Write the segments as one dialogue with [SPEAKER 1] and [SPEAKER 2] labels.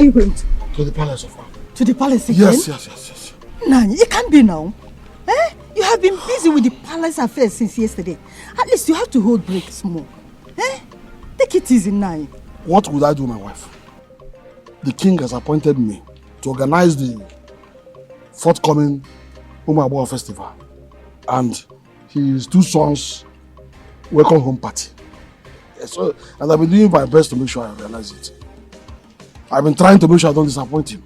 [SPEAKER 1] are you going to?
[SPEAKER 2] To the palace of
[SPEAKER 1] To the palace again?
[SPEAKER 2] Yes.
[SPEAKER 1] Nani, it can't be now. Eh? You have been busy with the palace affairs since yesterday. At least you have to hold break small. Eh? Take it easy, Nani.
[SPEAKER 2] What would I do, my wife? The king has appointed me to organize the forthcoming Umagbo festival and his two sons' welcome home party. So, and I've been doing my best to make sure I realize it. I've been trying to make sure I don't disappoint him.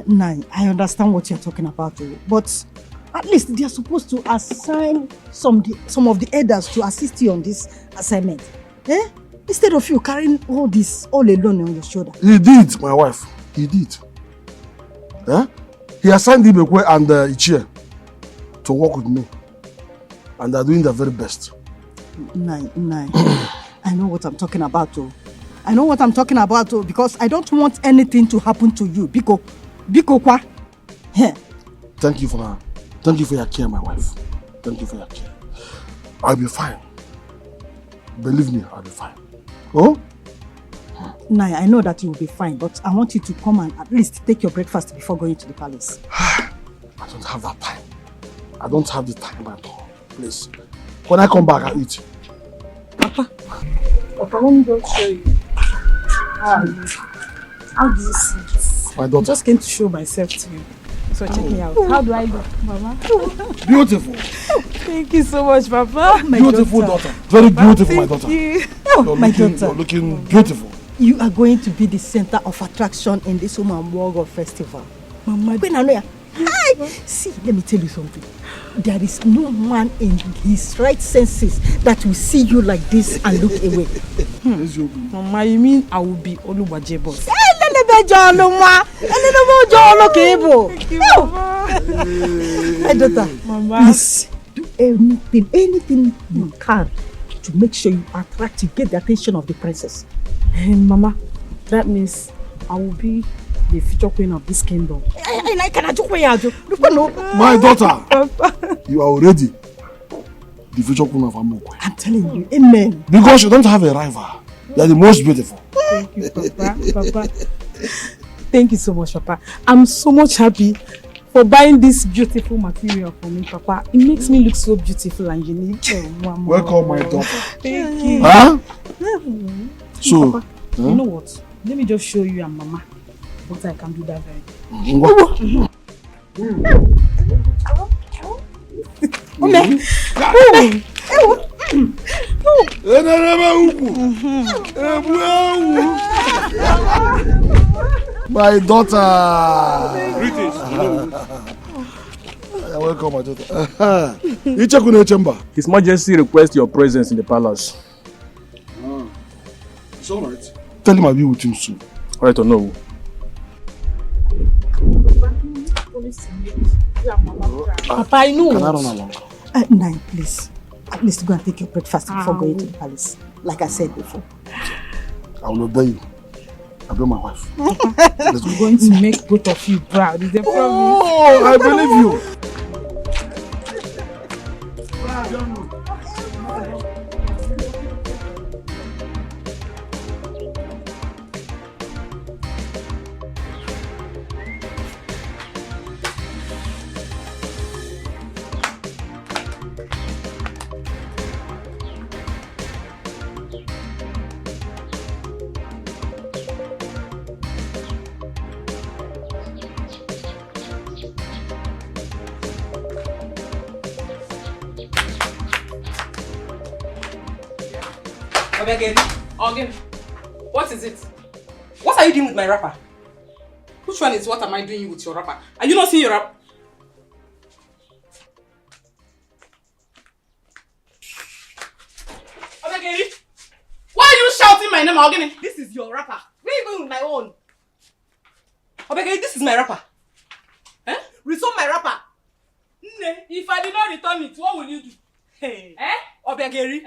[SPEAKER 1] Nai, I understand what you're talking about, but at least they are supposed to assign some of the elders to assist you on this assignment. Eh? Instead of you carrying all this all alone on your shoulder.
[SPEAKER 2] He did, my wife. He did. Eh? He assigned Ibekwe and Ichie to work with me. And they're doing their very best.
[SPEAKER 1] Nai. I know what I'm talking about, too. I know what I'm talking about, too, because I don't want anything to happen to you. Biko kwa?
[SPEAKER 2] Thank you for your care, my wife. Thank you for your care. I'll be fine. Believe me, I'll be fine. Oh?
[SPEAKER 1] Nai, I know that you will be fine, but I want you to come and at least take your breakfast before going to the palace.
[SPEAKER 2] I don't have that time. I don't have the time at all. Please. When I come back, I'll eat.
[SPEAKER 1] Papa, let me just show you. How do you see this?
[SPEAKER 2] My daughter.
[SPEAKER 1] I just came to show myself to you. So check me out. How do I look, Mama?
[SPEAKER 2] Beautiful.
[SPEAKER 1] Thank you so much, Papa. My
[SPEAKER 2] beautiful daughter. Very beautiful, my daughter.
[SPEAKER 1] You. My daughter.
[SPEAKER 2] You're looking beautiful.
[SPEAKER 1] You are going to be the center of attraction in this Umagbo festival. Mama, hi! See, let me tell you something. There is no man in his right senses that will see you like this and look away.
[SPEAKER 3] Mama, you mean I will be Oluwaje boss?
[SPEAKER 1] Thank you, Mama. My daughter,
[SPEAKER 3] Mama.
[SPEAKER 1] Please do anything you can to make sure you attract, you get the attention of the princess.
[SPEAKER 3] Mama, that means I will be the future queen of this kingdom.
[SPEAKER 2] My daughter, you are already the future queen of Amokwe.
[SPEAKER 1] I'm telling you, amen.
[SPEAKER 2] Because you don't have a rival. You are the most beautiful.
[SPEAKER 3] Thank you, Papa. Thank you so much, Papa. I'm so much happy for buying this beautiful material for me, Papa. It makes me look so beautiful and unique.
[SPEAKER 2] Welcome, my daughter.
[SPEAKER 3] Thank you.
[SPEAKER 2] Huh? So,
[SPEAKER 3] Papa, you know what? Let me just show you and Mama what I can do that very.
[SPEAKER 2] My daughter.
[SPEAKER 4] Greetings.
[SPEAKER 2] Welcome, my daughter. ETIKO chamber.
[SPEAKER 4] His Majesty requests your presence in the palace.
[SPEAKER 2] It's all right. Tell him I'll be with him soon.
[SPEAKER 4] All right or no?
[SPEAKER 3] Papa, I know.
[SPEAKER 2] Can I run along?
[SPEAKER 1] Nine, please. At least go and take your breakfast before going to the palace. Like I said before.
[SPEAKER 2] I will obey you. I'll be my wife.
[SPEAKER 3] I'm going to make both of you proud. Is there promise?
[SPEAKER 2] Oh, I believe you.
[SPEAKER 5] Again. What is it? What are you doing with my wrapper? Which one is what am I doing with your wrapper? Are you not seeing your wrapper? Why are you shouting my name, Ogini? This is your wrapper. Where are you going with my own? Obegeri, this is my wrapper. Eh? Return my wrapper. If I did not return it, what will you do? Hey. Obegeri.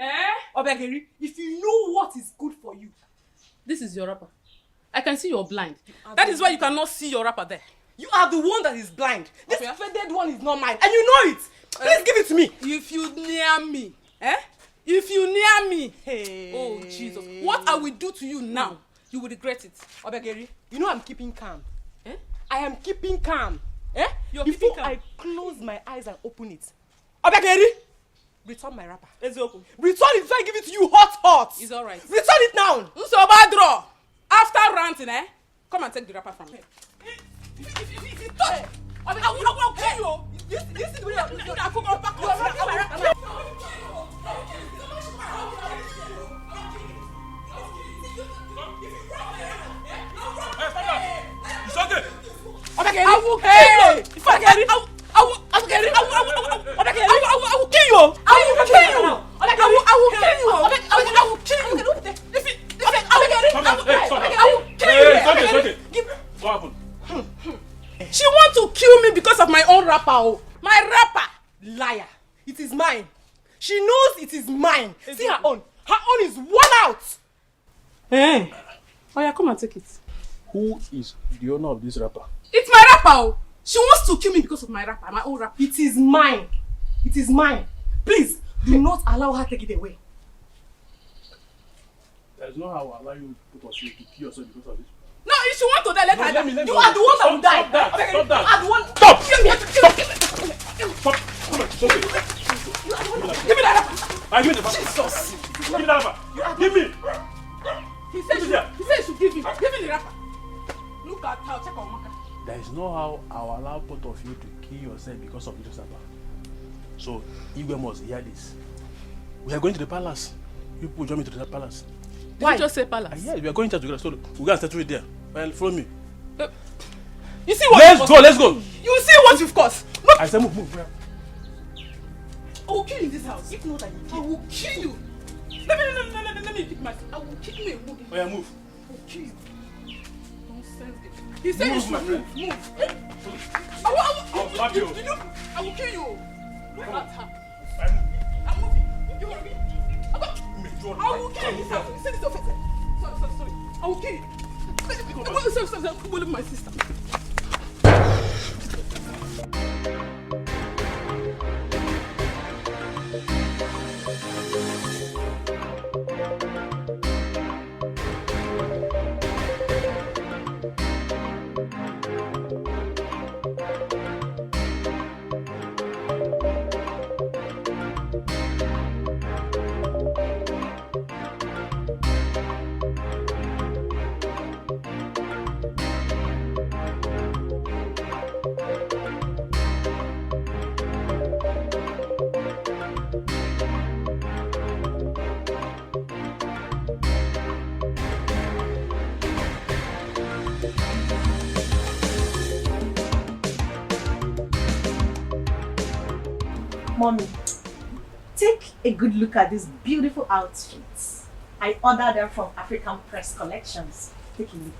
[SPEAKER 5] Obegeri, if you know what is good for you. This is your wrapper. I can see you're blind. That is why you cannot see your wrapper there. You are the one that is blind. This faded one is not mine. And you know it. Please give it to me. If you near me. If you near me. Hey. Oh, Jesus. What I will do to you now? You will regret it. Obegeri, you know I'm keeping calm. Eh? I am keeping calm. Eh? You're before keeping calm. I close my eyes and open it. Obegeri, return my wrapper. Return it before I give it to you hot. It's alright. Return it now. Nsobadro. After ranting, come and take the wrapper from me. If you touch, I will kill you. This is the way I'm going to back up.
[SPEAKER 4] It's okay.
[SPEAKER 5] I will kill you. If I get it, I will kill you. I will kill you. I will kill you.
[SPEAKER 4] It's okay. What happened?
[SPEAKER 5] She wants to kill me because of my own wrapper. My wrapper. Liar. It is mine. She knows it is mine. See her own. Her own is worn out.
[SPEAKER 3] Hey. Oh yeah, come and take it.
[SPEAKER 4] Who is the owner of this wrapper?
[SPEAKER 5] It's my wrapper. She wants to kill me because of my wrapper, my own wrapper. It is mine. It is mine. Please, do not allow her to take it away.
[SPEAKER 4] There is no how I will allow you to put us to kill yourself because of this.
[SPEAKER 5] No, if she wants to die, let her die.
[SPEAKER 4] Let
[SPEAKER 5] You are the one that will die.
[SPEAKER 4] Stop that.
[SPEAKER 5] You are the one.
[SPEAKER 4] Stop.
[SPEAKER 5] Stop.
[SPEAKER 4] Come on, it's okay.
[SPEAKER 5] Give me that wrapper.
[SPEAKER 4] Give me the wrapper.
[SPEAKER 5] Jesus.
[SPEAKER 4] Give me that wrapper. Give me.
[SPEAKER 5] He said he should give me. Give me the wrapper. Look at her. Check on Maka.
[SPEAKER 4] There is no how I will allow both of you to kill yourself because of this wrapper. So, Igwe must hear this. We are going to the palace. You people join me to the palace.
[SPEAKER 5] Why? Did you just say palace?
[SPEAKER 4] Yes, we are going to together. So, we're going to settle it there. Well, follow me.
[SPEAKER 5] You see what?
[SPEAKER 4] Let's go.
[SPEAKER 5] You see what you've caused. Look.
[SPEAKER 4] I said move.
[SPEAKER 5] I will kill you in this house. If not, I will kill you. Let me pick myself. I will kill you.
[SPEAKER 4] Oh yeah, move.
[SPEAKER 5] I will kill you. Nonsense. He said you should move. I will kill you. Look at her. I'm moving. You want me? I will kill you. Say this offensive. Sorry. I will kill you. Sorry. Come with my sister.
[SPEAKER 1] Mommy, take a good look at these beautiful outfits. I ordered them from African Press Collections. Take a look.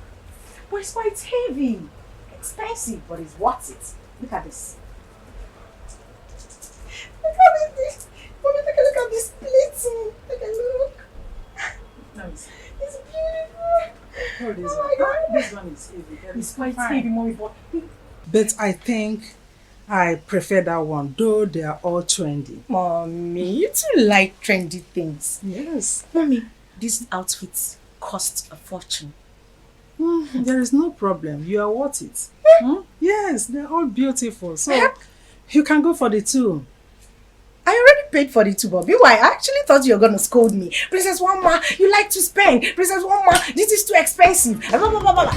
[SPEAKER 1] But it's quite heavy. Expensive, but it's worth it. Look at this. Look at this. Mommy, take a look at this pleating. Take a look.
[SPEAKER 3] Nice.
[SPEAKER 1] It's beautiful. Oh my God.
[SPEAKER 3] This one is heavy.
[SPEAKER 1] It's quite heavy, Mommy,
[SPEAKER 3] but I think I prefer that one, though they are all trendy.
[SPEAKER 1] Mommy, you too like trendy things.
[SPEAKER 3] Yes.
[SPEAKER 1] Mommy, these outfits cost a fortune.
[SPEAKER 3] There is no problem. You are worth it. Yes, they're all beautiful. So you can go for the two.
[SPEAKER 1] I already paid for the two, Bobby. Why? I actually thought you were going to scold me. Princess Wama, you like to spend. Princess Wama, this is too expensive. Blah, blah, blah, blah.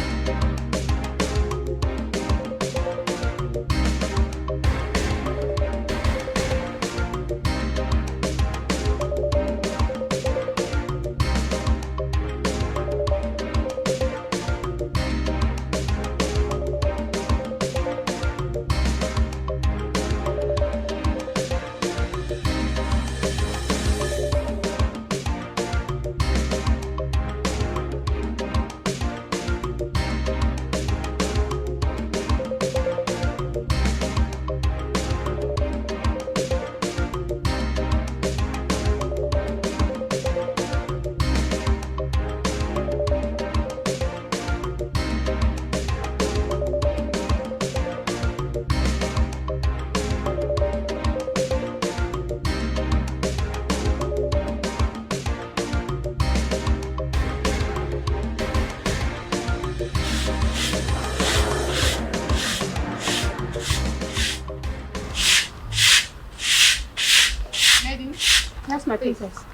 [SPEAKER 6] Yes, my princess.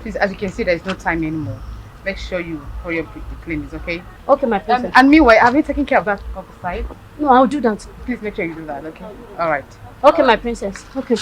[SPEAKER 5] Please, as you can see, there is no time anymore. Make sure you hurry up with the cleanings, okay?
[SPEAKER 6] Okay, my princess.
[SPEAKER 5] And meanwhile, have you taken care of that other side?
[SPEAKER 6] No, I'll do that.
[SPEAKER 5] Please make sure you do that, okay? All right.
[SPEAKER 6] Okay, my princess. Okay.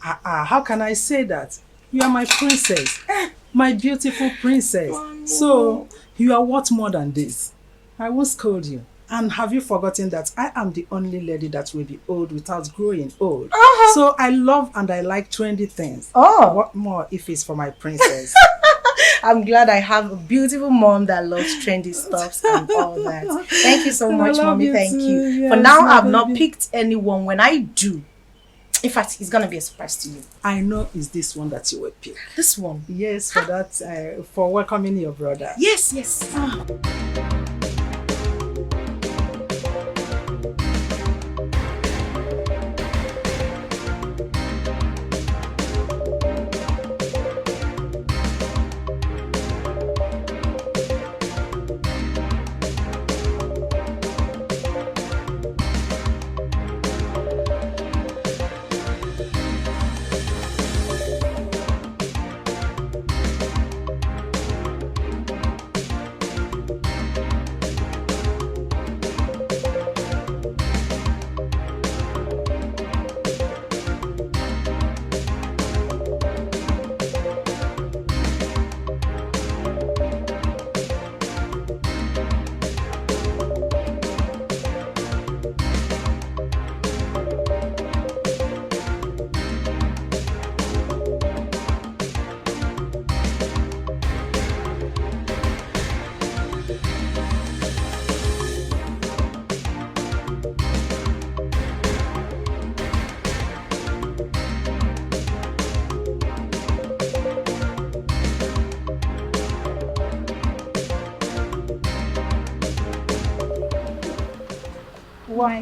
[SPEAKER 3] How can I say that? You are my princess. My beautiful princess. So, you are worth more than this. I won't scold you. And have you forgotten that I am the only lady that will be old without growing old? So I love and I like trendy things.
[SPEAKER 7] Oh.
[SPEAKER 3] What more if it's for my princess?
[SPEAKER 7] I'm glad I have a beautiful mom that loves trendy stuff and all that. Thank you so much, mommy. Thank you.
[SPEAKER 3] Yes,
[SPEAKER 7] For now, I've
[SPEAKER 3] baby.
[SPEAKER 7] not picked anyone. When I do, in fact, it's gonna be a surprise to you.
[SPEAKER 3] I know it's this one that you will pick.
[SPEAKER 7] This one.
[SPEAKER 3] Yes, for that, for welcoming your brother.
[SPEAKER 7] Yes, yes.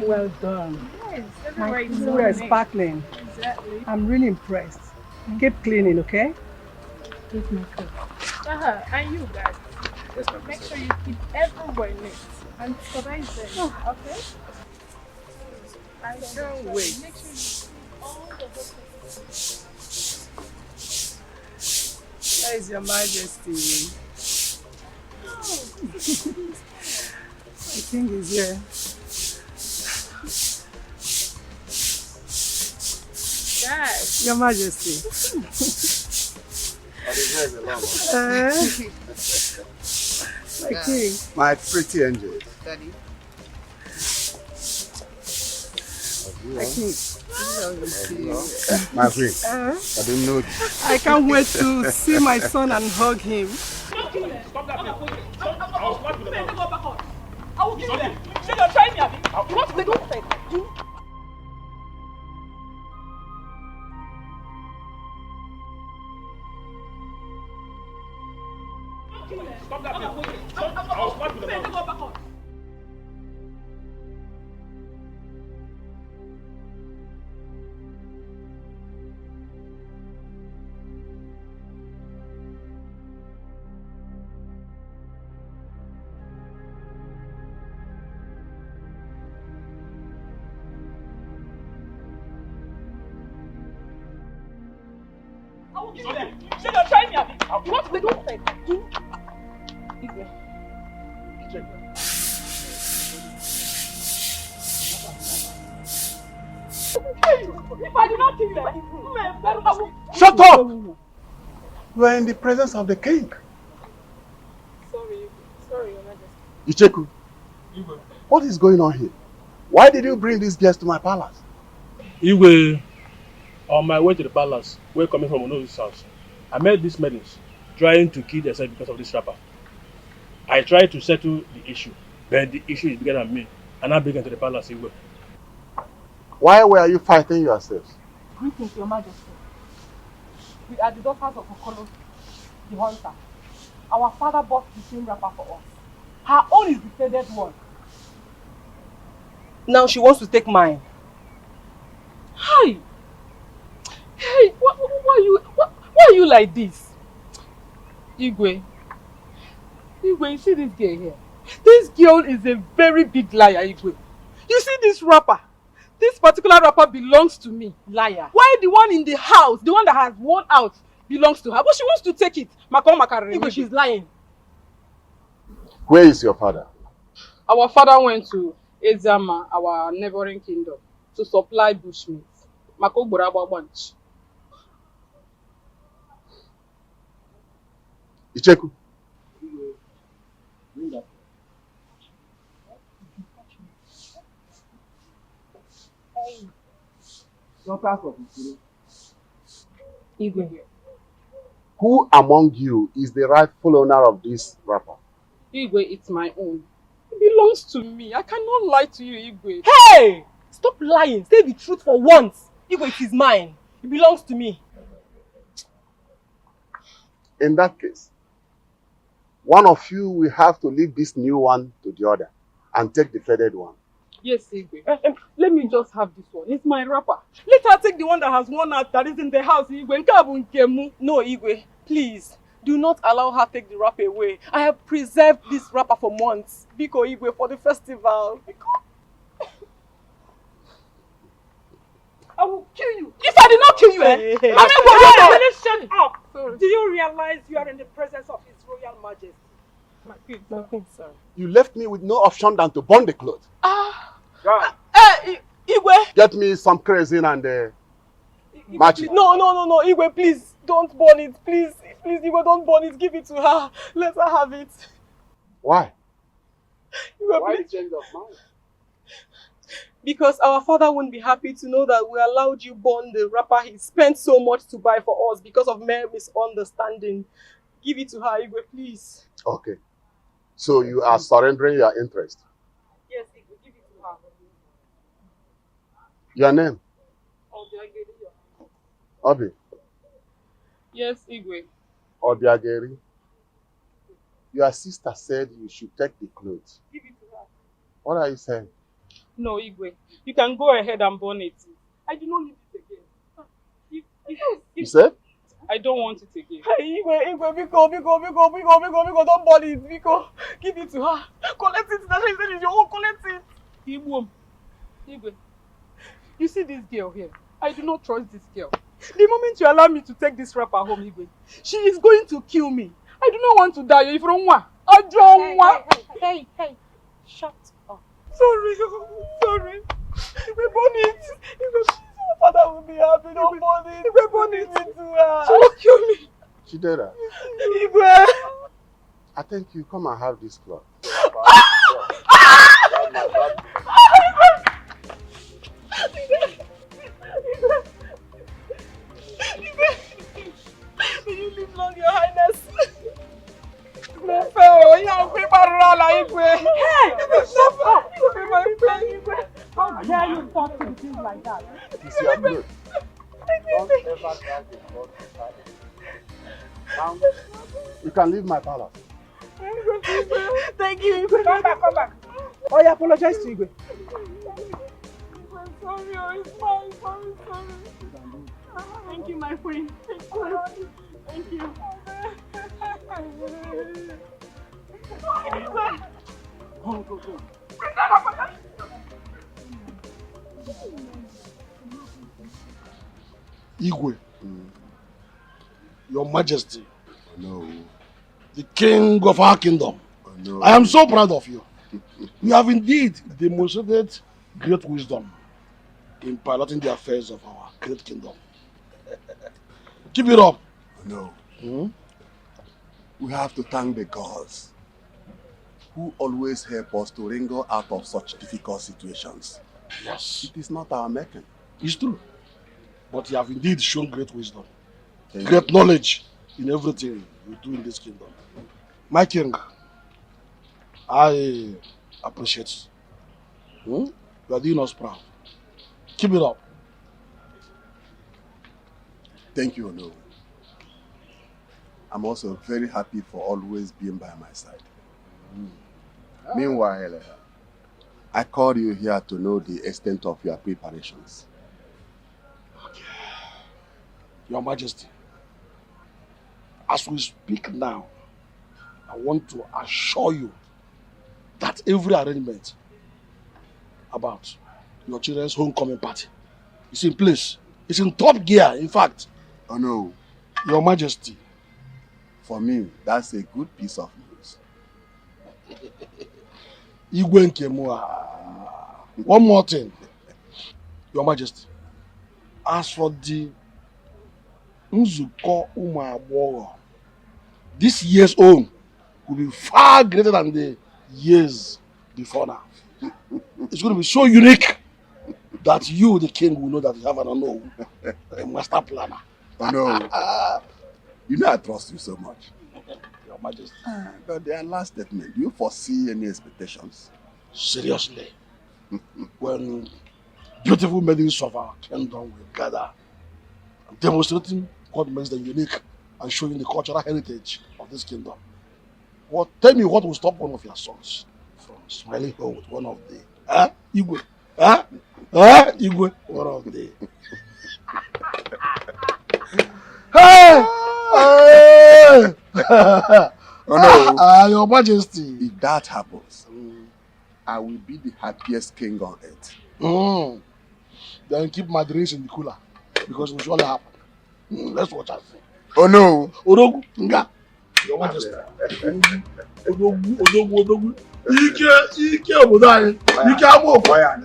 [SPEAKER 3] Well done.
[SPEAKER 8] Yes,
[SPEAKER 3] My
[SPEAKER 8] everywhere is so
[SPEAKER 3] everywhere is
[SPEAKER 8] neat.
[SPEAKER 3] sparkling.
[SPEAKER 8] Exactly.
[SPEAKER 3] I'm really impressed. Keep cleaning, okay?
[SPEAKER 6] Take my coat.
[SPEAKER 8] And you guys, make sure you keep everywhere neat and supervise them. Okay? I can't wait. Make sure you keep all the hotels.
[SPEAKER 3] Where is your majesty? The king is here.
[SPEAKER 8] Guys,
[SPEAKER 3] Your majesty. My king.
[SPEAKER 9] My pretty angel.
[SPEAKER 5] Daddy.
[SPEAKER 3] My king.
[SPEAKER 9] My queen. I don't know.
[SPEAKER 3] I can't wait to see my son and hug him.
[SPEAKER 5] I will give them. So you're trying me, Abby? You want to take off? Stop that. I'll slap you. Go back on. I will give them. So you're trying me, Abby? You want to take off? If I do not kill you,
[SPEAKER 9] Shut up! You are in the presence of the king.
[SPEAKER 8] Sorry, Your Majesty.
[SPEAKER 9] Icheku, what is going on here? Why did you bring these guests to my palace?
[SPEAKER 4] Igwe, on my way to the palace, we're coming from Onozi's house. I met these maidens trying to kill themselves because of this rapper. I tried to settle the issue, but the issue is bigger than me, and I began to the palace. Igwe.
[SPEAKER 9] Why were you fighting yourselves?
[SPEAKER 5] Greetings, Your Majesty. We are the daughters of Okolo, the hunter. Our father bought the same wrapper for us. Her own is the faded one. Now she wants to take mine. Hi! Hey, why are you like this? Igwe, you see this girl here? This girl is a very big liar, Igwe. You see this wrapper? This particular wrapper belongs to me.
[SPEAKER 3] Liar.
[SPEAKER 5] Why the one in the house, the one that has worn out, belongs to her? But she wants to take it.
[SPEAKER 3] Even she's lying.
[SPEAKER 9] Where is your father?
[SPEAKER 5] Our father went to Ezama, our neighboring kingdom, to supply bushmeat. Bunch.
[SPEAKER 9] Icheku.
[SPEAKER 5] Igwe.
[SPEAKER 9] Who among you is the rightful owner of this wrapper?
[SPEAKER 5] Igwe, it's my own. It belongs to me. I cannot lie to you, Igwe.
[SPEAKER 3] Hey! Stop lying. Say the truth for once. Igwe, it is mine. It belongs to me.
[SPEAKER 9] In that case, one of you will have to leave this new one to the other and take the faded one.
[SPEAKER 5] Yes, Igwe. Let me just have this one. It's my wrapper. Let her take the one that has worn out, that is in the house, Igwe.
[SPEAKER 3] No, Igwe, please. Do not allow her to take the wrapper away. I have preserved this wrapper for months. Biko, Igwe, for the festival. Biko.
[SPEAKER 5] I will kill you. If I did not kill you,
[SPEAKER 3] Shut up.
[SPEAKER 5] Sorry.
[SPEAKER 3] Do you realize you are in the presence of His Royal Majesty?
[SPEAKER 5] My queen,
[SPEAKER 3] sir.
[SPEAKER 9] You left me with no option than to burn the clothes.
[SPEAKER 3] Igwe.
[SPEAKER 9] Get me some kerosene and match it.
[SPEAKER 3] No, Igwe, please don't burn it. Please, Igwe, don't burn it. Give it to her. Let her have it.
[SPEAKER 9] Why?
[SPEAKER 3] Igwe,
[SPEAKER 9] Why
[SPEAKER 3] please.
[SPEAKER 9] change of mind?
[SPEAKER 3] Because our father won't be happy to know that we allowed you burn the wrapper he spent so much to buy for us because of mere misunderstanding. Give it to her, Igwe, please.
[SPEAKER 9] Okay. So you are surrendering your interest.
[SPEAKER 3] Yes, Igwe, give it to her.
[SPEAKER 9] Your name? Obi.
[SPEAKER 5] Yes, Igwe.
[SPEAKER 9] Obiageri. Your sister said you should take the clothes.
[SPEAKER 3] Give it to her.
[SPEAKER 9] What are you saying?
[SPEAKER 5] No, Igwe. You can go ahead and burn it. I do not need it again.
[SPEAKER 9] You said?
[SPEAKER 5] I don't want it again.
[SPEAKER 3] Hey, Igwe, Biko, don't burn it, Biko. Give it to her. Collect it. That's why you said it's your own. Collect it.
[SPEAKER 5] Igwe, you see this girl here? I do not trust this girl. The moment you allow me to take this wrapper home, Igwe, she is going to kill me. I do not want to die. If you don't want, I don't want.
[SPEAKER 6] Hey, shut up.
[SPEAKER 3] Sorry. Igwe, burn it. Igwe, your father will be happy. Don't burn it. Igwe, burn it into her.
[SPEAKER 5] She will kill me.
[SPEAKER 9] Chidera.
[SPEAKER 3] Igwe.
[SPEAKER 9] I think you come and have this cloth.
[SPEAKER 3] May you live long, Your Highness. Hey! Stop up!
[SPEAKER 1] How dare you talk to the things like that?
[SPEAKER 9] It's your clothes. Don't ever drag the cloth inside. Now, you can leave my palace.
[SPEAKER 3] Thank you, Igwe.
[SPEAKER 1] Come back. Oh, you apologize to Igwe.
[SPEAKER 3] I'm sorry, it's fine. Sorry.
[SPEAKER 5] Thank you, my queen. Thank you.
[SPEAKER 1] Go.
[SPEAKER 2] Igwe, Your Majesty,
[SPEAKER 9] No.
[SPEAKER 2] the king of our kingdom,
[SPEAKER 9] No.
[SPEAKER 2] I am so proud of you. You have indeed demonstrated great wisdom in piloting the affairs of our great kingdom. Keep it up.
[SPEAKER 9] No. We have to thank the gods who always help us to wrangle out of such difficult situations.
[SPEAKER 2] Yes,
[SPEAKER 9] It is not our making.
[SPEAKER 2] it's true. But you have indeed shown great wisdom,
[SPEAKER 9] Thank
[SPEAKER 2] great knowledge in everything you do in this kingdom. My king, I appreciate you. You are doing us proud. Keep it up.
[SPEAKER 9] Thank you, Ono. I'm also very happy for always being by my side. Meanwhile, I called you here to know the extent of your preparations.
[SPEAKER 2] Your Majesty, as we speak now, I want to assure you that every arrangement about your children's homecoming party. It's in place. It's in top gear, in fact.
[SPEAKER 9] Oh no.
[SPEAKER 2] Your Majesty.
[SPEAKER 9] For me, that's a good piece of news.
[SPEAKER 2] Igwe Nkemua. One more thing. Your Majesty. As for the Nzuko Umagboro, this year's own will be far greater than the years before now. It's going to be so unique that you, the king, will know that you have an unknown, a master planner.
[SPEAKER 9] Oh no. You know I trust you so much.
[SPEAKER 2] Your Majesty.
[SPEAKER 9] But their last statement, do you foresee any expectations?
[SPEAKER 2] Seriously. When beautiful maidens of our kingdom will gather, demonstrating what makes them unique and showing the cultural heritage of this kingdom. Well, tell me what will stop one of your sons from smiling home with one of the Igwe? Igwe, one of the hey!
[SPEAKER 9] Oh no.
[SPEAKER 2] Your Majesty.
[SPEAKER 9] If that happens, I will be the happiest king on earth.
[SPEAKER 2] Then keep my drinks in the cooler because it will surely happen. Let's watch and see.
[SPEAKER 9] Oh no.
[SPEAKER 2] Odogu, Nga. Your Majesty. Odogu. Ike obodo anyị. Ike agba okwu ya.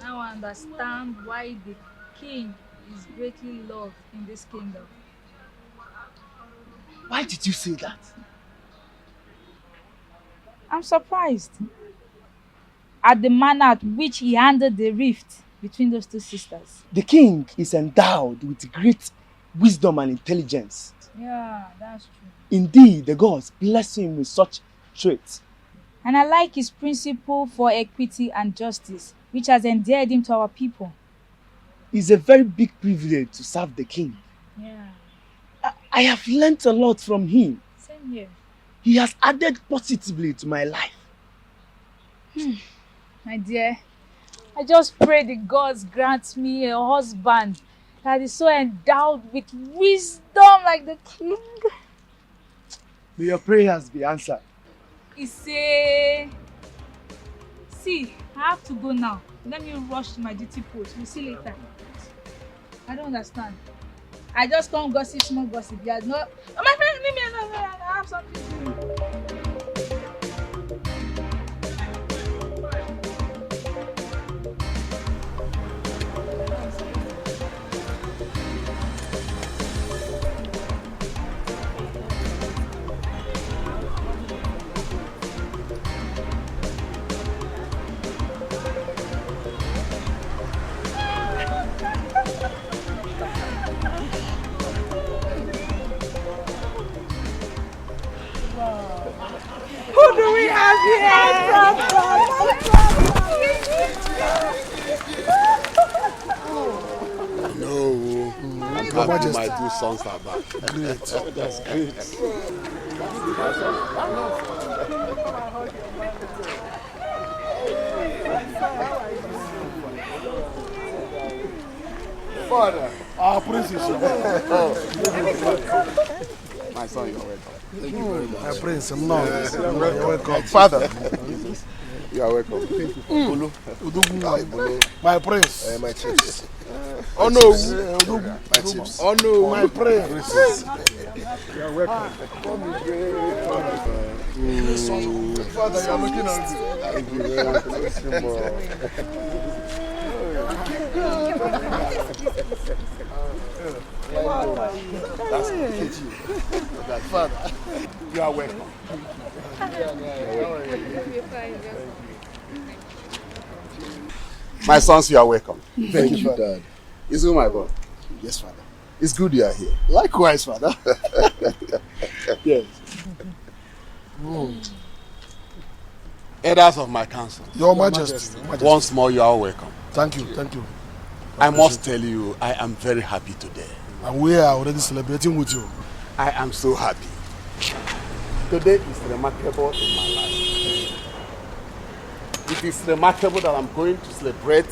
[SPEAKER 10] Now I understand why the king is greatly loved in this kingdom.
[SPEAKER 11] Why did you say that?
[SPEAKER 10] I'm surprised at the manner at which he handled the rift between those two sisters.
[SPEAKER 11] The king is endowed with great wisdom and intelligence.
[SPEAKER 10] Yeah, that's true.
[SPEAKER 11] Indeed, the gods bless him with such traits.
[SPEAKER 10] And I like his principle for equity and justice, which has endeared him to our people.
[SPEAKER 11] It's a very big privilege to serve the king.
[SPEAKER 10] Yeah.
[SPEAKER 11] I have learnt a lot from him.
[SPEAKER 10] Same here.
[SPEAKER 11] He has added positively to my life.
[SPEAKER 10] My dear, I just pray the gods grant me a husband that is so endowed with wisdom like the king.
[SPEAKER 11] May your prayers be answered.
[SPEAKER 10] See, I have to go now. Let me rush to my duty post. We'll see later. I don't understand. I just come gossip, small gossip. Yeah, no. Oh, my friend, leave me alone. I have something to do.
[SPEAKER 5] Who do we have here?
[SPEAKER 9] No. I'm happy my two sons are back.
[SPEAKER 2] Great. That's great.
[SPEAKER 9] Father.
[SPEAKER 2] Our princess.
[SPEAKER 9] My son, you're welcome.
[SPEAKER 2] Thank you very much. My prince, I'm not. You're welcome.
[SPEAKER 9] Father. You are welcome.
[SPEAKER 2] My prince.
[SPEAKER 9] My chips.
[SPEAKER 2] Oh no.
[SPEAKER 9] My chips.
[SPEAKER 2] Oh no. My prince.
[SPEAKER 9] You are welcome.
[SPEAKER 2] Father, you're looking at me.
[SPEAKER 9] Thank you very much. That's that father. You are welcome. My sons, you are welcome.
[SPEAKER 2] Thank you, Dad.
[SPEAKER 9] Is it my boy?
[SPEAKER 2] Yes, Father.
[SPEAKER 9] It's good you are here.
[SPEAKER 2] Likewise, Father.
[SPEAKER 9] Yes. Elders of my council.
[SPEAKER 2] Your Majesty.
[SPEAKER 9] Once more, you are welcome.
[SPEAKER 2] Thank you, thank you.
[SPEAKER 9] I must tell you, I am very happy today.
[SPEAKER 2] And we are already celebrating with you.
[SPEAKER 9] I am so happy. Today is remarkable in my life. It is remarkable that I'm going to celebrate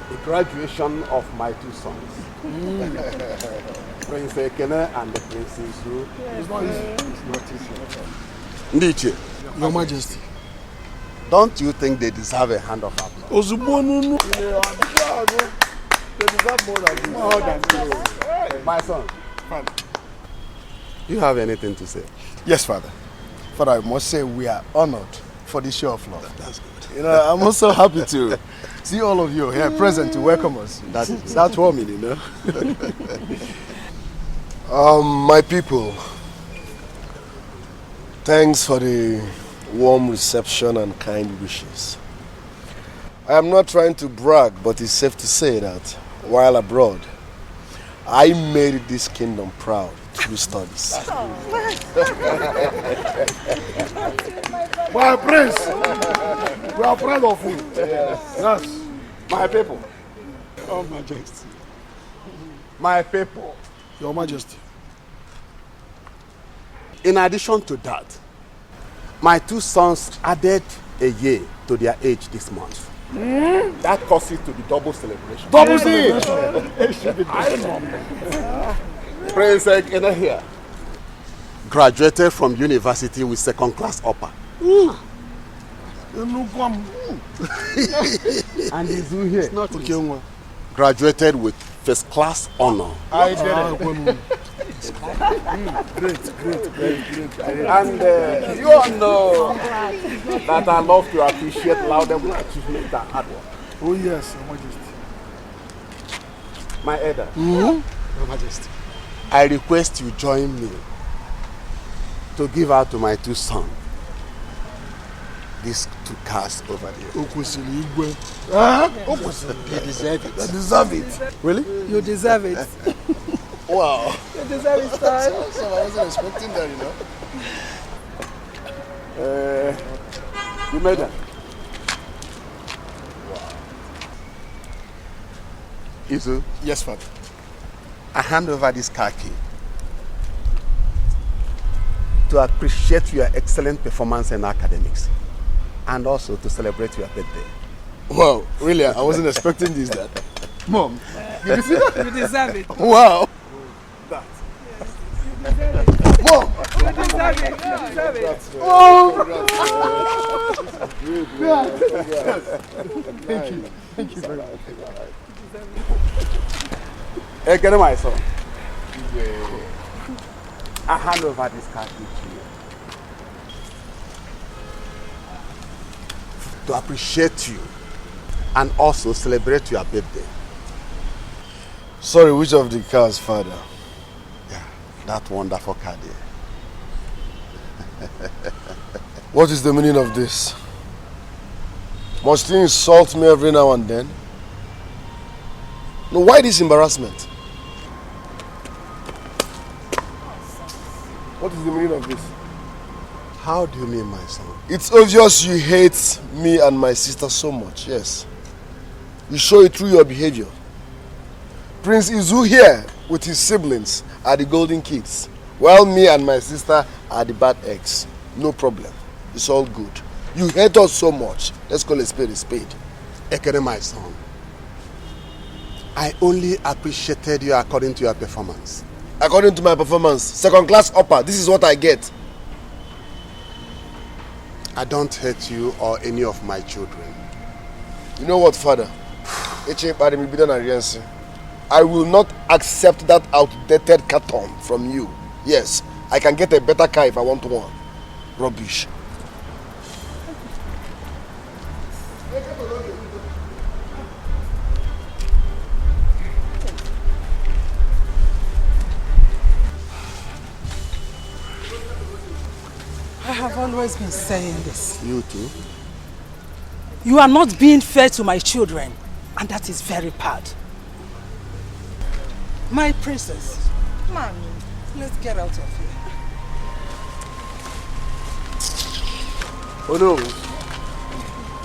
[SPEAKER 9] the graduation of my two sons. Prince Ekene and the Princess who?
[SPEAKER 2] It's not easy.
[SPEAKER 9] Ndiche,
[SPEAKER 2] Your Majesty.
[SPEAKER 9] don't you think they deserve a hand of applause?
[SPEAKER 2] They deserve more than you.
[SPEAKER 9] My son,
[SPEAKER 2] Father.
[SPEAKER 9] you have anything to say?
[SPEAKER 11] Yes, Father. Father, I must say we are honored for this show of love.
[SPEAKER 9] That's good.
[SPEAKER 11] You know, I'm also happy to see all of you here present to welcome us. That's warming, you know. My people, thanks for the warm reception and kind wishes. I am not trying to brag, but it's safe to say that while abroad, I made this kingdom proud through studies.
[SPEAKER 2] My prince, we are proud of you. Yes.
[SPEAKER 9] My people,
[SPEAKER 2] Your Majesty.
[SPEAKER 9] my people.
[SPEAKER 2] Your Majesty.
[SPEAKER 9] In addition to that, my two sons added a year to their age this month. That causes it to be double celebration.
[SPEAKER 2] Double celebration.
[SPEAKER 9] Prince Ekene here graduated from university with second class upper. And Izu here
[SPEAKER 2] Not okay.
[SPEAKER 9] graduated with first class honor.
[SPEAKER 11] I did it.
[SPEAKER 2] Great.
[SPEAKER 9] And you all know that I love to appreciate laudable achievement and hard work.
[SPEAKER 2] Oh yes, Your Majesty.
[SPEAKER 9] My elder,
[SPEAKER 2] Your
[SPEAKER 9] Majesty, I request you join me to give out to my two sons these two cars over there.
[SPEAKER 2] Okwesili Igwe.
[SPEAKER 11] They deserve it.
[SPEAKER 2] They deserve it.
[SPEAKER 9] Really?
[SPEAKER 3] You deserve it.
[SPEAKER 11] Wow.
[SPEAKER 3] You deserve it, son.
[SPEAKER 11] So I wasn't expecting that, you know.
[SPEAKER 9] You made that? Izu,
[SPEAKER 11] Yes, Father.
[SPEAKER 9] I hand over this car key to appreciate your excellent performance in academics and also to celebrate your birthday.
[SPEAKER 11] Wow, really? I wasn't expecting this, Dad. Mom,
[SPEAKER 3] You deserve it.
[SPEAKER 11] wow. Mom!
[SPEAKER 3] You deserve it. You deserve it.
[SPEAKER 11] Thank you. Thank you very much.
[SPEAKER 9] Hey, get my son. I hand over this car key to you to appreciate you and also celebrate your birthday.
[SPEAKER 11] Sorry, which of the cars, Father?
[SPEAKER 9] Yeah, that wonderful car there.
[SPEAKER 11] What is the meaning of this? Must you insult me every now and then? No, why this embarrassment? What is the meaning of this?
[SPEAKER 9] How do you mean, my son?
[SPEAKER 11] It's obvious you hate me and my sister so much, yes. You show it through your behavior. Prince Izu here with his siblings are the golden kids, while me and my sister are the bad eggs. No problem. It's all good. You hate us so much. Let's call a spade a spade.
[SPEAKER 9] Ekene, my son, I only appreciated you according to your performance.
[SPEAKER 11] According to my performance, second class upper, this is what I get.
[SPEAKER 9] I don't hate you or any of my children.
[SPEAKER 11] You know what, Father? I will not accept that outdated carton from you. Yes, I can get a better car if I want one. Rubbish.
[SPEAKER 3] I have always been saying this.
[SPEAKER 9] You too?
[SPEAKER 3] You are not being fair to my children, and that is very bad. My princess, Mommy, let's get out of here.
[SPEAKER 9] Oh no.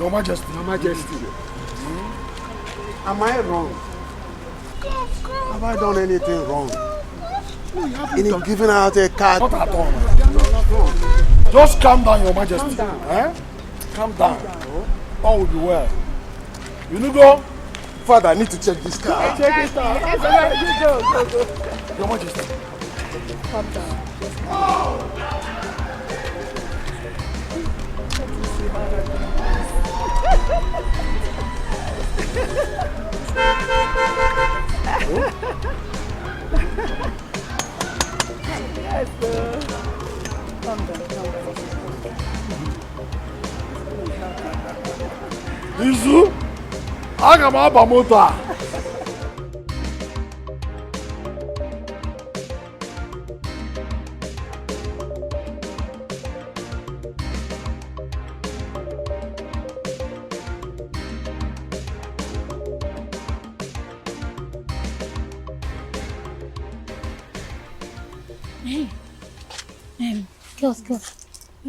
[SPEAKER 2] Your Majesty. Your Majesty.
[SPEAKER 9] Am I wrong? Have I done anything wrong? In giving out a card?
[SPEAKER 2] Not at all. Just calm down, Your Majesty.
[SPEAKER 3] Calm down.
[SPEAKER 2] Eh? Calm down. All will be well. You know, go.
[SPEAKER 11] Father, I need to check this car.
[SPEAKER 3] Check it out.
[SPEAKER 2] Your Majesty.
[SPEAKER 1] Calm down. Yes, sir. Calm down, calm down.
[SPEAKER 2] Izu, aga m aba moto a.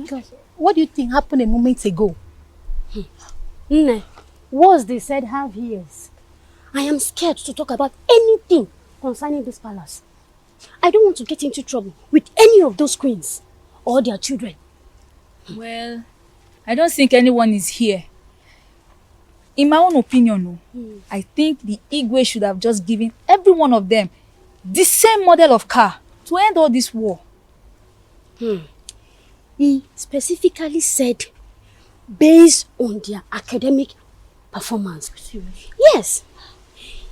[SPEAKER 6] Girls, what do you think happened a moment ago? Words they said have ears. I am scared to talk about anything concerning this palace. I don't want to get into trouble with any of those queens or their children.
[SPEAKER 10] Well, I don't think anyone is here. In my own opinion, I think the Igwe should have just given every one of them the same model of car to end all this war.
[SPEAKER 6] He specifically said based on their academic performance. Yes.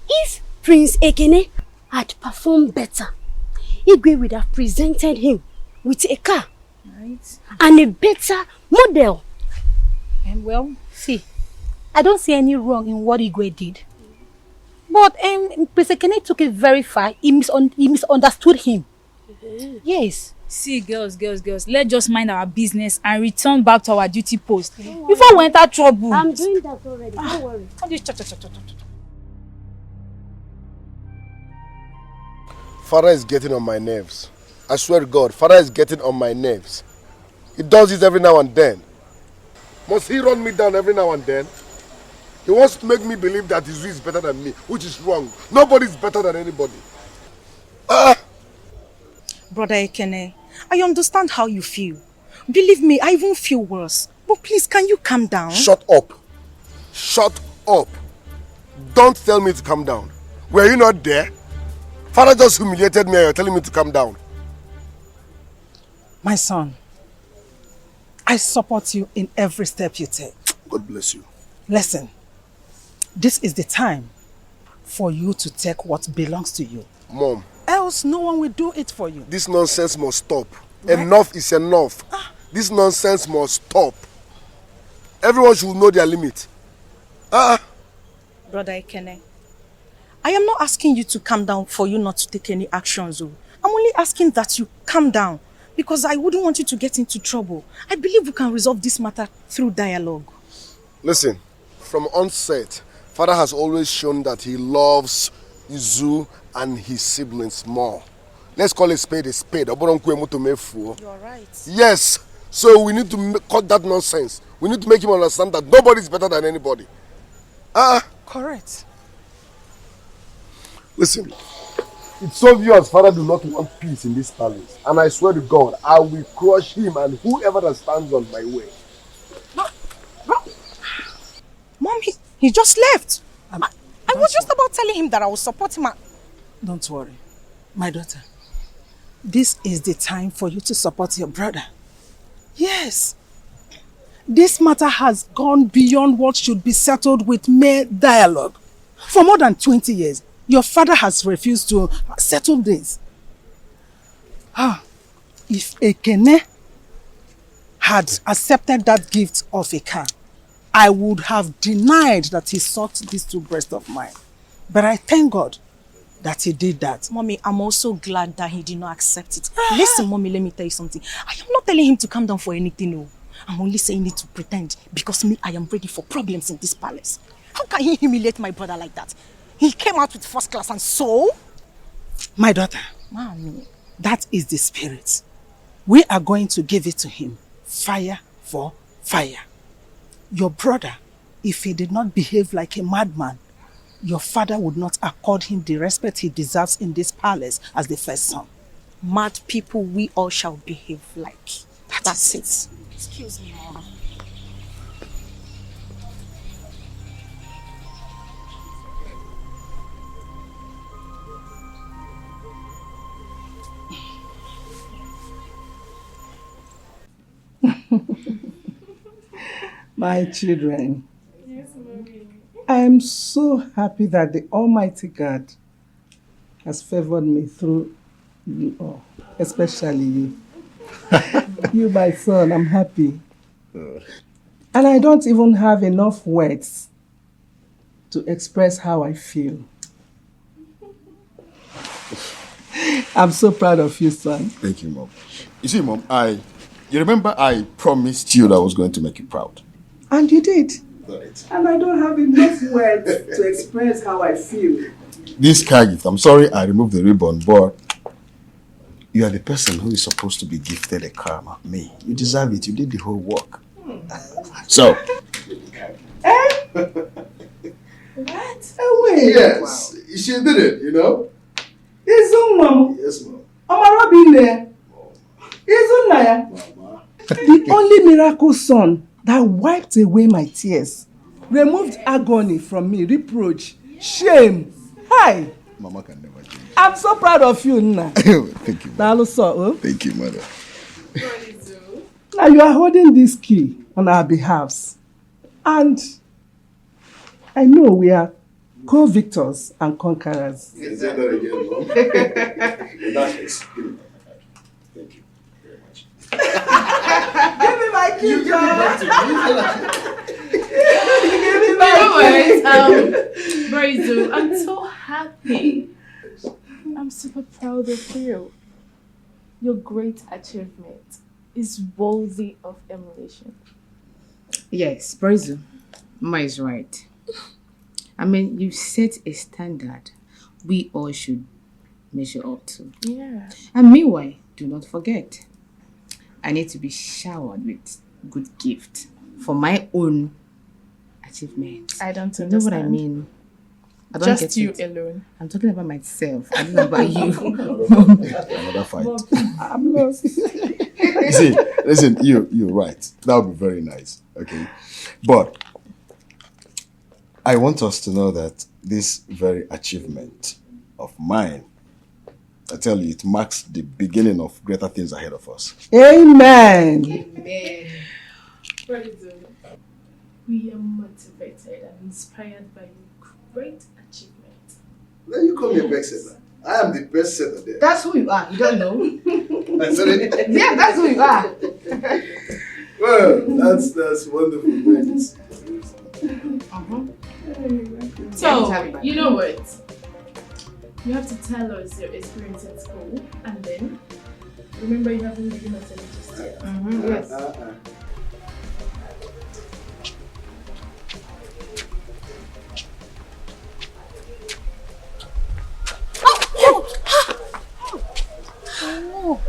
[SPEAKER 6] If Prince Ekene had performed better, Igwe would have presented him with a car and a better model.
[SPEAKER 10] And well, see, I don't see any wrong in what Igwe did. But Prince Ekene took it very far. He misunderstood him. Yes. See, girls, let's just mind our business and return back to our duty post before we enter trouble.
[SPEAKER 6] I'm doing that already, don't worry.
[SPEAKER 11] Father is getting on my nerves. I swear to God, Father is getting on my nerves. He does this every now and then. Must he run me down every now and then? He wants to make me believe that Izu is better than me, which is wrong. Nobody is better than anybody.
[SPEAKER 12] Brother Ekene, I understand how you feel. Believe me, I even feel worse. But please, can you calm down?
[SPEAKER 11] Shut up. Shut up. Don't tell me to calm down. Were you not there? Father just humiliated me and you're telling me to calm down.
[SPEAKER 3] My son, I support you in every step you take.
[SPEAKER 11] God bless you.
[SPEAKER 3] Listen, this is the time for you to take what belongs to you.
[SPEAKER 11] Mom.
[SPEAKER 3] Else no one will do it for you.
[SPEAKER 11] This nonsense must stop.
[SPEAKER 3] Right?
[SPEAKER 11] Enough is enough. This nonsense must stop. Everyone should know their limit.
[SPEAKER 12] Brother Ekene, I am not asking you to calm down for you not to take any actions. I'm only asking that you calm down because I wouldn't want you to get into trouble. I believe we can resolve this matter through dialogue.
[SPEAKER 11] Listen, from onset, Father has always shown that he loves Izu and his siblings more. Let's call a spade a spade. You are
[SPEAKER 12] right.
[SPEAKER 11] Yes. So we need to cut that nonsense. We need to make him understand that nobody is better than anybody.
[SPEAKER 3] Correct.
[SPEAKER 11] Listen, it's obvious Father do not want peace in this palace. And I swear to God, I will crush him and whoever that stands on my way.
[SPEAKER 12] Mom, he just left. I was just about telling him that I will support him.
[SPEAKER 3] Don't worry, my daughter. This is the time for you to support your brother. Yes. This matter has gone beyond what should be settled with mere dialogue. For more than 20 years, your father has refused to settle this. If Ekene had accepted that gift of a car, I would have denied that he sought these two breasts of mine. But I thank God that he did that.
[SPEAKER 12] Mommy, I'm also glad that he did not accept it. Listen, Mommy, let me tell you something. I am not telling him to calm down for anything, no. I'm only saying it to pretend because me, I am ready for problems in this palace. How can he humiliate my brother like that? He came out with first class and so?
[SPEAKER 3] My daughter,
[SPEAKER 12] Mommy,
[SPEAKER 3] that is the spirit. We are going to give it to him. Fire for fire. Your brother, if he did not behave like a madman, your father would not accord him the respect he deserves in this palace as the first son.
[SPEAKER 12] Mad people, we all shall behave like.
[SPEAKER 3] That's it.
[SPEAKER 12] Excuse me, Mama.
[SPEAKER 3] My children,
[SPEAKER 8] Yes, mommy.
[SPEAKER 3] I am so happy that the Almighty God has favored me through you all, especially you. You, my son, I'm happy. And I don't even have enough words to express how I feel. I'm so proud of you, son.
[SPEAKER 13] Thank you, Mom. You see, Mom, you remember I promised you that I was going to make you proud.
[SPEAKER 3] And you did.
[SPEAKER 13] Right.
[SPEAKER 3] And I don't have enough words to express how I feel.
[SPEAKER 13] This car gift, I'm sorry I removed the ribbon, but you are the person who is supposed to be gifted a car, not me. You deserve it. You did the whole work. So.
[SPEAKER 3] What? Wait.
[SPEAKER 13] Yes, she did it, you know?
[SPEAKER 3] Isn't Mom?
[SPEAKER 13] Yes, Mom.
[SPEAKER 3] The only miracle son that wiped away my tears, removed agony from me, reproach, shame. Hi.
[SPEAKER 13] Mama can never change.
[SPEAKER 3] I'm so proud of you, Nna.
[SPEAKER 13] Thank you. Thank you, Mother.
[SPEAKER 3] Now you are holding this key on our behalf. And I know we are co-victors and conquerors.
[SPEAKER 13] You can say that again, Mom. In that case, give me that. Thank you very much.
[SPEAKER 3] Give me my key, John.
[SPEAKER 5] Give me my key. Braizu, I'm so happy. I'm super proud of you. Your great achievement is worthy of emulation.
[SPEAKER 14] Yes, Braizu, Mama is right. I mean, you set a standard we all should measure up to.
[SPEAKER 5] Yeah.
[SPEAKER 14] And meanwhile, do not forget, I need to be showered with good gift for my own achievements.
[SPEAKER 5] I don't
[SPEAKER 14] You know what I
[SPEAKER 5] understand.
[SPEAKER 14] mean? I don't
[SPEAKER 5] Just
[SPEAKER 14] get
[SPEAKER 5] you
[SPEAKER 14] it.
[SPEAKER 5] alone.
[SPEAKER 14] I'm talking about myself. I don't know about you.
[SPEAKER 13] Another fight.
[SPEAKER 3] I'm lost.
[SPEAKER 13] You see, listen, you're right. That would be very nice. Okay. But I want us to know that this very achievement of mine, I tell you, it marks the beginning of greater things ahead of us.
[SPEAKER 3] Amen.
[SPEAKER 5] Braizu, we are motivated and inspired by your great achievement.
[SPEAKER 13] Then you call me a best setter. I am the best setter there.
[SPEAKER 14] That's who you are. You don't know?
[SPEAKER 13] I said it.
[SPEAKER 14] Yeah, that's who you are.
[SPEAKER 13] Well, that's wonderful. Thanks.
[SPEAKER 5] So, you know what? You have to tell us your experience at school, and then remember you haven't given us any just yet.
[SPEAKER 14] Yes.
[SPEAKER 10] Oh,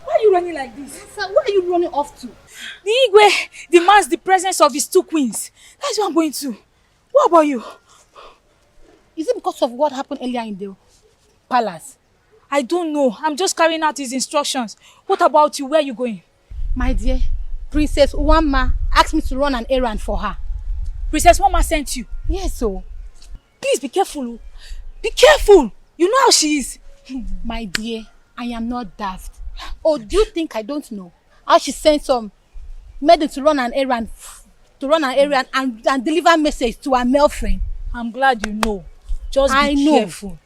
[SPEAKER 10] why are you running like this?
[SPEAKER 6] Sir, where are you running off to?
[SPEAKER 10] The Igwe demands the presence of his two queens. That's where I'm going to. What about you?
[SPEAKER 6] Is it because of what happened earlier in the palace?
[SPEAKER 10] I don't know. I'm just carrying out his instructions. What about you? Where are you going?
[SPEAKER 6] My dear, Princess Uwama asked me to run an errand for her.
[SPEAKER 10] Princess Mama sent you?
[SPEAKER 6] Yes, so.
[SPEAKER 10] Please be careful. Be careful. You know how she is.
[SPEAKER 6] My dear, I am not daft. Or do you think I don't know how she sent some maiden to run an errand and deliver message to her male friend?
[SPEAKER 10] I'm glad you know. Just
[SPEAKER 6] I
[SPEAKER 10] be
[SPEAKER 6] know.
[SPEAKER 10] careful.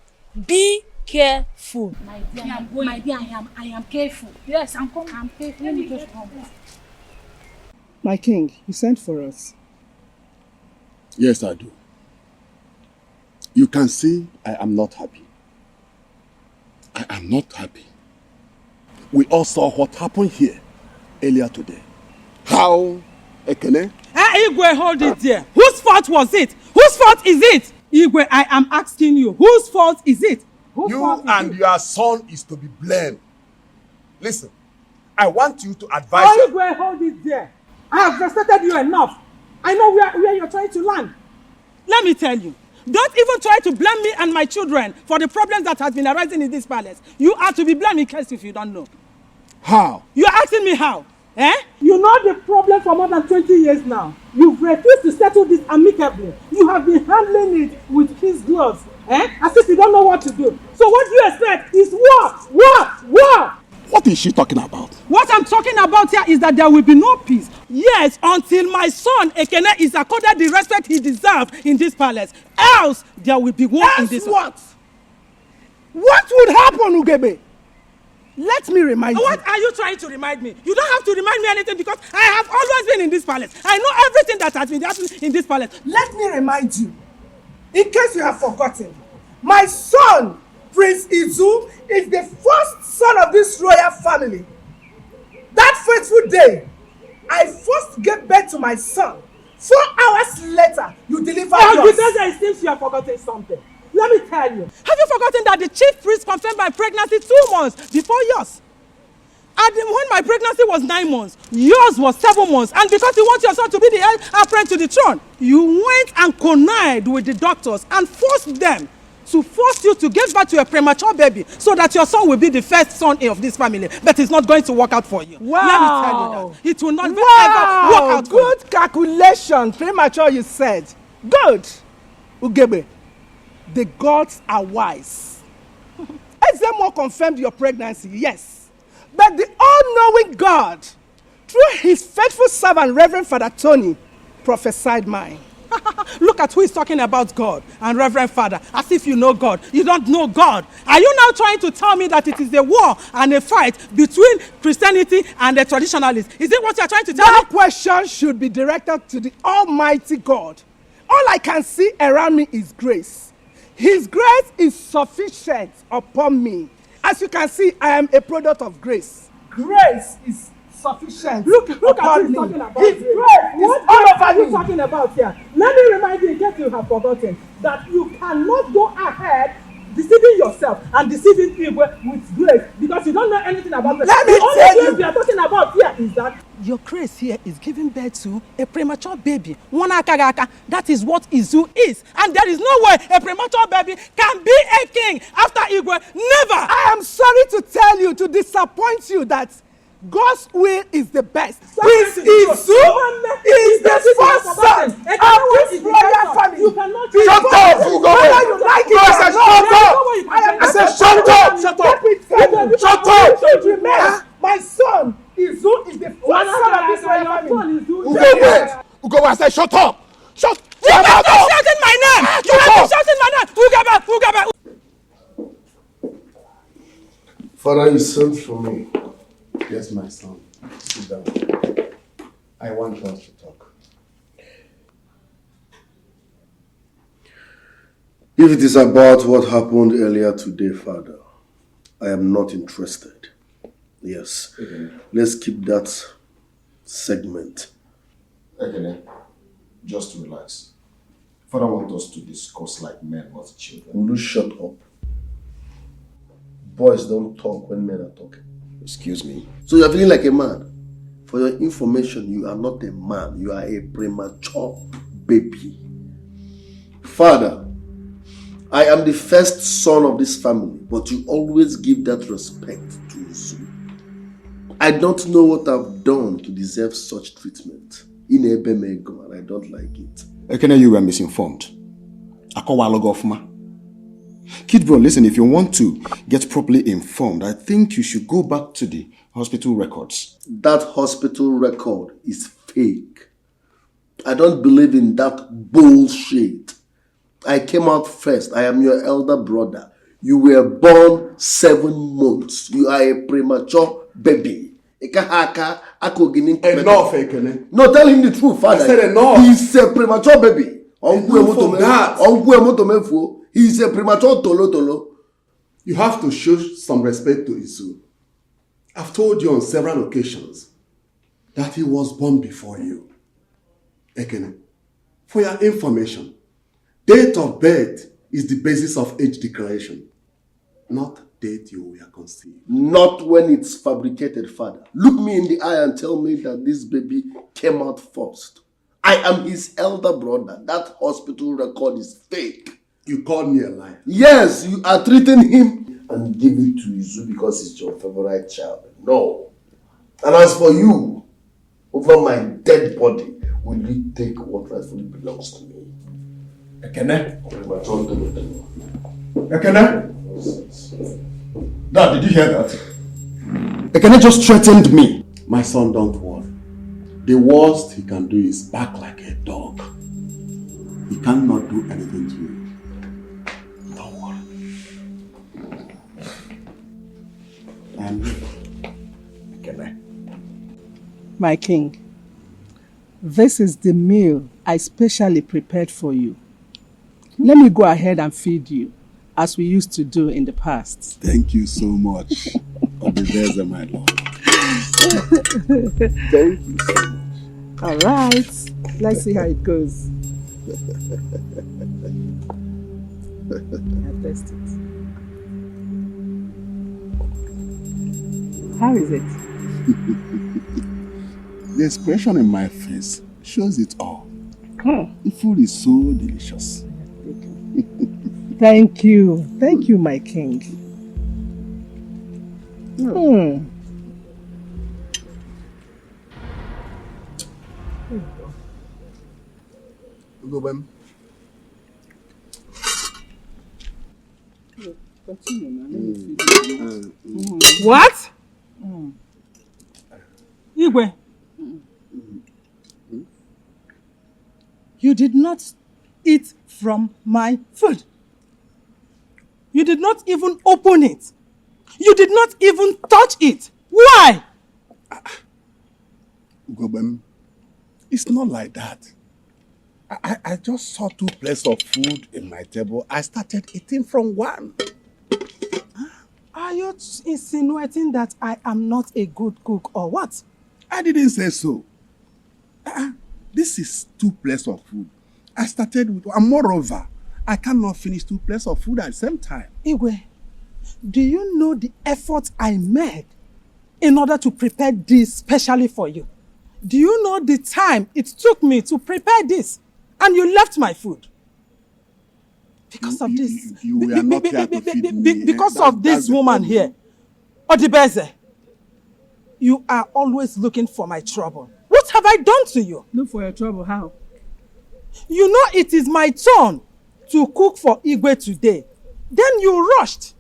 [SPEAKER 10] Be careful.
[SPEAKER 6] My dear, I am careful.
[SPEAKER 10] Yes, I'm coming.
[SPEAKER 6] I'm careful. Let me just come.
[SPEAKER 3] My king, you sent for us.
[SPEAKER 9] Yes, I do. You can see I am not happy. I am not happy. We all saw what happened here earlier today. How Ekene?
[SPEAKER 3] Igwe, hold it there. Whose fault was it? Whose fault is it? Igwe, I am asking you, whose fault is it?
[SPEAKER 9] You and your son is to be blamed. Listen, I want you to advise...
[SPEAKER 3] Igwe, hold it there. I have frustrated you enough. I know where you're trying to land. Let me tell you, don't even try to blame me and my children for the problems that has been arising in this palace. You are to be blamed in case if you don't know.
[SPEAKER 9] How?
[SPEAKER 3] You are asking me how? Eh? You know the problem for more than 20 years now. You've refused to settle this amicably. You have been handling it with his gloves. Eh? As if you don't know what to do. So what do you expect is war! War! War!
[SPEAKER 9] What is she talking about?
[SPEAKER 3] What I'm talking about here is that there will be no peace. Yes, until my son Ekene is accorded the respect he deserves in this palace. Else, there will be war in this.
[SPEAKER 1] What? What would happen, Ugebe? Let me remind you.
[SPEAKER 3] What are you trying to remind me? You don't have to remind me anything because I have always been in this palace. I know everything that has been happening in this palace.
[SPEAKER 1] Let me remind you, in case you have forgotten, my son, Prince Izu, is the first son of this royal family. That fateful day, I first gave birth to my son. 4 hours later, you delivered yours.
[SPEAKER 3] Because it seems you have forgotten something. Let me tell you. Have you forgotten that the chief priest confirmed my pregnancy 2 months before yours? And when my pregnancy was 9 months, yours was 7 months. And because you want your son to be the heir apparent to the throne, you went and connived with the doctors and forced them to force you to give birth to a premature baby so that your son will be the first son of this family. But it's not going to work out for you.
[SPEAKER 1] Wow.
[SPEAKER 3] Let me tell you that. It will not ever work out for you.
[SPEAKER 1] Good calculation. Premature, you said. Good. Ugebe, the gods are wise. Ezemo confirmed your pregnancy, yes. But the all-knowing God, through his faithful servant, Reverend Father Tony, prophesied mine.
[SPEAKER 3] Look at who is talking about God and Reverend Father, as if you know God. You don't know God. Are you now trying to tell me that it is a war and a fight between Christianity and the traditionalists? Is it what you are trying to tell me?
[SPEAKER 1] That question should be directed to the Almighty God. All I can see around me is grace. His grace is sufficient upon me. As you can see, I am a product of grace. Grace is sufficient.
[SPEAKER 3] Look at who he's talking about. His grace is all over you talking about here. Let me remind you, in case you have forgotten, that you cannot go ahead deceiving yourself and deceiving people with grace because you don't know anything about grace.
[SPEAKER 1] Let me tell you.
[SPEAKER 3] The only grace we are talking about here is that your grace here is giving birth to a premature baby. That is what Izu is. And there is no way a premature baby can be a king after Igwe. Never!
[SPEAKER 1] I am sorry to tell you, to disappoint you, that God's will is the best. Prince Izu is the first son of this royal family.
[SPEAKER 11] Shut up!
[SPEAKER 1] Whether you like it or not.
[SPEAKER 11] I said shut up! Shut up! Shut up!
[SPEAKER 1] Should remain. My son Izu is the first son of this royal family.
[SPEAKER 11] Ugobe, I said shut up! Shut up!
[SPEAKER 3] You can't be shouting my name! You can't be shouting my name! Ugaba!
[SPEAKER 11] Father, you sent for me. Yes, my son. Sit down. I want us to talk. If it is about what happened earlier today, Father, I am not interested. Yes. Okay. Let's keep that segment.
[SPEAKER 13] Okay, just relax. Father wants us to discuss like men, not children.
[SPEAKER 11] Will you shut up? Boys don't talk when men are talking.
[SPEAKER 13] Excuse me.
[SPEAKER 11] So you are feeling like a man. For your information, you are not a man. You are a premature baby. Father, I am the first son of this family, but you always give that respect to Izu. I don't know what I've done to deserve such treatment. NNEBE, and I don't like it.
[SPEAKER 13] Ekene, you were misinformed. Kid bro, listen, if you want to get properly informed, I think you should go back to the hospital records.
[SPEAKER 11] That hospital record is fake. I don't believe in that bullshit. I came out first. I am your elder brother. You were born 7 months. You are a premature baby.
[SPEAKER 13] Enough, Ekene.
[SPEAKER 11] No, tell him the truth, Father.
[SPEAKER 13] I said enough.
[SPEAKER 11] He's a premature baby.
[SPEAKER 13] Enough of that.
[SPEAKER 11] He's a premature tolo.
[SPEAKER 15] You have to show some respect to Izu. I've told you on several occasions that he was born before you. Ekene, for your information, date of birth is the basis of age declaration, not date you were conceived.
[SPEAKER 11] Not when it's fabricated, Father. Look me in the eye and tell me that this baby came out first. I am his elder brother. That hospital record is fake.
[SPEAKER 15] You called me a liar.
[SPEAKER 11] Yes, you are treating him and give it to Izu because it's your favorite child. No. And as for you, over my dead body, will you take what rightfully belongs to me?
[SPEAKER 13] Ekene? Ekene? Dad, did you hear that?
[SPEAKER 2] Ekene just threatened me.
[SPEAKER 15] My son, don't worry. The worst he can do is bark like a dog. He cannot do anything to you. Don't worry. And
[SPEAKER 2] Ekene.
[SPEAKER 3] My king, this is the meal I specially prepared for you. Let me go ahead and feed you, as we used to do in the past.
[SPEAKER 15] thank you so much. Obedeze, my lord. Thank you so much.
[SPEAKER 3] All right, let's see how it goes. I'll test it. How is it?
[SPEAKER 15] The expression in my face shows it all.
[SPEAKER 3] Oh.
[SPEAKER 15] The food is so delicious.
[SPEAKER 3] Thank you. Thank you, my king. Hmm. What? Igwe. You did not eat from my food. You did not even open it. You did not even touch it. Why?
[SPEAKER 15] Ugobem, it's not like that. I just saw 2 plates of food in my table. I started eating from one.
[SPEAKER 3] Are you insinuating that I am not a good cook or what?
[SPEAKER 15] I didn't say so. This is 2 plates of food. I started with, and moreover, I cannot finish 2 plates of food at the same time.
[SPEAKER 3] Igwe, do you know the effort I made in order to prepare this specially for you? Do you know the time it took me to prepare this? And you left my food. Because of this.
[SPEAKER 15] You were not here to feed me.
[SPEAKER 3] Because of this woman here. Odibeze, you are always looking for my trouble. What have I done to you? Look for your trouble, how? You know it is my turn to cook for Igwe today. Then you rushed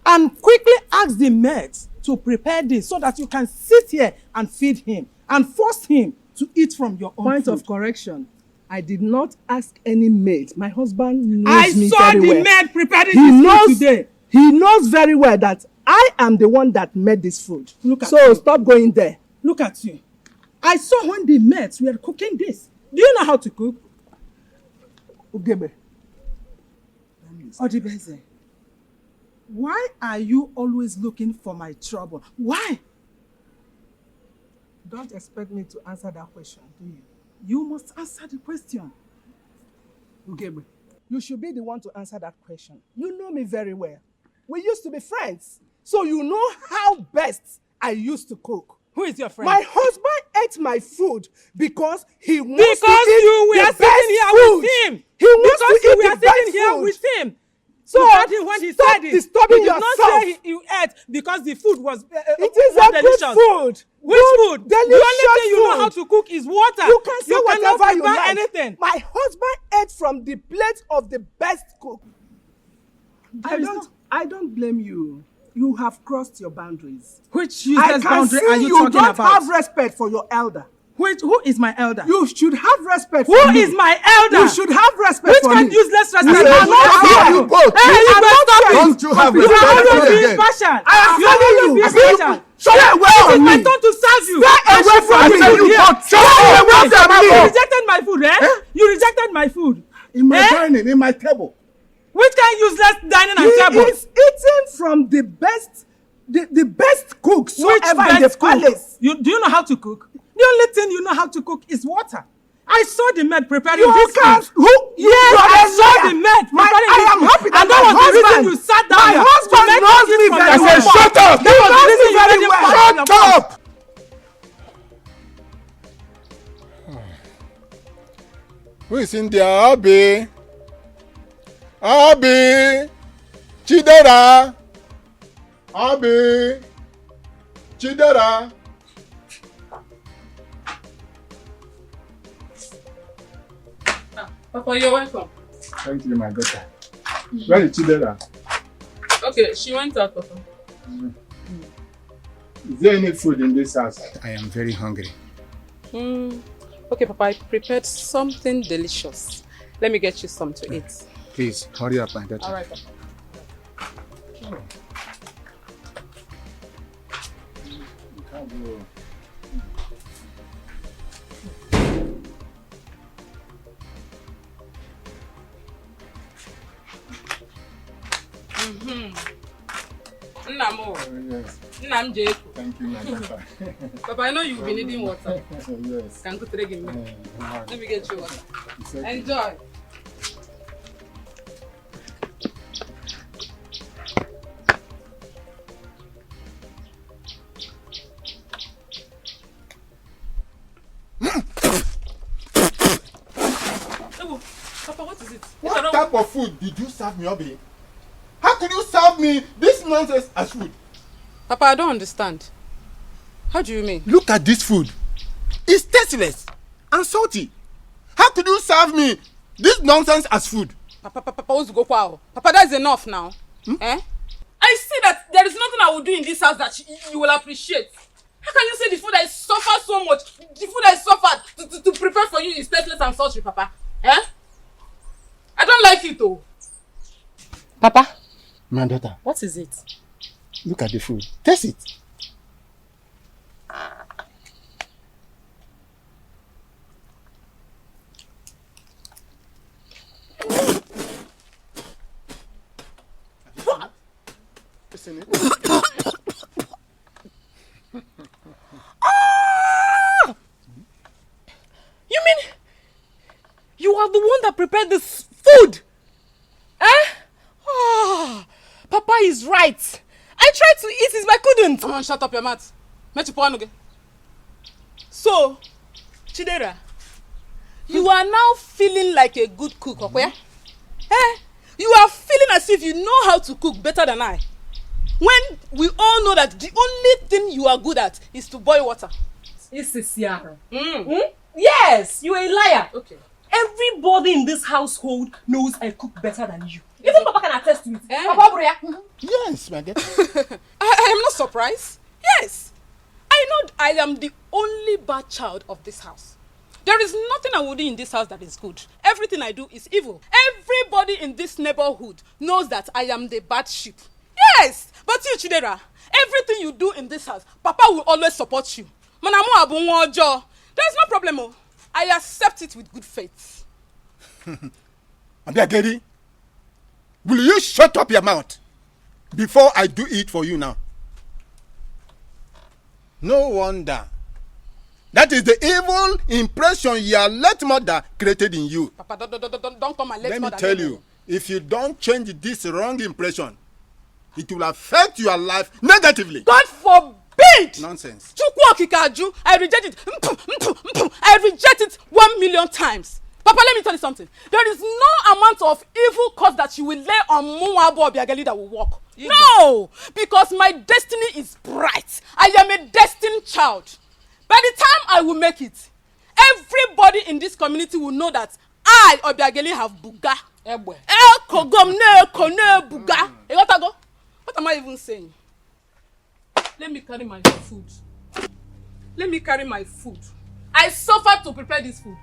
[SPEAKER 3] and quickly asked the maids to prepare this so that you can sit here and feed him and force him to eat from your own
[SPEAKER 16] Point
[SPEAKER 3] food.
[SPEAKER 16] of correction. I did not ask any maid. My husband knows me very well.
[SPEAKER 3] I saw the maid preparing
[SPEAKER 16] He
[SPEAKER 3] this
[SPEAKER 16] knows,
[SPEAKER 3] food today.
[SPEAKER 16] He knows very well that I am the one that made this food.
[SPEAKER 3] Look at
[SPEAKER 16] so
[SPEAKER 3] you.
[SPEAKER 16] stop going there.
[SPEAKER 3] Look at you. I saw when the maids were cooking this. Do you know how to cook? Ugebe. Odibeze. Why are you always looking for my trouble? Why? Don't expect me to answer that question, do you? You must answer the question.
[SPEAKER 16] Ugebe, you should be the one to answer that question. You know me very well. We used to be friends. So you know how best I used to cook.
[SPEAKER 3] Who is your friend?
[SPEAKER 16] My husband ate my food because he wants to
[SPEAKER 3] Because
[SPEAKER 16] eat
[SPEAKER 3] you were
[SPEAKER 16] the
[SPEAKER 3] sitting
[SPEAKER 16] best
[SPEAKER 3] here
[SPEAKER 16] food.
[SPEAKER 3] with him.
[SPEAKER 16] He wants
[SPEAKER 3] Because
[SPEAKER 16] to
[SPEAKER 3] you
[SPEAKER 16] eat
[SPEAKER 3] were
[SPEAKER 16] the best
[SPEAKER 3] sitting here
[SPEAKER 16] food.
[SPEAKER 3] with him.
[SPEAKER 16] So
[SPEAKER 3] You heard him when he
[SPEAKER 16] stop
[SPEAKER 3] said it.
[SPEAKER 16] disturbing
[SPEAKER 3] He did
[SPEAKER 16] yourself.
[SPEAKER 3] not say you ate because the food was
[SPEAKER 16] It is
[SPEAKER 3] was
[SPEAKER 16] a good
[SPEAKER 3] delicious.
[SPEAKER 16] food.
[SPEAKER 3] Which
[SPEAKER 16] Good,
[SPEAKER 3] food? The
[SPEAKER 16] delicious
[SPEAKER 3] only thing you know
[SPEAKER 16] food.
[SPEAKER 3] how to cook is water.
[SPEAKER 16] You can say
[SPEAKER 3] cannot
[SPEAKER 16] whatever you
[SPEAKER 3] prepare
[SPEAKER 16] like.
[SPEAKER 3] anything.
[SPEAKER 16] My husband ate from the plate of the best cook. I don't blame you. You have crossed your boundaries.
[SPEAKER 3] Which
[SPEAKER 16] I
[SPEAKER 3] useless
[SPEAKER 16] can
[SPEAKER 3] boundary
[SPEAKER 16] see
[SPEAKER 3] are you talking
[SPEAKER 16] don't
[SPEAKER 3] about?
[SPEAKER 16] have respect for your elder.
[SPEAKER 3] Who is my elder?
[SPEAKER 16] You should have respect
[SPEAKER 3] Who
[SPEAKER 16] for me.
[SPEAKER 3] is my elder?
[SPEAKER 16] You should have respect
[SPEAKER 3] Which
[SPEAKER 16] for
[SPEAKER 3] kind
[SPEAKER 16] me.
[SPEAKER 3] useless respect?
[SPEAKER 16] You
[SPEAKER 3] are
[SPEAKER 16] are not
[SPEAKER 3] talking
[SPEAKER 16] here.
[SPEAKER 3] about?
[SPEAKER 16] You both.
[SPEAKER 3] Hey,
[SPEAKER 16] You
[SPEAKER 3] you
[SPEAKER 16] are
[SPEAKER 3] will
[SPEAKER 16] not
[SPEAKER 3] stop
[SPEAKER 16] here.
[SPEAKER 3] it.
[SPEAKER 16] Don't you have
[SPEAKER 3] You
[SPEAKER 16] respect
[SPEAKER 3] are
[SPEAKER 16] for
[SPEAKER 3] always
[SPEAKER 16] me
[SPEAKER 3] being
[SPEAKER 16] again?
[SPEAKER 3] partial.
[SPEAKER 16] I am
[SPEAKER 3] You are
[SPEAKER 16] telling
[SPEAKER 3] always
[SPEAKER 16] you.
[SPEAKER 3] being
[SPEAKER 16] I see you.
[SPEAKER 3] partial.
[SPEAKER 16] Stay away
[SPEAKER 3] It
[SPEAKER 16] from
[SPEAKER 3] is my
[SPEAKER 16] me.
[SPEAKER 3] turn to serve you.
[SPEAKER 16] Stay
[SPEAKER 3] I
[SPEAKER 16] away
[SPEAKER 3] should
[SPEAKER 16] from
[SPEAKER 3] put
[SPEAKER 16] me.
[SPEAKER 3] you
[SPEAKER 16] You
[SPEAKER 3] here.
[SPEAKER 16] don't. Stay away from me.
[SPEAKER 3] You rejected my food, eh? You rejected my food.
[SPEAKER 15] In my dining, in my table.
[SPEAKER 3] Which kind useless dining and table?
[SPEAKER 16] He is eating from the best cooks
[SPEAKER 3] Which
[SPEAKER 16] ever in the
[SPEAKER 3] best cook?
[SPEAKER 16] palace.
[SPEAKER 3] Do you know how to cook? The only thing you know how to cook is water. I saw the maid preparing
[SPEAKER 16] You
[SPEAKER 3] this
[SPEAKER 16] can't.
[SPEAKER 3] food. Yes,
[SPEAKER 16] You are
[SPEAKER 3] I
[SPEAKER 16] a
[SPEAKER 3] saw
[SPEAKER 16] liar.
[SPEAKER 3] the maid preparing
[SPEAKER 16] I
[SPEAKER 3] this
[SPEAKER 16] am
[SPEAKER 3] food.
[SPEAKER 16] happy that
[SPEAKER 3] And that
[SPEAKER 16] my
[SPEAKER 3] was the reason
[SPEAKER 16] husband-
[SPEAKER 3] you sat down
[SPEAKER 16] my
[SPEAKER 3] here
[SPEAKER 16] husband
[SPEAKER 3] to make
[SPEAKER 16] knows
[SPEAKER 3] us eat
[SPEAKER 16] me
[SPEAKER 3] from
[SPEAKER 16] very
[SPEAKER 3] your
[SPEAKER 16] well.
[SPEAKER 3] own
[SPEAKER 16] Shut
[SPEAKER 3] pot.
[SPEAKER 16] up.
[SPEAKER 3] That
[SPEAKER 16] He
[SPEAKER 3] was the
[SPEAKER 16] knows
[SPEAKER 3] reason
[SPEAKER 16] me
[SPEAKER 3] you
[SPEAKER 16] very
[SPEAKER 3] made him
[SPEAKER 16] well.
[SPEAKER 3] put
[SPEAKER 16] Shut
[SPEAKER 3] your pot.
[SPEAKER 16] up.
[SPEAKER 17] Who is in there? Abi. Abi. Chidera. Abi. Chidera.
[SPEAKER 5] Papa, you're welcome.
[SPEAKER 17] Thank you, my daughter. Where is Chidera?
[SPEAKER 5] Okay, she went out, Papa.
[SPEAKER 17] Is there any food in this house? I am very hungry.
[SPEAKER 5] Okay, Papa, I prepared something delicious. Let me get you some to eat.
[SPEAKER 17] Please, hurry up, my daughter.
[SPEAKER 5] All right, Papa. Nnam Jeko.
[SPEAKER 17] Thank you, my daughter.
[SPEAKER 5] Papa, I know you've been needing water.
[SPEAKER 17] Yes.
[SPEAKER 5] Can go to the Let me get you water. Enjoy. Papa, what is it?
[SPEAKER 17] What type of food did you serve me, Obi? How could you serve me this nonsense as food?
[SPEAKER 5] Papa, I don't understand. How do you mean?
[SPEAKER 17] Look at this food. It's tasteless and salty. How could you serve me this nonsense as food?
[SPEAKER 5] Papa, Papa, that's enough now. Eh? I see that there is nothing I will do in this house that you will appreciate. How can you say the food I suffered so much, the food I suffered to prepare for you is tasteless and salty, Papa? Eh? I don't like it though. Papa?
[SPEAKER 17] My daughter.
[SPEAKER 5] What is it?
[SPEAKER 17] Look at the food. Taste it. Listen it.
[SPEAKER 5] You mean you are the one that prepared this food? Eh? Oh, Papa is right. I tried to eat it, but I couldn't. Come on, shut up your mouth. So, Chidera, you are now feeling like a good cook, okay? Eh? You are feeling as if you know how to cook better than I. When we all know that the only thing you are good at is to boil water.
[SPEAKER 18] Yes, you are a liar.
[SPEAKER 5] Okay.
[SPEAKER 18] Everybody in this household knows I cook better than you. Even Papa can attest to it. Papa Bria.
[SPEAKER 17] Yes, my dear.
[SPEAKER 5] I am not surprised. Yes. I know I am the only bad child of this house. There is nothing I will do in this house that is good. Everything I do is evil. Everybody in this neighborhood knows that I am the bad sheep. Yes. But you, Chidera, everything you do in this house, Papa will always support you. There's no problem. Oh. I accept it with good faith.
[SPEAKER 17] Abiageri, will you shut up your mouth before I do it for you now? No wonder. That is the evil impression your late mother created in you.
[SPEAKER 5] Papa, don't call my late mother.
[SPEAKER 17] Let me tell you, if you don't change this wrong impression, it will affect your life negatively.
[SPEAKER 5] God forbid!
[SPEAKER 17] Nonsense.
[SPEAKER 5] I reject it. I reject it 1,000,000 times. Papa, let me tell you something. There is no amount of evil cause that you will lay on Muwabo Obiageli that will work. No! Because my destiny is bright. I am a destined child. By the time I will make it, everybody in this community will know that I, Obiageli, have buga. Buga. What am I even saying? Let me carry my food. I suffered to prepare this food.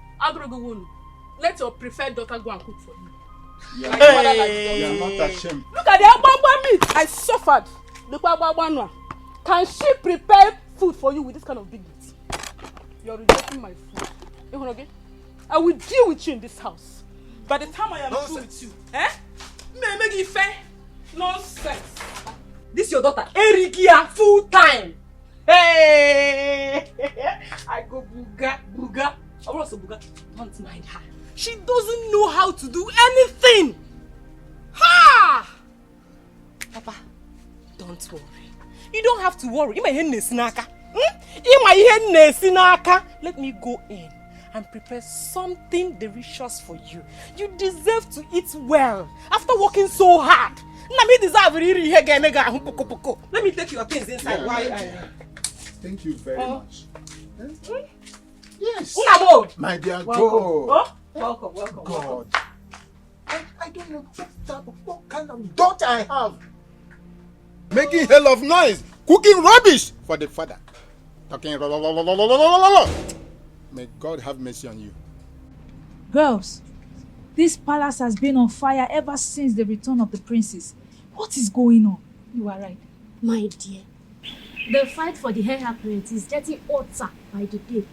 [SPEAKER 5] Let your preferred daughter go and cook for you.
[SPEAKER 17] You are not ashamed.
[SPEAKER 5] Look at the ababa meat. I suffered. Can she prepare food for you with this kind of dignity? You are rejecting my food. I will deal with you in this house. By the time I am through with you, make it fair. Nonsense.
[SPEAKER 18] This your daughter, Erikia, full time. Hey, I go buga. I also buga. Don't mind her.
[SPEAKER 5] She doesn't know how to do anything. Ha!
[SPEAKER 18] Papa, don't worry. You don't have to worry. Let me go in and prepare something delicious for you. You deserve to eat well after working so hard. Let me take your things inside.
[SPEAKER 17] Thank you very much. Yes. My dear, go.
[SPEAKER 18] Welcome.
[SPEAKER 17] God. I don't know what kind of daughter I have. Making hell of noise, cooking rubbish for the father. Talking. May God have mercy on you.
[SPEAKER 10] Girls, this palace has been on fire ever since the return of the princess. What is going on?
[SPEAKER 6] You are right. My dear, the fight for the heir apparent is getting hotter by the day.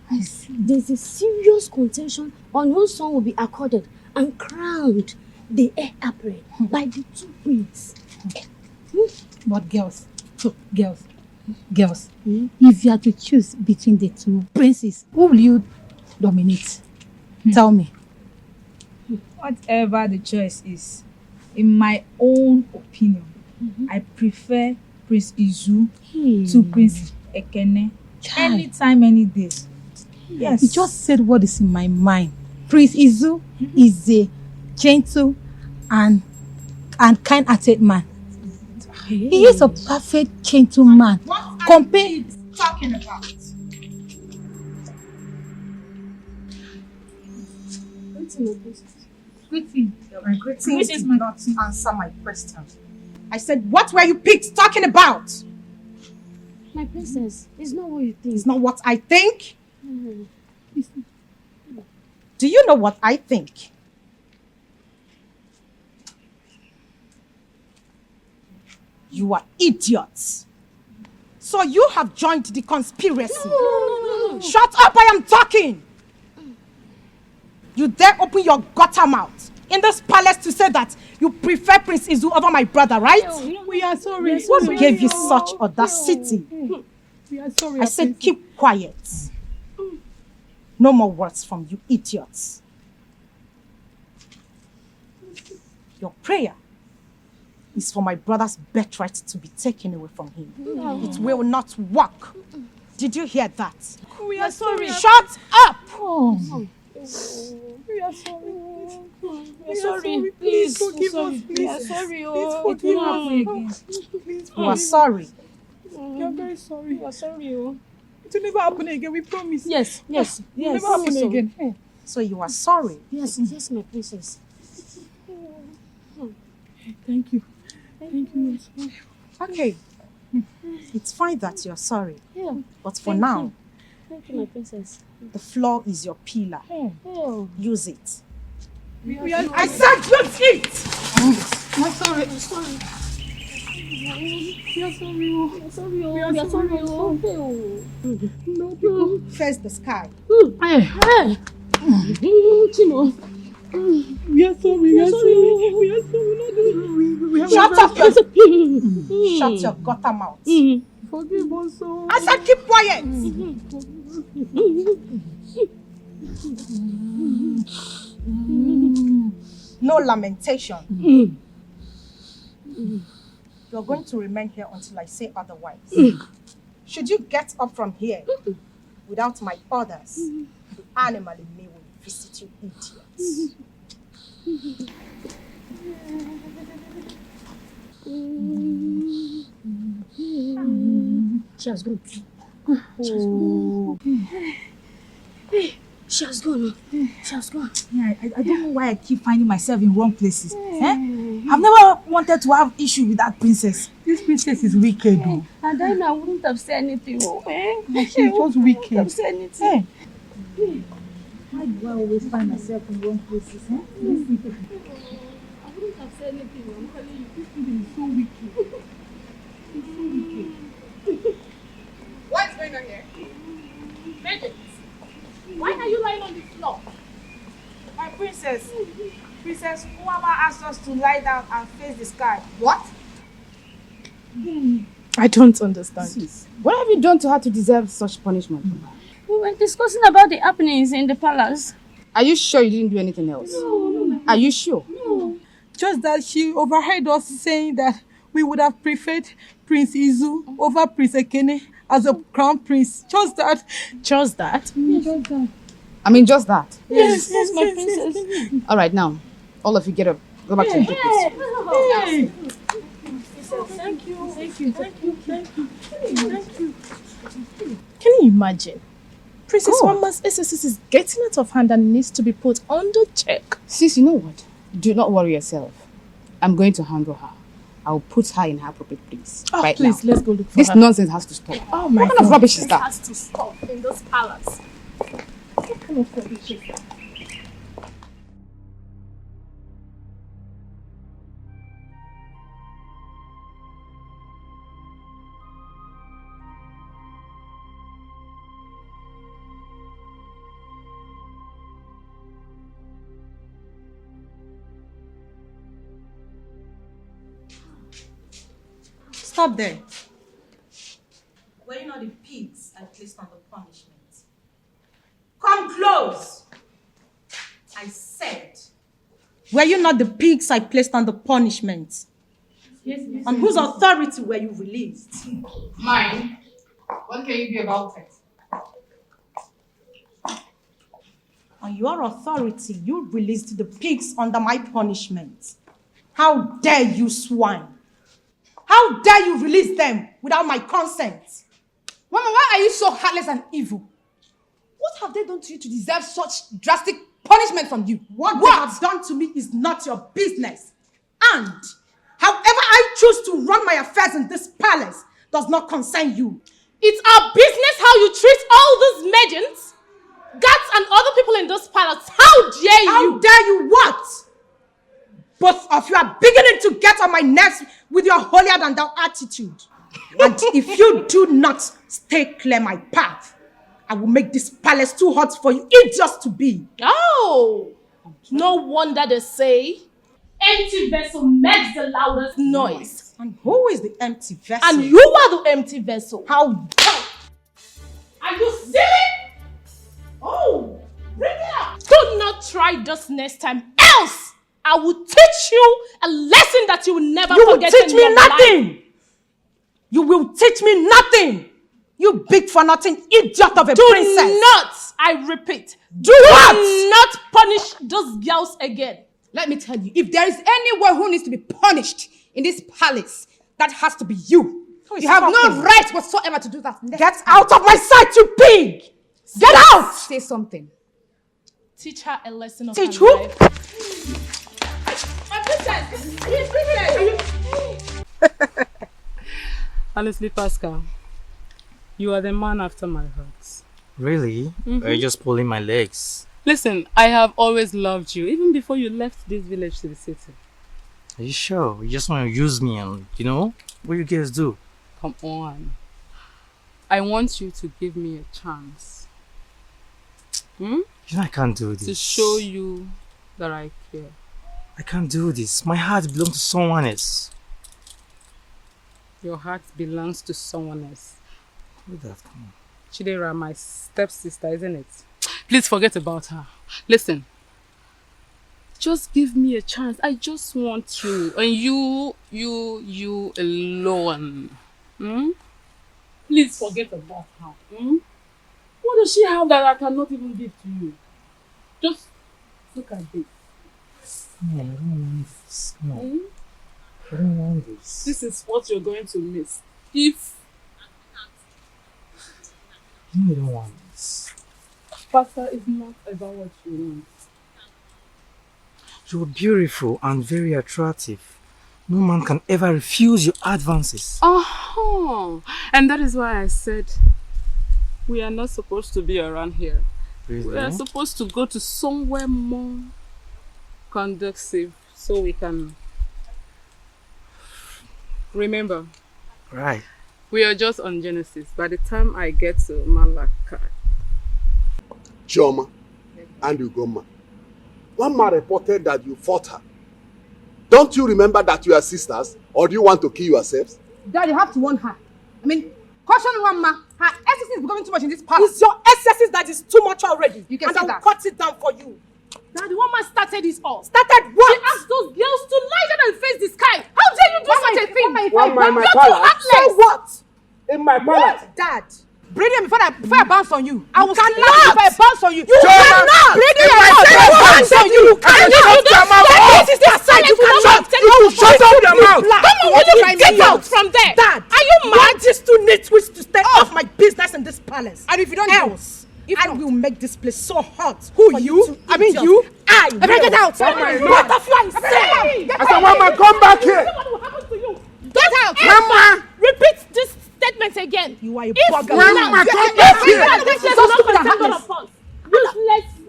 [SPEAKER 6] I see. There's a serious contention on whose son will be accorded and crowned the heir apparent by the two princes.
[SPEAKER 19] But girls, if you are to choose between the two princes, who will you dominate? Tell me.
[SPEAKER 10] Whatever the choice is, in my own opinion, I prefer Prince Izu to Prince Ekene. Anytime, any day. Yes.
[SPEAKER 19] You just said what is in my mind. Prince Izu is a gentle and kind-hearted man. He is a perfect gentleman.
[SPEAKER 10] What are you talking about?
[SPEAKER 7] Greeting did not answer my question. I said, what were you pigs talking about?
[SPEAKER 6] My princess, it's not what you think.
[SPEAKER 7] It's not what I think? Do you know what I think? You are idiots. So you have joined the conspiracy. No. Shut up, I am talking. You dare open your gutter mouth in this palace to say that you prefer Prince Izu over my brother, right?
[SPEAKER 19] We are sorry.
[SPEAKER 7] What gave you such audacity?
[SPEAKER 19] We are sorry.
[SPEAKER 7] I said keep quiet. No more words from you idiots. Your prayer is for my brother's birthright to be taken away from him.
[SPEAKER 6] No.
[SPEAKER 7] It will not work. Did you hear that?
[SPEAKER 19] We are sorry.
[SPEAKER 7] Shut up!
[SPEAKER 19] Oh.
[SPEAKER 6] We are sorry.
[SPEAKER 19] We are sorry. Please forgive us.
[SPEAKER 6] We are sorry.
[SPEAKER 19] Please forgive us again. Please
[SPEAKER 7] You are sorry.
[SPEAKER 19] We are very sorry.
[SPEAKER 6] We are sorry.
[SPEAKER 19] It will never happen again. We promise.
[SPEAKER 6] Yes.
[SPEAKER 19] It will never happen again.
[SPEAKER 7] So you are sorry?
[SPEAKER 6] Yes, my princess.
[SPEAKER 19] Thank you. Thank you.
[SPEAKER 7] Okay. It's fine that you're sorry.
[SPEAKER 6] Yeah.
[SPEAKER 7] But for now,
[SPEAKER 6] Thank you, my princess.
[SPEAKER 7] the floor is your pillar.
[SPEAKER 6] Oh.
[SPEAKER 7] Use it.
[SPEAKER 19] I said use it!
[SPEAKER 6] I'm sorry. I'm sorry.
[SPEAKER 19] We are sorry.
[SPEAKER 6] We are sorry. We are sorry.
[SPEAKER 7] No, face the sky.
[SPEAKER 6] Hey. Chimo.
[SPEAKER 19] We are sorry. We are sorry. We are sorry.
[SPEAKER 7] Shut up! Shut your gutter mouth.
[SPEAKER 19] Forgive us.
[SPEAKER 7] I said keep quiet. No lamentation. You're going to remain here until I say otherwise. Should you get up from here without my orders, the animal in me will visit you idiots.
[SPEAKER 6] She has gone. Oh. She has gone. She has gone.
[SPEAKER 10] Yeah, I don't know why I keep finding myself in wrong places. I've never wanted to have issue with that princess.
[SPEAKER 19] This princess is wicked.
[SPEAKER 6] And then I wouldn't have said anything.
[SPEAKER 19] She's just wicked.
[SPEAKER 6] I wouldn't have said anything. Why do I always find myself in wrong places? I wouldn't have said anything. I'm telling you, this thing is so wicked. It's so wicked.
[SPEAKER 5] What's going on here? Bridget, why are you lying on the floor?
[SPEAKER 10] My princess, Princess Uwama asked us to lie down and face the sky.
[SPEAKER 5] What?
[SPEAKER 20] I don't understand. What have you done to her to deserve such punishment?
[SPEAKER 6] We were discussing about the happenings in the palace.
[SPEAKER 20] Are you sure you didn't do anything else?
[SPEAKER 6] No.
[SPEAKER 20] Are you sure?
[SPEAKER 6] No.
[SPEAKER 19] Just that she overheard us saying that we would have preferred Prince Izu over Prince Ekene as a crown prince. Just that.
[SPEAKER 20] Just that?
[SPEAKER 19] Yes. Just that.
[SPEAKER 20] I mean, just that.
[SPEAKER 6] Yes, my princess.
[SPEAKER 20] All right, now, all of you get up. Go back to your places.
[SPEAKER 6] Hey.
[SPEAKER 19] Thank you. Thank you. Thank you. Thank you. Thank you.
[SPEAKER 18] Can you imagine? Princess Wama's SSS is getting out of hand and needs to be put under check.
[SPEAKER 20] Sis, you know what? Do not worry yourself. I'm going to handle her. I'll put her in her appropriate place.
[SPEAKER 8] Oh,
[SPEAKER 20] right
[SPEAKER 8] please,
[SPEAKER 20] now.
[SPEAKER 8] let's go look for
[SPEAKER 20] This
[SPEAKER 8] her.
[SPEAKER 20] nonsense has to stop.
[SPEAKER 8] Oh my
[SPEAKER 20] What kind of
[SPEAKER 8] God.
[SPEAKER 20] rubbish is
[SPEAKER 8] This
[SPEAKER 20] that?
[SPEAKER 8] has to stop in this palace. What kind of rubbish is that?
[SPEAKER 12] Stop there. Were you not the pigs I placed on the punishment? Come close! I said, were you not the pigs I placed on the punishment?
[SPEAKER 20] Yes,
[SPEAKER 12] On whose authority were you released?
[SPEAKER 20] Mine. What can you do about it?
[SPEAKER 12] On your authority, you released the pigs under my punishment. How dare you, swine? How dare you release them without my consent?
[SPEAKER 20] Mama, why are you so heartless and evil? What have they done to you to deserve such drastic punishment from you?
[SPEAKER 12] What they have done to me is not your business. And however I choose to run my affairs in this palace does not concern you.
[SPEAKER 8] It's our business how you treat all these maidens, guards and other people in this palace. How dare you?
[SPEAKER 12] How dare you what? Both of you are beginning to get on my nerves with your holier than thou attitude. And if you do not stay clear my path, I will make this palace too hot for you idiots to be.
[SPEAKER 8] Oh, no wonder they say empty vessel makes the loudest noise.
[SPEAKER 12] And who is the empty vessel?
[SPEAKER 8] And you are the empty vessel.
[SPEAKER 12] How dare?
[SPEAKER 8] Are you silly? Oh, bring it up. Do not try this next time, else I will teach you a lesson that you will never forget in your life.
[SPEAKER 12] You will teach me nothing. You will teach me nothing. You big for nothing idiot of a princess.
[SPEAKER 8] Do not, I repeat,
[SPEAKER 12] do what?
[SPEAKER 8] Not punish those girls again.
[SPEAKER 20] Let me tell you, if there is anyone who needs to be punished in this palace, that has to be you. You have no right whatsoever to do that.
[SPEAKER 12] Get out of my sight, you pig! Get out!
[SPEAKER 20] Say something.
[SPEAKER 8] Teach her a lesson of
[SPEAKER 12] Teach
[SPEAKER 8] her
[SPEAKER 12] who?
[SPEAKER 8] life.
[SPEAKER 10] My princess!
[SPEAKER 21] Honestly, Pascal, you are the man after my heart.
[SPEAKER 22] Really? Or are you just pulling my legs?
[SPEAKER 21] Listen, I have always loved you, even before you left this village to the city.
[SPEAKER 22] Are you sure? You just want to use me and, you know, what you guys do?
[SPEAKER 21] Come on. I want you to give me a chance.
[SPEAKER 22] You know I can't do this.
[SPEAKER 21] To show you that I care.
[SPEAKER 22] I can't do this. My heart belongs to someone else.
[SPEAKER 21] Your heart belongs to someone else.
[SPEAKER 22] Who's that? Come on.
[SPEAKER 21] Chidera, my stepsister, isn't it? Please forget about her. Listen. Just give me a chance. I just want you. And you alone. Please forget about her. What does she have that I cannot even give to you? Just look at this.
[SPEAKER 22] No, I don't want this. No. I don't want this.
[SPEAKER 21] This is what you're going to miss. If
[SPEAKER 22] No, I don't want this.
[SPEAKER 21] Pasta is not about what you want.
[SPEAKER 22] You're beautiful and very attractive. No man can ever refuse your advances.
[SPEAKER 21] And that is why I said we are not supposed to be around here.
[SPEAKER 22] Really?
[SPEAKER 21] We are supposed to go to somewhere more conducive so we can remember.
[SPEAKER 22] Right.
[SPEAKER 21] We are just on Genesis. By the time I get to Malacca.
[SPEAKER 15] Chioma and Ugoma, one man reported that you fought her. Don't you remember that you are sisters, or do you want to kill yourselves?
[SPEAKER 20] Dad, you have to warn her. I mean, caution one man. Her excesses is becoming too much in this palace.
[SPEAKER 12] It's your excesses that is too much already.
[SPEAKER 20] You can
[SPEAKER 12] and
[SPEAKER 20] say
[SPEAKER 12] I will
[SPEAKER 20] that.
[SPEAKER 12] cut it down for you.
[SPEAKER 8] Now the woman started this all.
[SPEAKER 12] Started what?
[SPEAKER 8] She asked those girls to lie down and face the sky. How dare you do such a thing?
[SPEAKER 12] my
[SPEAKER 8] palace.
[SPEAKER 12] So what?
[SPEAKER 15] In my
[SPEAKER 12] palace. Dad.
[SPEAKER 20] Bring them before I bounce on you. I will
[SPEAKER 12] cannot.
[SPEAKER 20] slap if I bounce on you.
[SPEAKER 12] You cannot.
[SPEAKER 20] Bring them
[SPEAKER 12] If I
[SPEAKER 20] before
[SPEAKER 12] say
[SPEAKER 20] I
[SPEAKER 12] bounce on you, you cannot. This is the side. You cannot.
[SPEAKER 15] Shut up your mouth.
[SPEAKER 8] Come on, will you get out from there?
[SPEAKER 12] Dad,
[SPEAKER 8] are you mad?
[SPEAKER 12] Want these two nitwits to stay off my business in this palace?
[SPEAKER 20] And if you don't
[SPEAKER 12] else, I will make this place so hot. Who you? I mean you. I will.
[SPEAKER 20] Get out.
[SPEAKER 12] What of you? I say.
[SPEAKER 15] I said, Mama, come back here.
[SPEAKER 8] What will happen to you?
[SPEAKER 20] Get out!
[SPEAKER 8] Grandma! Repeat this statement again.
[SPEAKER 20] You are a
[SPEAKER 8] bugger.
[SPEAKER 20] Grandma, come back here!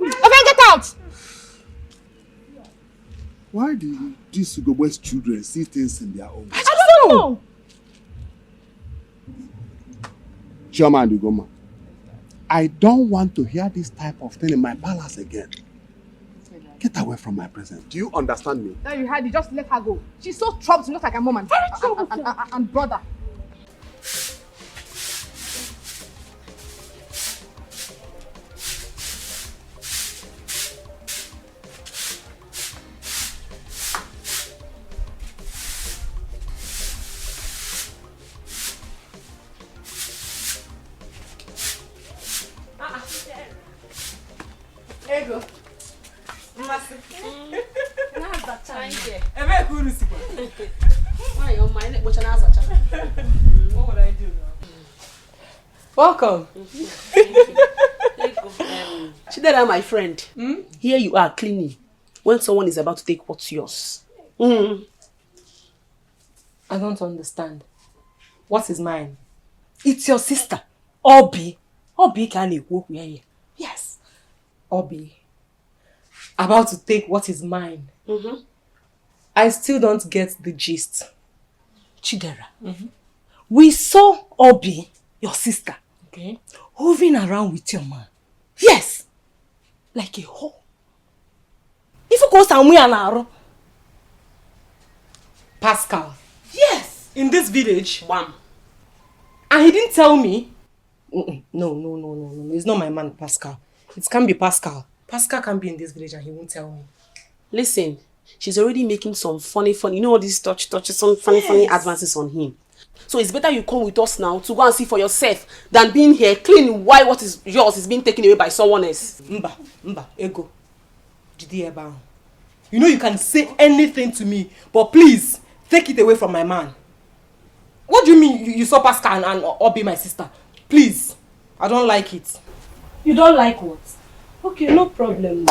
[SPEAKER 20] Okay, get out!
[SPEAKER 15] Why do these Ugobwe's children see things in their own?
[SPEAKER 8] I don't know.
[SPEAKER 15] Chioma and Ugoma, I don't want to hear this type of thing in my palace again. Get away from my presence. Do you understand me?
[SPEAKER 20] Now you had it, just let her go. She's so troubled, she's not like a mom and brother.
[SPEAKER 5] Ego.
[SPEAKER 18] What would I do now? Welcome.
[SPEAKER 4] Chidera, my friend. Here you are cleaning when someone is about to take what's yours.
[SPEAKER 18] I don't understand. What is mine? It's your sister. Obi. Obi can you here? Yes. Obi. About to take what is mine. I still don't get the gist.
[SPEAKER 4] Chidera, we saw Obi, your sister, hovering around with your man. Yes, like a whore. If you go somewhere now,
[SPEAKER 18] Pascal.
[SPEAKER 4] Yes.
[SPEAKER 18] In this village.
[SPEAKER 4] Bam.
[SPEAKER 18] And he didn't tell me. No. It's not my man, Pascal. It can't be Pascal. Pascal can't be in this village and he won't tell me.
[SPEAKER 4] Listen, she's already making some funny, you know all these touches, some funny advances on him. So it's better you come with us now to go and see for yourself than being here cleaning why what is yours is being taken away by someone else.
[SPEAKER 18] Mba, Ego. You know you can say anything to me, but please, take it away from my man. What do you mean you saw Pascal and Obi, my sister? Please, I don't like it.
[SPEAKER 4] You don't like what? Okay, no problem.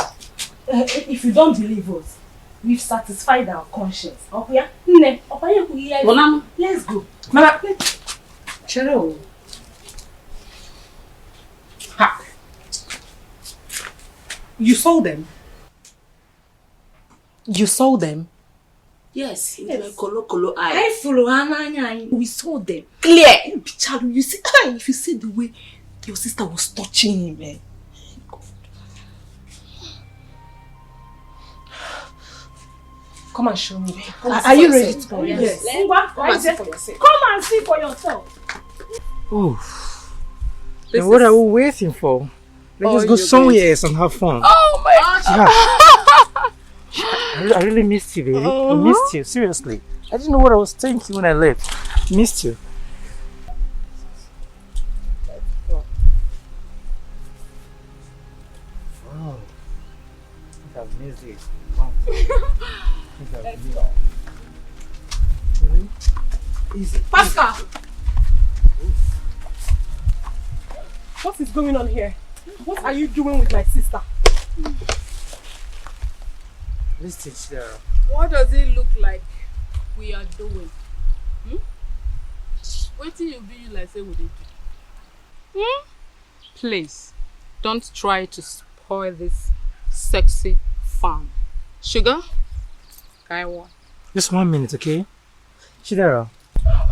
[SPEAKER 4] If you don't believe us, we've satisfied our conscience. Okay? Let's go.
[SPEAKER 18] Mama, Chero. Ha. You saw them? You saw them?
[SPEAKER 4] Yes, with my kolo eye.
[SPEAKER 6] I follow Ananya. We saw them.
[SPEAKER 4] Clear.
[SPEAKER 6] You see, if you see the way your sister was touching him, eh?
[SPEAKER 18] Come and show me.
[SPEAKER 6] Are you ready to go?
[SPEAKER 18] Yes.
[SPEAKER 6] Come and see for yourself. Come and see for yourself.
[SPEAKER 22] Oh. Then what are we waiting for? Let's just go somewhere else and have fun.
[SPEAKER 8] Oh my
[SPEAKER 22] God. I really missed you, baby. I missed you, seriously. I didn't know what I was thinking when I left. Missed you. Oh. I have missed you. Wow.
[SPEAKER 8] Let's go.
[SPEAKER 22] Easy.
[SPEAKER 18] Pascal! What is going on here? What are you doing with my sister?
[SPEAKER 22] Listen, Sarah.
[SPEAKER 21] What does it look like we are doing? Wait till you be like say what they do. Please, don't try to spoil this sexy farm. Sugar? Kaiwa.
[SPEAKER 22] Just 1 minute, okay? Chidera,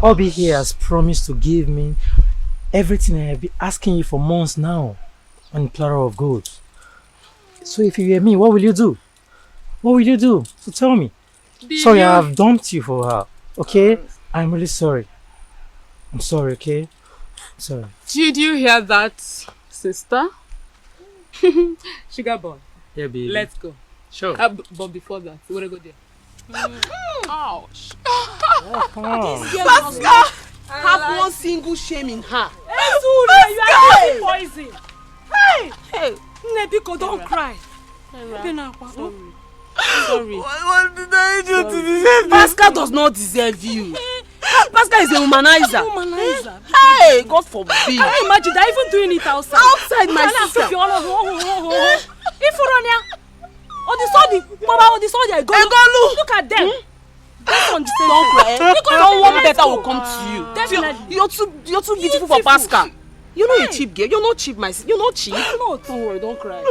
[SPEAKER 22] Obi here has promised to give me everything I have been asking you for months now on a platter of gold. So if you hear me, what will you do? What will you do? So tell me. Sorry, I have dumped you for her, okay? I'm really sorry. I'm sorry, okay? Sorry.
[SPEAKER 21] Did you hear that, sister? Sugar boy.
[SPEAKER 22] Yeah, baby.
[SPEAKER 21] Let's go.
[SPEAKER 22] Sure.
[SPEAKER 21] But before that, we wanna go there. Ouch.
[SPEAKER 22] Oh, come on.
[SPEAKER 4] Pascal! Have one single shame in her.
[SPEAKER 6] You are getting poison.
[SPEAKER 4] Hey!
[SPEAKER 6] NNEBE, don't cry.
[SPEAKER 21] Sorry.
[SPEAKER 4] What did I do to deserve you? Pascal does not deserve you. Pascal is a womanizer. Hey, God forbid.
[SPEAKER 6] Can you imagine that even doing it outside?
[SPEAKER 4] Outside my sister.
[SPEAKER 6] If you run here, or the saw the mama, or the saw the Egolu. Look at them.
[SPEAKER 4] Don't cry. Because someone better will come to you.
[SPEAKER 6] Definitely.
[SPEAKER 4] You're too beautiful for Pascal. You're not a cheap girl. You're not cheap, You're not cheap.
[SPEAKER 6] No,
[SPEAKER 4] don't worry. Don't cry.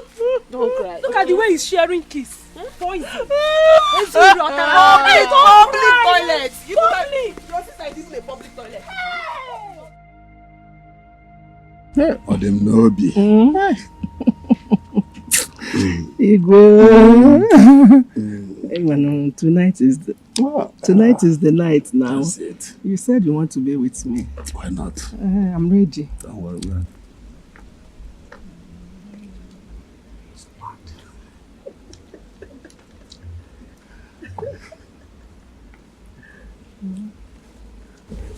[SPEAKER 4] Don't cry.
[SPEAKER 6] Look at the way he's sharing kiss. Poison.
[SPEAKER 4] Public toilet. You know that your sister is in a public toilet.
[SPEAKER 15] Or them NNEBE.
[SPEAKER 16] Igwe, tonight is the night now.
[SPEAKER 15] That's it.
[SPEAKER 16] You said you want to be with me.
[SPEAKER 15] Why not?
[SPEAKER 16] I'm ready.
[SPEAKER 15] Don't worry, man.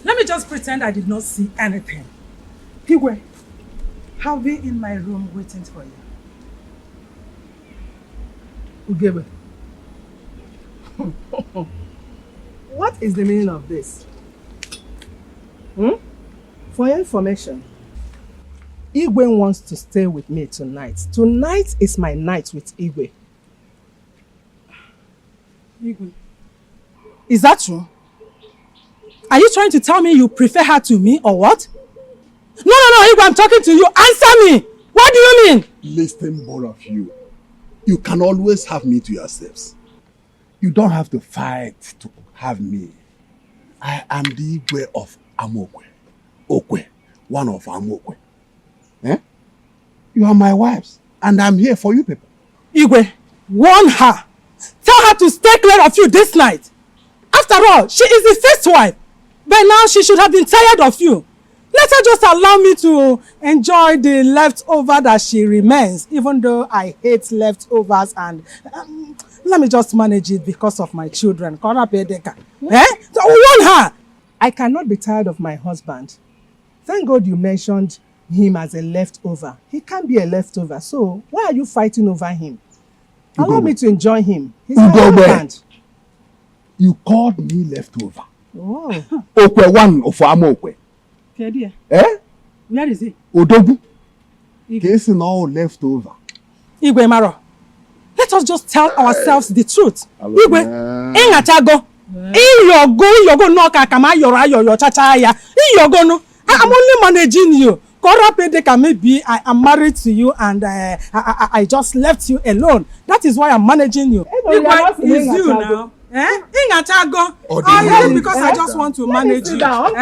[SPEAKER 3] Let me just pretend I did not see anything. Igwe, I'll be in my room waiting for you.
[SPEAKER 16] Ugebe. What is the meaning of this? For your information, Igwe wants to stay with me tonight. Tonight is my night with Igwe.
[SPEAKER 3] Igwe. Is that true? Are you trying to tell me you prefer her to me or what? No, Igwe, I'm talking to you. Answer me. What do you mean?
[SPEAKER 15] Listen, both of you. You can always have me to yourselves. You don't have to fight to have me. I am the Igwe of Amokwe. Okwe, one of Amokwe. You are my wives, and I'm here for you people.
[SPEAKER 3] Igwe, warn her. Tell her to stay clear of you this night. After all, she is the first wife. By now, she should have been tired of you. Let her just allow me to enjoy the leftover that she remains, even though I hate leftovers, and let me just manage it because of my children. So warn her.
[SPEAKER 16] I cannot be tired of my husband. Thank God you mentioned him as a leftover. He can't be a leftover, so why are you fighting over him? Allow me to enjoy him. He's my husband.
[SPEAKER 15] You called me leftover.
[SPEAKER 16] Oh.
[SPEAKER 15] Okwe one of Amokwe.
[SPEAKER 3] Where is he?
[SPEAKER 15] Odogu. He's all leftover.
[SPEAKER 3] Igwe Maro, let us just tell ourselves the truth. Igwe, Ingatago. You go no kakama your chachaya. You go no. I'm only managing you. Maybe I am married to you and I just left you alone. That is why I'm managing you. Igwe is you now. Ingatago. Oh, because I just want to manage you. Sitting down.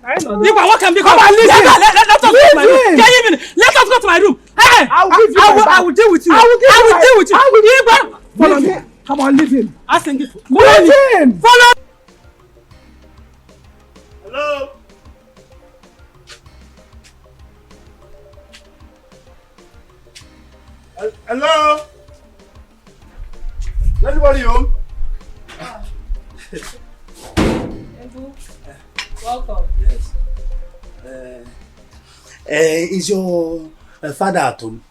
[SPEAKER 3] Igwe, what can be? Come on, listen. Let us go to my room. Let us go to my room. Hey, I will deal with you. I will deal with you. Igwe,
[SPEAKER 16] follow me. Come on, leave him.
[SPEAKER 3] I think it.
[SPEAKER 16] Leave him.
[SPEAKER 3] Follow.
[SPEAKER 17] Hello? Hello? Is anybody home?
[SPEAKER 10] Welcome.
[SPEAKER 17] Yes. Is your father at home?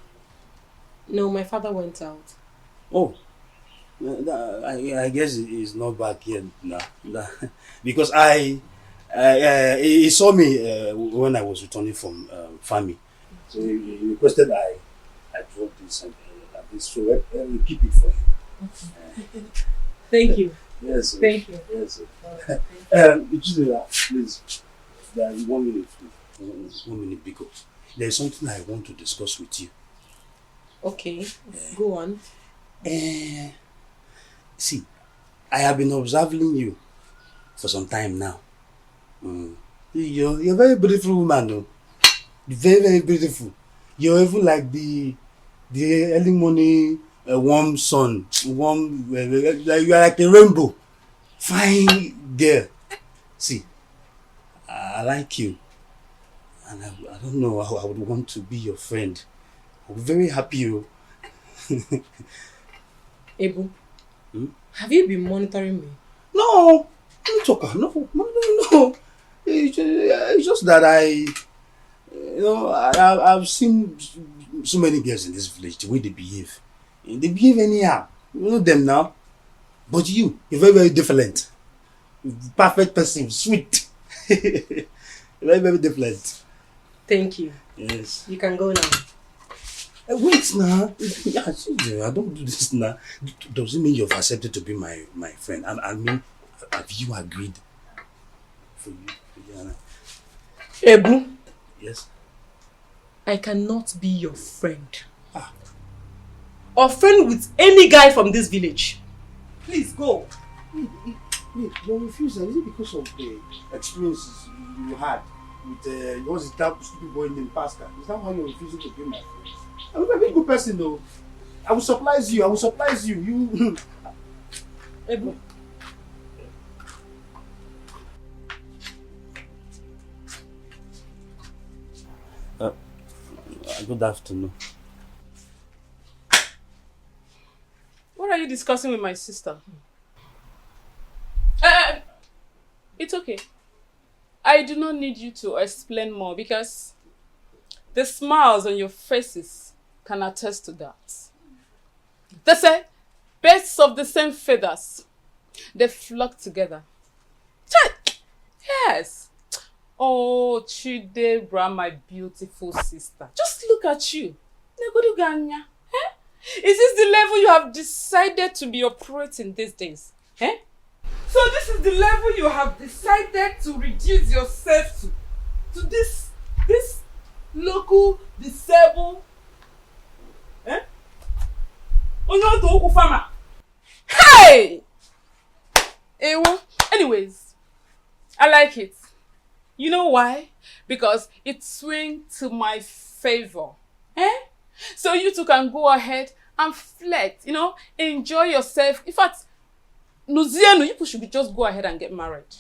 [SPEAKER 4] No, my father went out.
[SPEAKER 17] Oh. I guess he's not back yet now. Because he saw me when I was returning from farming. So he requested I drop this and this, so we'll keep it for him.
[SPEAKER 10] Okay. Thank you.
[SPEAKER 17] Yes.
[SPEAKER 10] Thank you.
[SPEAKER 17] Yes. Please. There is 1 minute. 1 minute, because there is something I want to discuss with you.
[SPEAKER 4] Okay. Go on.
[SPEAKER 17] See, I have been observing you for some time now. You're a very beautiful woman, though. Very, very beautiful. You're even like the early morning warm sun, like you are like a rainbow. Fine girl. See, I like you, and I don't know how I would want to be your friend. I'm very happy.
[SPEAKER 4] Ebu, have you been monitoring me?
[SPEAKER 17] No, no. It's just that I've seen so many girls in this village, the way they behave. They behave anyhow. You know them now. But you're very, very different. Perfect person, sweet. Very, very different.
[SPEAKER 4] Thank you.
[SPEAKER 17] Yes.
[SPEAKER 4] You can go now.
[SPEAKER 17] Wait now. Yeah, I don't do this now. Does it mean you've accepted to be my friend? I mean, have you agreed for you?
[SPEAKER 18] Ebu,
[SPEAKER 17] Yes.
[SPEAKER 18] I cannot be your friend. Or friend with any guy from this village. Please go.
[SPEAKER 17] Wait, you're refusing. Is it because of the experiences you had with what's that stupid boy named Pascal? Is that why you're refusing to be my friend? I'm a very good person though. I will surprise you. You
[SPEAKER 18] Ebu.
[SPEAKER 17] Good afternoon.
[SPEAKER 21] What are you discussing with my sister? It's okay. I do not need you to explain more because the smiles on your faces can attest to that. They say, birds of the same feathers, they flock together. Yes. Oh, Chidebra, my beautiful sister. Just look at you. Negoduganya. Is this the level you have decided to be operating these days? So this is the level you have decided to reduce yourself to this local disabled farmer. Hey! Anyways, I like it. You know why? Because it swings to my favor. So you two can go ahead and flirt, enjoy yourself. In fact, Nuziano, you should just go ahead and get married.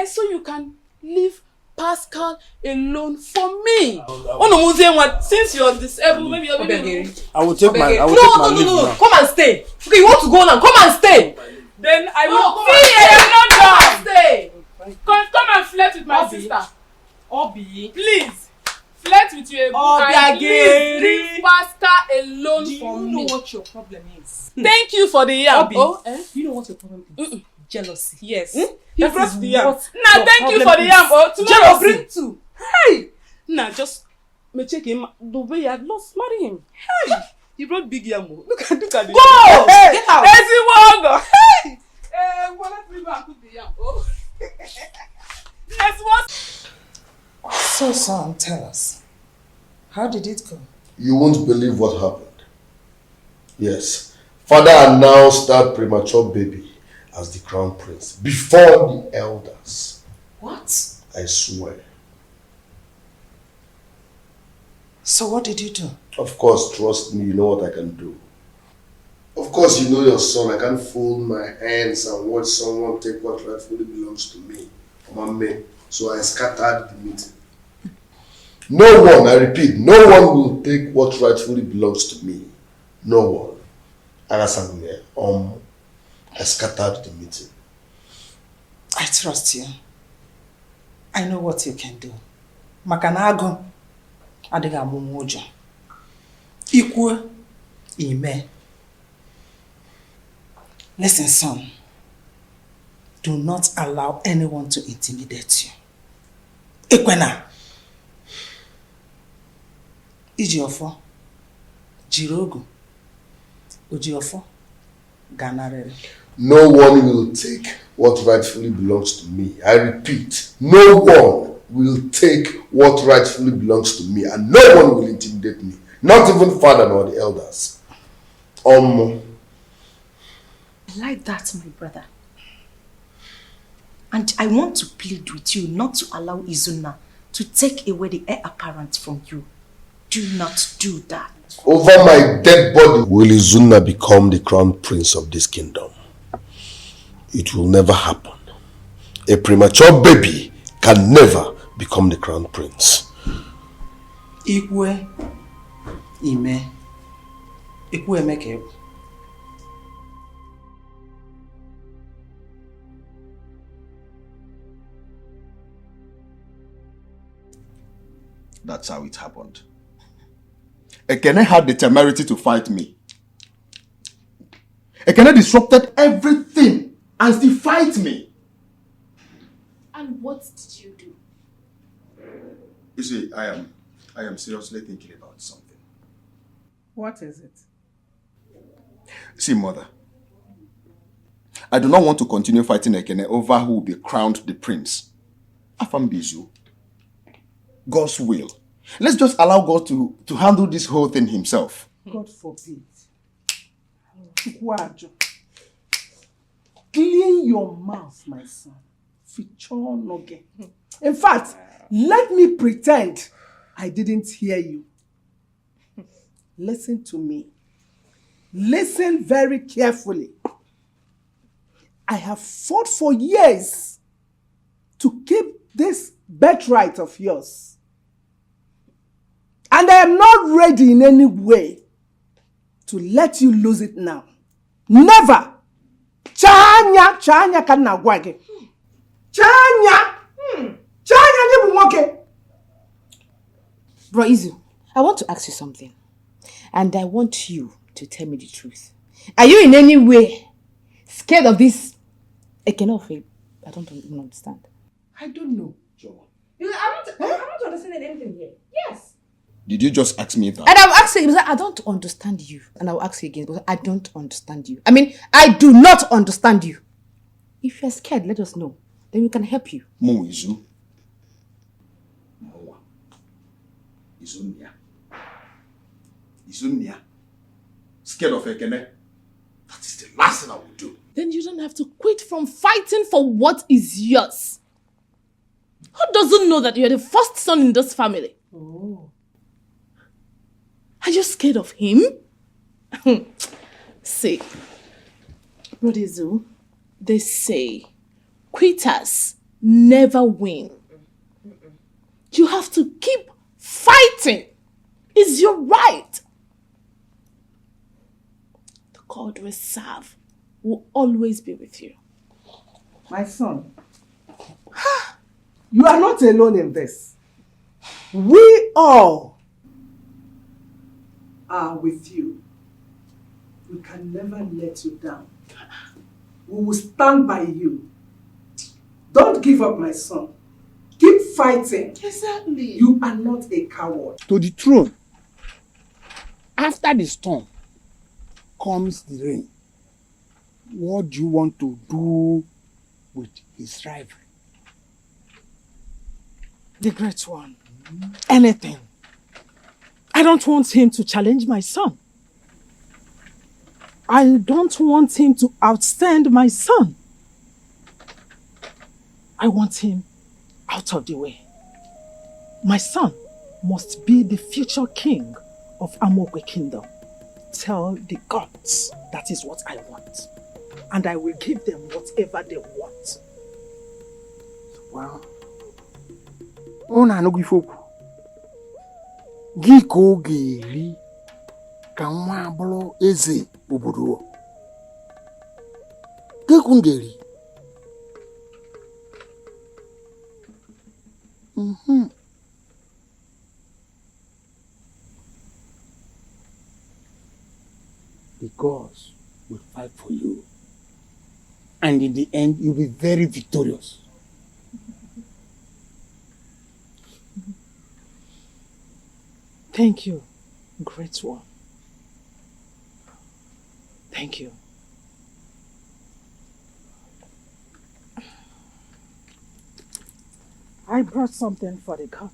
[SPEAKER 21] So you can leave Pascal alone for me. Since you're disabled, maybe you're
[SPEAKER 17] I will take my leave now.
[SPEAKER 18] Come and stay. Okay, you want to go now? Come and stay.
[SPEAKER 21] Then I will I am not done. Stay. Come and flirt with my sister.
[SPEAKER 18] Obi.
[SPEAKER 21] Please. Flirt with you and please leave Pascal alone for me.
[SPEAKER 18] Do you know what your problem is?
[SPEAKER 21] Thank you for the yam.
[SPEAKER 18] Do you know what your problem is? Jealousy.
[SPEAKER 21] Yes.
[SPEAKER 18] He brought the yam.
[SPEAKER 21] Now thank you for the yam. Tomorrow bring two. Hey! Now just me check him the way I lost marry him. Hey! He brought big yam. Look at the
[SPEAKER 18] go!
[SPEAKER 21] Hey!
[SPEAKER 18] Get out!
[SPEAKER 21] Let's see what hey! Well, let me go and cook the yam. Oh. Let's watch.
[SPEAKER 3] So, son, tell us. How did it go?
[SPEAKER 11] You won't believe what happened. Yes. Father announced that premature baby as the crown prince before the elders.
[SPEAKER 3] What?
[SPEAKER 11] I swear.
[SPEAKER 3] So what did you do?
[SPEAKER 11] Of course, trust me, you know what I can do. Of course, you know your son. I can't fold my hands and watch someone take what rightfully belongs to me. So I scattered the meeting. No one, I repeat, no one will take what rightfully belongs to me. No one. I scattered the meeting.
[SPEAKER 3] I trust you. I know what you can do. Makanago, adiga mumujo. Ikwe, ime. Listen, son. Do not allow anyone to intimidate you. Ikwena. Ijiofo. Jirogu. Ujiofo. Ganarere.
[SPEAKER 11] No one will take what rightfully belongs to me. I repeat, no one will take what rightfully belongs to me, and no one will intimidate me. Not even father nor the elders.
[SPEAKER 12] I like that, my brother. And I want to plead with you not to allow Izuna to take away the heir apparent from you. Do not do that.
[SPEAKER 11] Over my dead body will Izuna become the crown prince of this kingdom. It will never happen. A premature baby can never become the crown prince.
[SPEAKER 3] Ikwe, ime. Ikwe emeke.
[SPEAKER 13] That's how it happened. Ekene had the temerity to fight me. Ekene disrupted everything and still fight me.
[SPEAKER 21] And what did you do?
[SPEAKER 13] You see, I am seriously thinking about something.
[SPEAKER 16] What is it?
[SPEAKER 13] See, mother, I do not want to continue fighting Ekene over who will be crowned the prince. Afambizu. God's will. Let's just allow God to handle this whole thing himself.
[SPEAKER 16] God forbid. Clean your mouth, my son. In fact, let me pretend I didn't hear you. Listen to me. Listen very carefully. I have fought for years to keep this birthright of yours. And I am not ready in any way to let you lose it now. Never! Chanya kana gwage. Chanya! Chanya ni bumoke.
[SPEAKER 20] Bro Izu, I want to ask you something. And I want you to tell me the truth. Are you in any way scared of this? I don't even understand.
[SPEAKER 16] I don't know, Joe.
[SPEAKER 20] I'm not understanding anything here. Yes.
[SPEAKER 13] Did you just ask me that?
[SPEAKER 20] And I'll ask you, I don't understand you. And I'll ask you again, because I don't understand you. I mean, I do not understand you. If you're scared, let us know. Then we can help you.
[SPEAKER 13] Moizu. Moa. Izunia. Izunia. Scared of Ekene? That is the last thing I will do.
[SPEAKER 18] Then you don't have to quit from fighting for what is yours. Who doesn't know that you're the first son in this family?
[SPEAKER 16] Oh.
[SPEAKER 18] Are you scared of him? See, Brother Izu, they say quitters never win. You have to keep fighting. It's your right. The God we serve will always be with you.
[SPEAKER 16] My son, you are not alone in this. We all are with you. We can never let you down. We will stand by you. Don't give up, my son. Keep fighting.
[SPEAKER 18] Exactly.
[SPEAKER 16] You are not a coward.
[SPEAKER 9] To the throne. After the storm comes the rain. What do you want to do with his rival?
[SPEAKER 3] The great one. Anything. I don't want him to challenge my son. I don't want him to outstand my son. I want him out of the way. My son must be the future king of Amokwe Kingdom. Tell the gods that is what I want. And I will give them whatever they want.
[SPEAKER 9] Well, no gifoku. Giko geri ka nwa abụrụ eze obodo. Giko ngeri. The gods will fight for you. And in the end, you'll be very victorious.
[SPEAKER 3] Thank you, great one. Thank you. I brought something for the gods.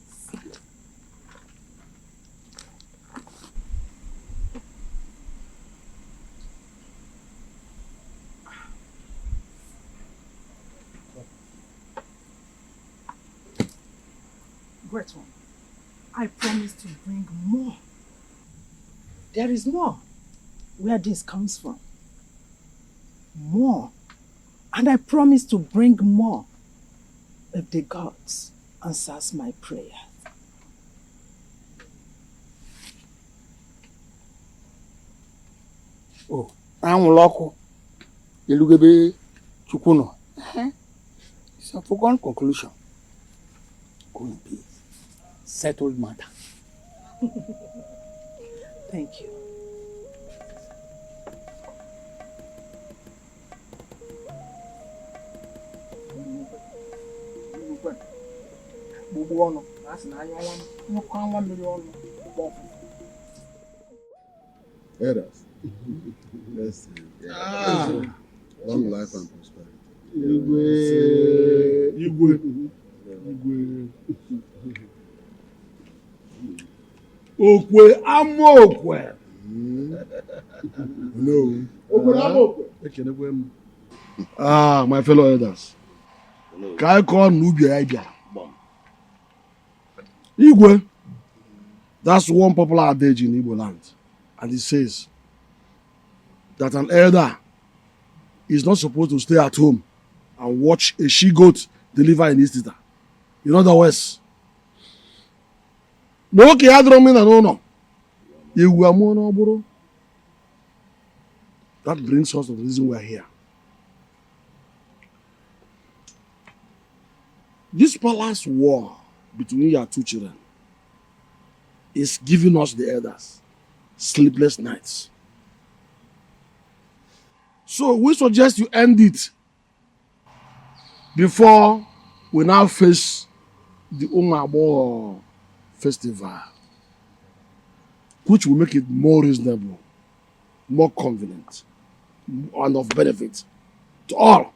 [SPEAKER 3] Great one. I promise to bring more. There is more where this comes from. More. And I promise to bring more if the gods answers my prayer.
[SPEAKER 9] Oh, Anwuloko, Elugebe Chukuno. It's a foregone conclusion. Go in peace. Settled matter.
[SPEAKER 3] Thank you.
[SPEAKER 2] Elders. Yes. Long life and prosperity. Igwe.
[SPEAKER 9] Okwe amokwe.
[SPEAKER 2] No. Okwe amokwe. My fellow elders. Can I call Nubia idea? Igwe. That's one popular adage in Igbo land. And it says that an elder is not supposed to stay at home and watch a she-goat deliver in his litter. In other words, no no. That brings us to the reason we're here. This palace war between your two children is giving us, the elders, sleepless nights. So we suggest you end it before we now face the Umabo festival, which will make it more reasonable, more convenient, and of benefit to all.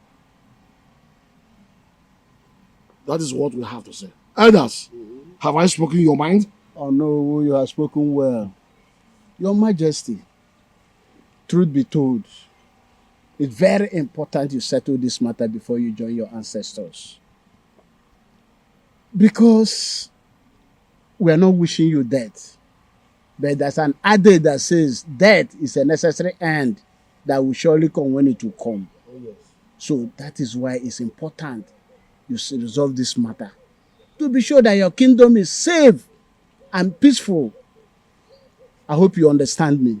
[SPEAKER 2] That is what we have to say. Elders, have I spoken your mind?
[SPEAKER 9] Oh no, you have spoken well. Your Majesty, truth be told, it's very important you settle this matter before you join your ancestors. Because we are not wishing you death. But there's an adage that says death is a necessary end that will surely come when it will come.
[SPEAKER 2] Oh, yes.
[SPEAKER 9] So that is why it's important you resolve this matter, to be sure that your kingdom is safe and peaceful. I hope you understand me.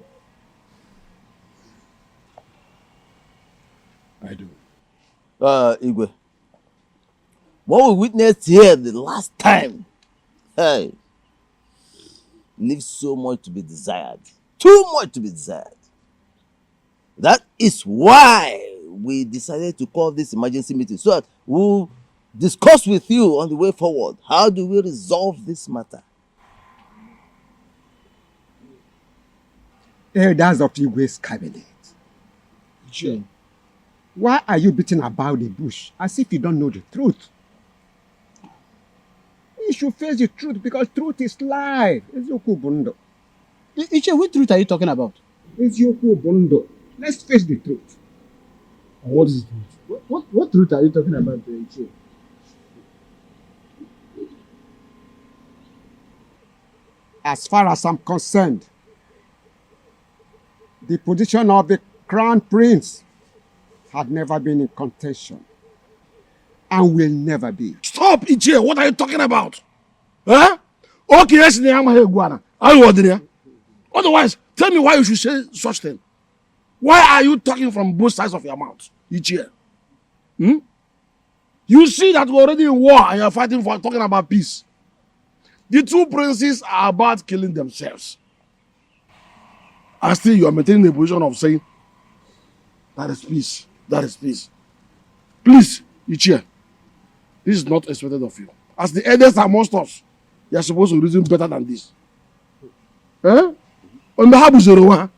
[SPEAKER 2] I do.
[SPEAKER 1] Igwe, what we witnessed here the last time, hey, leaves so much to be desired. Too much to be desired. That is why we decided to call this emergency meeting, so that we'll discuss with you on the way forward. How do we resolve this matter?
[SPEAKER 14] Elders of Igwe's cabinet.
[SPEAKER 2] Sure.
[SPEAKER 14] Why are you beating about the bush as if you don't know the truth? You should face the truth because truth is life.
[SPEAKER 9] Iche, what truth are you talking about?
[SPEAKER 14] Let's face the truth.
[SPEAKER 2] What is the truth?
[SPEAKER 9] What truth are you talking about, Iche?
[SPEAKER 14] As far as I'm concerned, the position of the crown prince had never been in contention and will never be.
[SPEAKER 2] Stop, Ichie. What are you talking about? Huh? Okay, yes, are you ordinary? Otherwise, tell me why you should say such thing. Why are you talking from both sides of your mouth, Ichie? You see that we're already in war and you're fighting for talking about peace. The two princes are about killing themselves. And still you are maintaining the position of saying, that is peace. That is peace. Please, Ichie, this is not expected of you. As the elders amongst us, you are supposed to reason better than this. On behalf of Zero,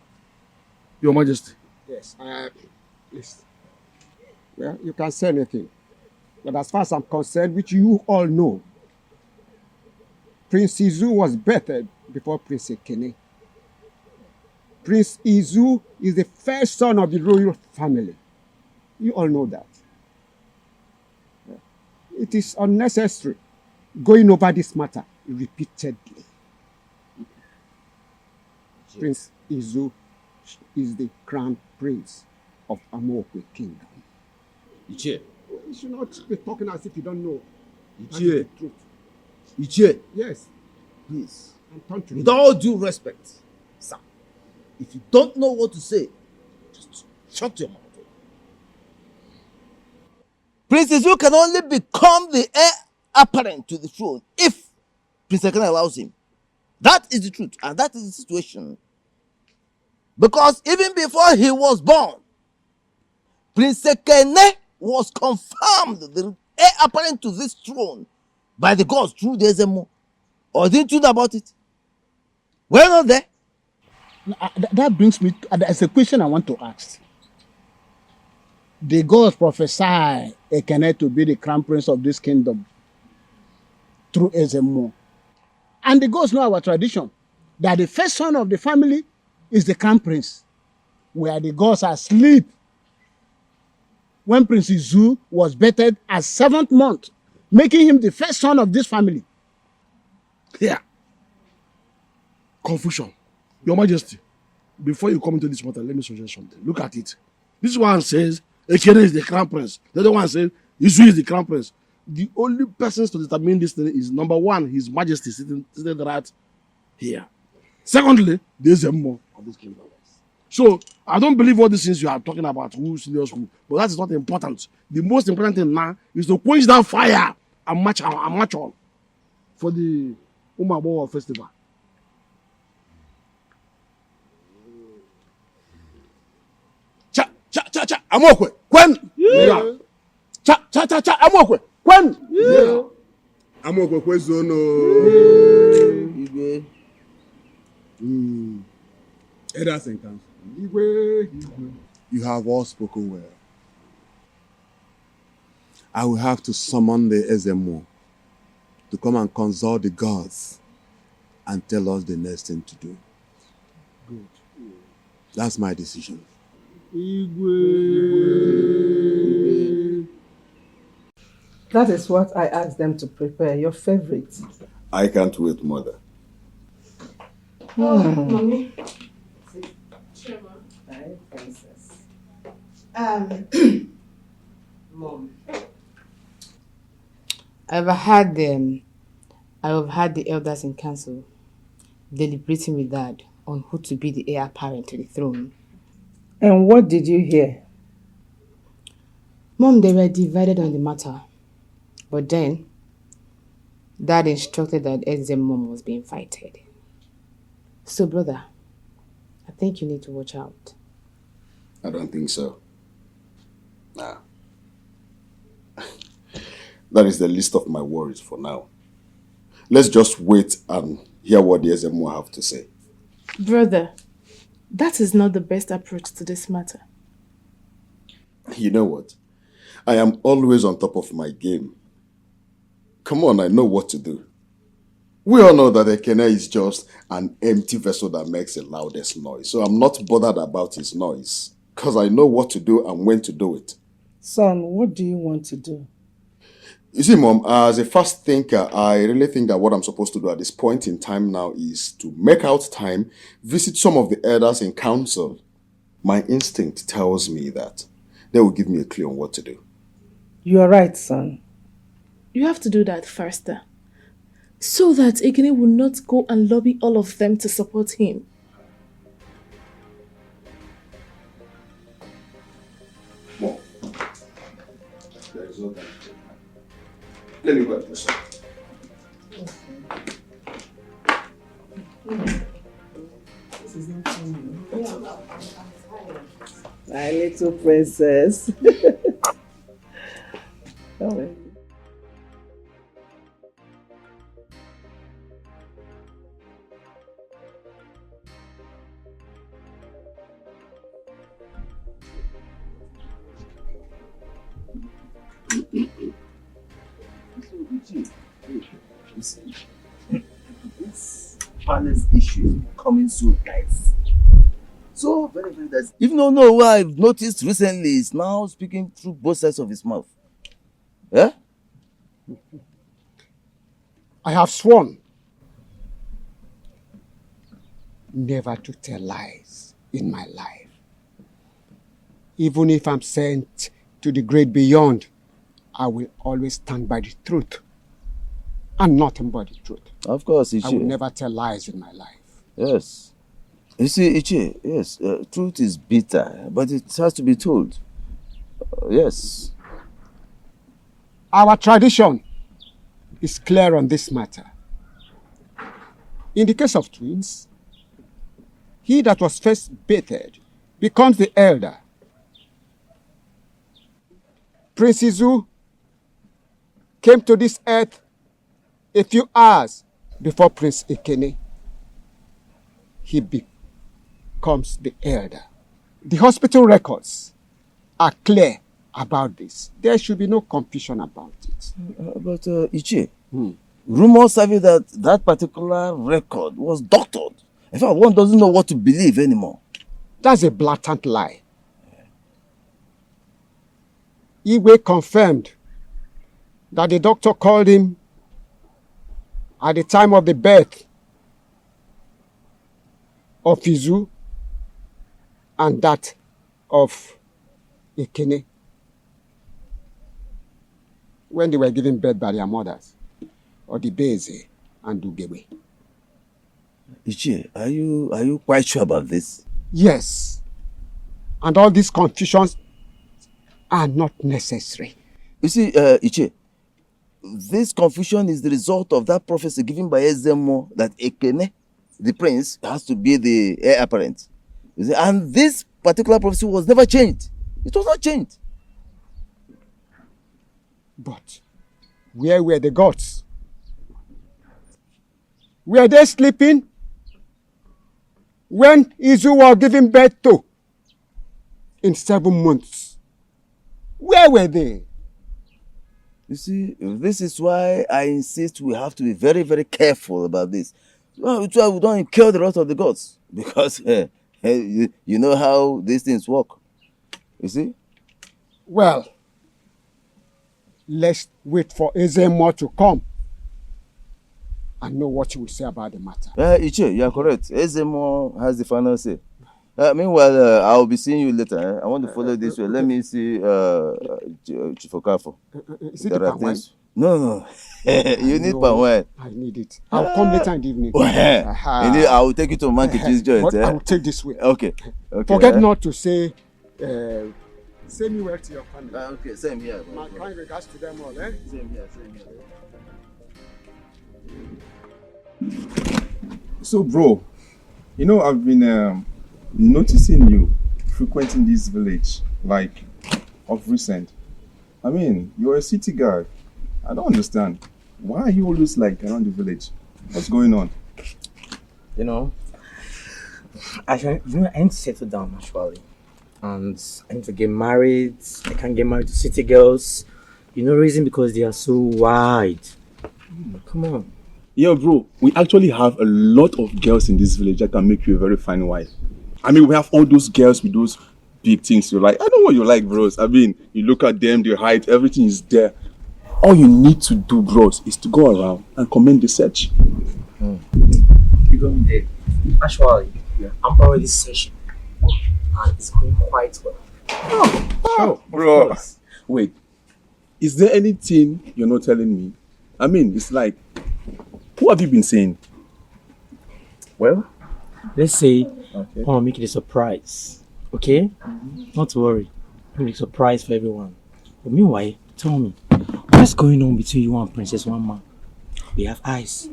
[SPEAKER 2] Your Majesty.
[SPEAKER 14] Yes, please. Well, you can say anything. But as far as I'm concerned, which you all know, Prince Izu was birthed before Prince Ekene. Prince Izu is the first son of the royal family. You all know that. It is unnecessary going over this matter repeatedly. Prince Izu is the crown prince of Amokwe Kingdom.
[SPEAKER 1] Ichie.
[SPEAKER 14] You should not be talking as if you don't know.
[SPEAKER 1] Ichie. Ichie.
[SPEAKER 14] Yes.
[SPEAKER 1] Please.
[SPEAKER 14] With
[SPEAKER 1] With all due respect, sir, if you don't know what to say, just shut your mouth. Prince Izu can only become the heir apparent to the throne if Prince Ekene allows him. That is the truth, and that is the situation. Because even before he was born, Prince Ekene was confirmed the heir apparent to this throne by the gods through the Ezemo. Or didn't you know about it? We're not there.
[SPEAKER 9] That brings me, there's a question I want to ask. The gods prophesy Ekene to be the crown prince of this kingdom through Ezemo. And the gods know our tradition, that the first son of the family is the crown prince, where the gods are asleep. When Prince Izu was bettered as 7th month, making him the first son of this family.
[SPEAKER 2] Here. Confusion. Your Majesty, before you come into this matter, let me suggest something. Look at it. This one says Ekene is the crown prince. The other one says Izu is the crown prince. The only persons to determine this thing is number one, His Majesty sitting right here. Secondly, there's a more of this kingdom. So I don't believe all these things you are talking about, who's serious who, but that is not important. The most important thing now is to quench that fire and march on for the Umabowa festival. Cha amokwe kwen. Yeah. Cha amokwe kwen. Yeah.
[SPEAKER 15] Amokwe kwezono.
[SPEAKER 1] Igwe.
[SPEAKER 15] Elders and council. You have all spoken well. I will have to summon the Ezemo to come and consult the gods and tell us the next thing to do.
[SPEAKER 2] Good.
[SPEAKER 15] That's my decision.
[SPEAKER 16] That is what I asked them to prepare, your favorite.
[SPEAKER 13] I can't wait, mother.
[SPEAKER 4] Mommy.
[SPEAKER 16] Hi, princess.
[SPEAKER 4] Mom.
[SPEAKER 20] I've had the elders in council deliberating with Dad on who to be the heir apparent to the throne.
[SPEAKER 16] And what did you hear?
[SPEAKER 20] Mom, they were divided on the matter. But then, Dad instructed that Ezem mom was being fighted. So, brother, I think you need to watch out.
[SPEAKER 13] I don't think so. Nah. That is the least of my worries for now. Let's just wait and hear what the SMO have to say.
[SPEAKER 10] Brother, that is not the best approach to this matter.
[SPEAKER 13] You know what? I am always on top of my game. Come on, I know what to do. We all know that Ekene is just an empty vessel that makes the loudest noise. So I'm not bothered about his noise. Because I know what to do and when to do it.
[SPEAKER 16] Son, what do you want to do?
[SPEAKER 13] You see, Mom, as a fast thinker, I really think that what I'm supposed to do at this point in time now is to make out time, visit some of the elders in council. My instinct tells me that they will give me a clue on what to do.
[SPEAKER 16] You are right, son.
[SPEAKER 10] You have to do that faster, so that Ekene will not go and lobby all of them to support him.
[SPEAKER 13] Mom, there is no time. Let me go and do something.
[SPEAKER 16] This is not funny. My little princess. Oh,
[SPEAKER 1] This palace issue is becoming so nice. So very, very nice. Even though no, what I've noticed recently is now speaking through both sides of his mouth. Yeah?
[SPEAKER 14] I have sworn never to tell lies in my life. Even if I'm sent to the great beyond, I will always stand by the truth and nothing but the truth.
[SPEAKER 1] Of course, Ichi.
[SPEAKER 14] I will never tell lies in my life.
[SPEAKER 1] Yes. You see, Ichi, yes, truth is bitter, but it has to be told. Yes.
[SPEAKER 14] Our tradition is clear on this matter. In the case of twins, he that was first bathed becomes the elder. Prince Izu came to this earth a few hours before Prince Ekene. He becomes the elder. The hospital records are clear about this. There should be no confusion about it.
[SPEAKER 1] But Ichie, rumors have it that that particular record was doctored. In fact, one doesn't know what to believe anymore.
[SPEAKER 14] That's a blatant lie. Igwe confirmed that the doctor called him at the time of the birth of Izu and that of Ekene when they were giving birth by their mothers, or the Beze and Ugebe.
[SPEAKER 1] Ichie, are you quite sure about this?
[SPEAKER 14] Yes. And all these confusions are not necessary.
[SPEAKER 1] You see, Ichie, this confusion is the result of that prophecy given by Ezemo that Ekene, the prince, has to be the heir apparent. You see, and this particular prophecy was never changed. It was not changed.
[SPEAKER 14] But where were the gods? Were they sleeping when Izu was giving birth to in 7 months? Where were they?
[SPEAKER 1] You see, this is why I insist we have to be very, very careful about this. Well, we don't kill the rest of the gods, because you know how these things work. You see?
[SPEAKER 14] Well, let's wait for Ezemo to come and know what he will say about the matter.
[SPEAKER 1] Ichie, you are correct. Ezemo has the final say. Meanwhile, I'll be seeing you later. I want to follow this way. Let me see Chifokafo.
[SPEAKER 14] Is it the palm wine?
[SPEAKER 1] No. You need palm wine.
[SPEAKER 14] I need it. I'll come later in the evening.
[SPEAKER 1] Indeed, I will take you to Mankichi's joint.
[SPEAKER 14] But I will take this way.
[SPEAKER 1] Okay.
[SPEAKER 14] Forget not to say, say me well to your family.
[SPEAKER 1] Okay, same here.
[SPEAKER 14] My kind regards to them all, eh?
[SPEAKER 1] Same here.
[SPEAKER 7] So, bro, you know, I've been noticing you frequenting this village, like, of recent. I mean, you're a city guy. I don't understand. Why are you always, like, around the village? What's going on?
[SPEAKER 22] You know, I need to settle down, actually. And I need to get married. I can't get married to city girls. You know, reason because they are so wide. Come on.
[SPEAKER 7] Yeah, bro, we actually have a lot of girls in this village that can make you a very fine wife. I mean, we have all those girls with those big things you like. I know what you like, bros. I mean, you look at them, their height, everything is there. All you need to do, bros, is to go around and comment the search.
[SPEAKER 22] You go in there. Actually, I'm already searching. And it's going quite well.
[SPEAKER 7] Oh, bro. Wait, is there anything you're not telling me? I mean, it's like, who have you been saying?
[SPEAKER 22] Well, let's say I want to make it a surprise. Okay? Not to worry. Make it a surprise for everyone. But meanwhile, tell me, what's going on between you and Princess Wama? We have eyes.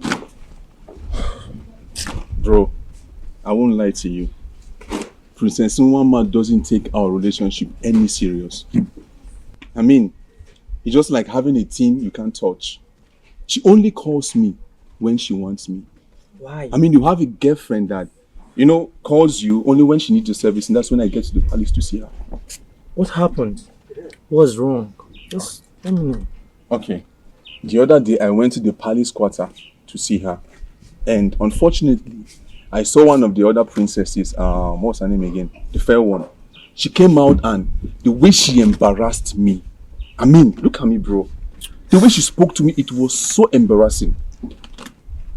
[SPEAKER 7] Bro, I won't lie to you. Princess Wama doesn't take our relationship any serious. I mean, it's just like having a teen you can't touch. She only calls me when she wants me.
[SPEAKER 22] Why?
[SPEAKER 7] I mean, you have a girlfriend that, you know, calls you only when she needs your service, and that's when I get to the palace to see her.
[SPEAKER 22] What happened? What's wrong? Just let me know.
[SPEAKER 7] Okay. The other day, I went to the palace quarter to see her. And unfortunately, I saw one of the other princesses, what's her name again? The fair one. She came out and the way she embarrassed me. I mean, look at me, bro. The way she spoke to me, it was so embarrassing.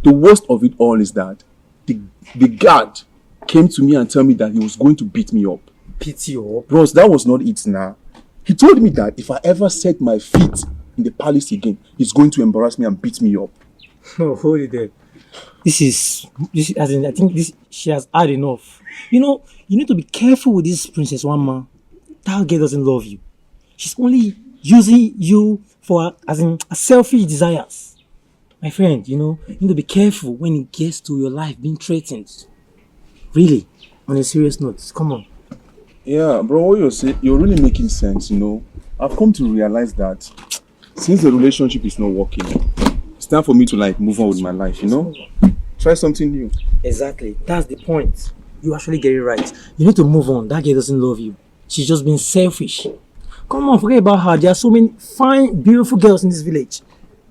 [SPEAKER 7] The worst of it all is that the guard came to me and told me that he was going to beat me up.
[SPEAKER 22] Beat you up?
[SPEAKER 7] Bros, that was not it now. He told me that if I ever set my feet in the palace again, he's going to embarrass me and beat me up.
[SPEAKER 22] No, hold it there. This is as in, I think she has had enough. You know, you need to be careful with this Princess Wama. That girl doesn't love you. She's only using you for as in selfish desires. My friend, you know, you need to be careful when it gets to your life being threatened. Really, on a serious note, come on.
[SPEAKER 7] Yeah, bro, what you're saying, you're really making sense, you know. I've come to realize that since the relationship is not working, it's time for me to like move on with my life, you know? Try something new.
[SPEAKER 22] Exactly, that's the point. You actually get it right. You need to move on. That girl doesn't love you. She's just being selfish. Come on, forget about her. There are so many fine, beautiful girls in this village.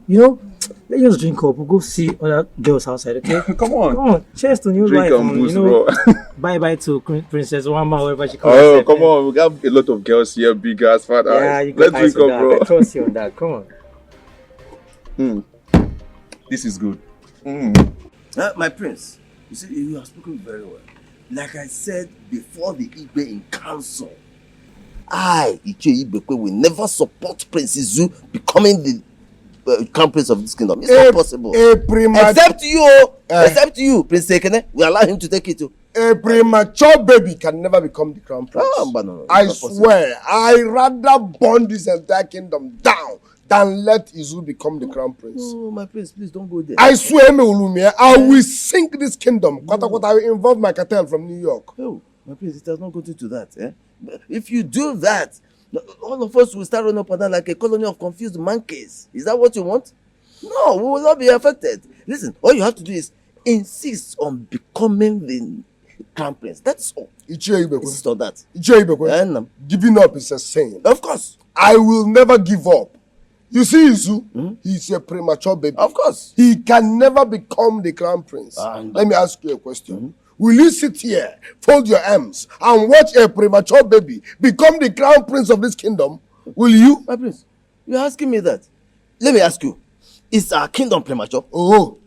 [SPEAKER 22] You know, let's just drink up. We'll go see other girls outside, okay?
[SPEAKER 7] Come on.
[SPEAKER 22] Come on. Cheers to new
[SPEAKER 7] Drink
[SPEAKER 22] life.
[SPEAKER 7] and boost,
[SPEAKER 22] you know,
[SPEAKER 7] bro.
[SPEAKER 22] bye-bye to Princess Wamba, wherever she calls
[SPEAKER 7] Oh,
[SPEAKER 22] herself.
[SPEAKER 7] come on. We have a lot of girls here, big ass, fat
[SPEAKER 22] Yeah,
[SPEAKER 7] eyes.
[SPEAKER 22] you got
[SPEAKER 7] Let's
[SPEAKER 22] eyes
[SPEAKER 7] drink
[SPEAKER 22] on
[SPEAKER 7] up,
[SPEAKER 22] that.
[SPEAKER 7] bro.
[SPEAKER 22] I trust you on that. Come on.
[SPEAKER 7] This is good.
[SPEAKER 1] My prince, you see, you have spoken very well. Like I said before the Igbe in council, I, Iche Ibekwe, will never support Prince Izu becoming the crown prince of this kingdom. It's not possible. Except you, Prince Ekene, we allow him to take it too.
[SPEAKER 11] A premature baby can never become the crown prince.
[SPEAKER 1] But no,
[SPEAKER 11] I swear, I rather burn this entire kingdom down than let Izu become the crown prince.
[SPEAKER 1] Oh, my prince, please don't go there.
[SPEAKER 11] I swear, I will sink this kingdom. I will involve my cartel from New York.
[SPEAKER 1] Oh, my prince, it has not gotten to that. If you do that, all of us will start running up and down like a colony of confused monkeys. Is that what you want? No, we will not be affected. Listen, all you have to do is insist on becoming the crown prince. That's all.
[SPEAKER 11] Insist
[SPEAKER 1] on that.
[SPEAKER 11] Giving up is a sin.
[SPEAKER 1] Of course.
[SPEAKER 11] I will never give up. You see, Izu, he's a premature baby.
[SPEAKER 1] Of course.
[SPEAKER 11] He can never become the crown prince. Let me ask you a question. Will you sit here, fold your arms, and watch a premature baby become the crown prince of this kingdom? Will you?
[SPEAKER 1] My prince, you're asking me that. Let me ask you, is our kingdom premature?
[SPEAKER 11] Oh.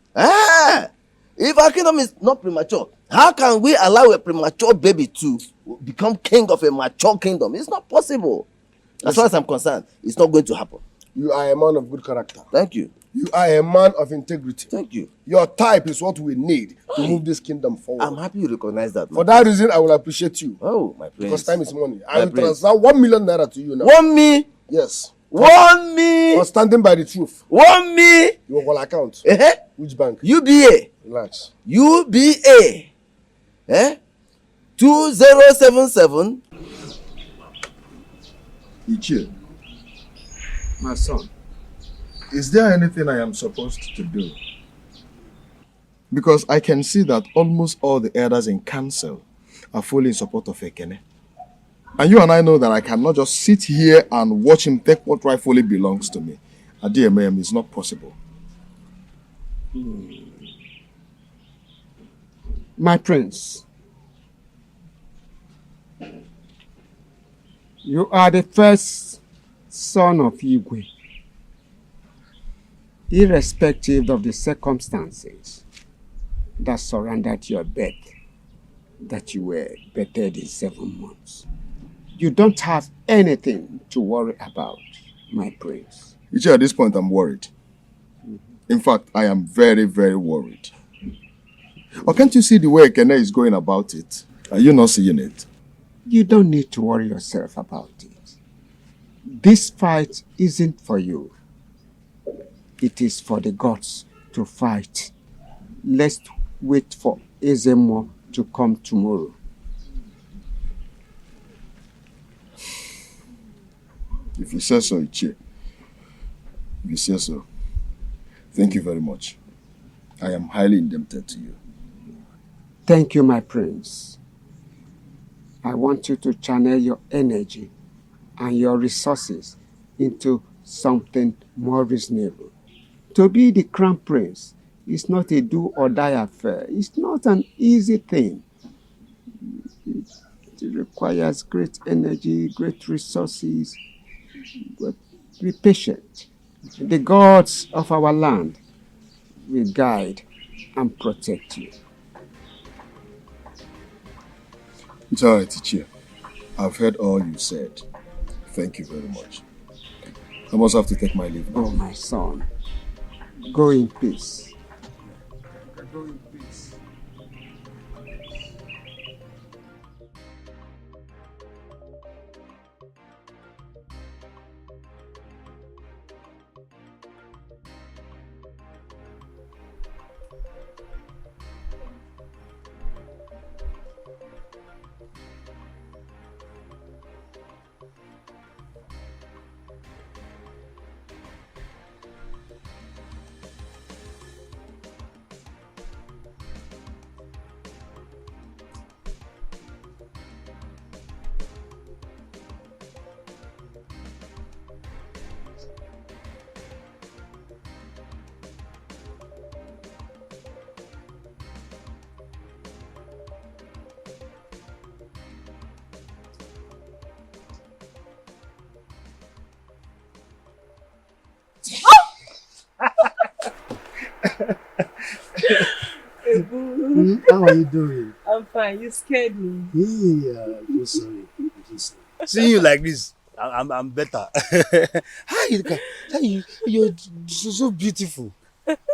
[SPEAKER 1] If our kingdom is not premature, how can we allow a premature baby to become king of a mature kingdom? It's not possible. As far as I'm concerned, it's not going to happen.
[SPEAKER 11] You are a man of good character.
[SPEAKER 1] Thank you.
[SPEAKER 11] You are a man of integrity.
[SPEAKER 1] Thank you.
[SPEAKER 11] Your type is what we need to move this kingdom forward.
[SPEAKER 1] I'm happy you recognize that.
[SPEAKER 11] For that reason, I will appreciate you.
[SPEAKER 1] Oh, my prince.
[SPEAKER 11] Because time is money. I will transfer 1 million naira to you now.
[SPEAKER 1] 1 me?
[SPEAKER 11] Yes.
[SPEAKER 1] 1 me?
[SPEAKER 11] For standing by the truth.
[SPEAKER 1] 1 me?
[SPEAKER 11] Your whole account. Which bank?
[SPEAKER 1] UBA.
[SPEAKER 11] Relax.
[SPEAKER 1] UBA. 2077.
[SPEAKER 13] Ichie,
[SPEAKER 14] My son.
[SPEAKER 13] is there anything I am supposed to do? Because I can see that almost all the elders in council are fully in support of Ekene. And you and I know that I cannot just sit here and watch him take what rightfully belongs to me. Adiyemeyem is not possible.
[SPEAKER 14] My prince, you are the first son of Igwe. Irrespective of the circumstances that surrounded your birth, that you were birthed in 7 months, you don't have anything to worry about, my prince.
[SPEAKER 13] Ichie, at this point I'm worried. In fact, I am very, very worried. Or can't you see the way Ekene is going about it? Are you not seeing it?
[SPEAKER 14] You don't need to worry yourself about it. This fight isn't for you. It is for the gods to fight. Let's wait for Ezemo to come tomorrow.
[SPEAKER 13] If you say so, Ichie. If you say so, thank you very much. I am highly indebted to you.
[SPEAKER 14] Thank you, my prince. I want you to channel your energy and your resources into something more reasonable. To be the crown prince is not a do-or-die affair. It's not an easy thing. It requires great energy, great resources. But be patient. The gods of our land will guide and protect you.
[SPEAKER 13] It's all right, Ichie. I've heard all you said. Thank you very much. I must have to take my leave now.
[SPEAKER 14] Oh, my son. Go in peace. Go in peace.
[SPEAKER 17] How are you doing?
[SPEAKER 18] I'm fine. You scared me.
[SPEAKER 17] Yeah, I'm so sorry. Seeing you like this, I'm better. Hi, you're so beautiful.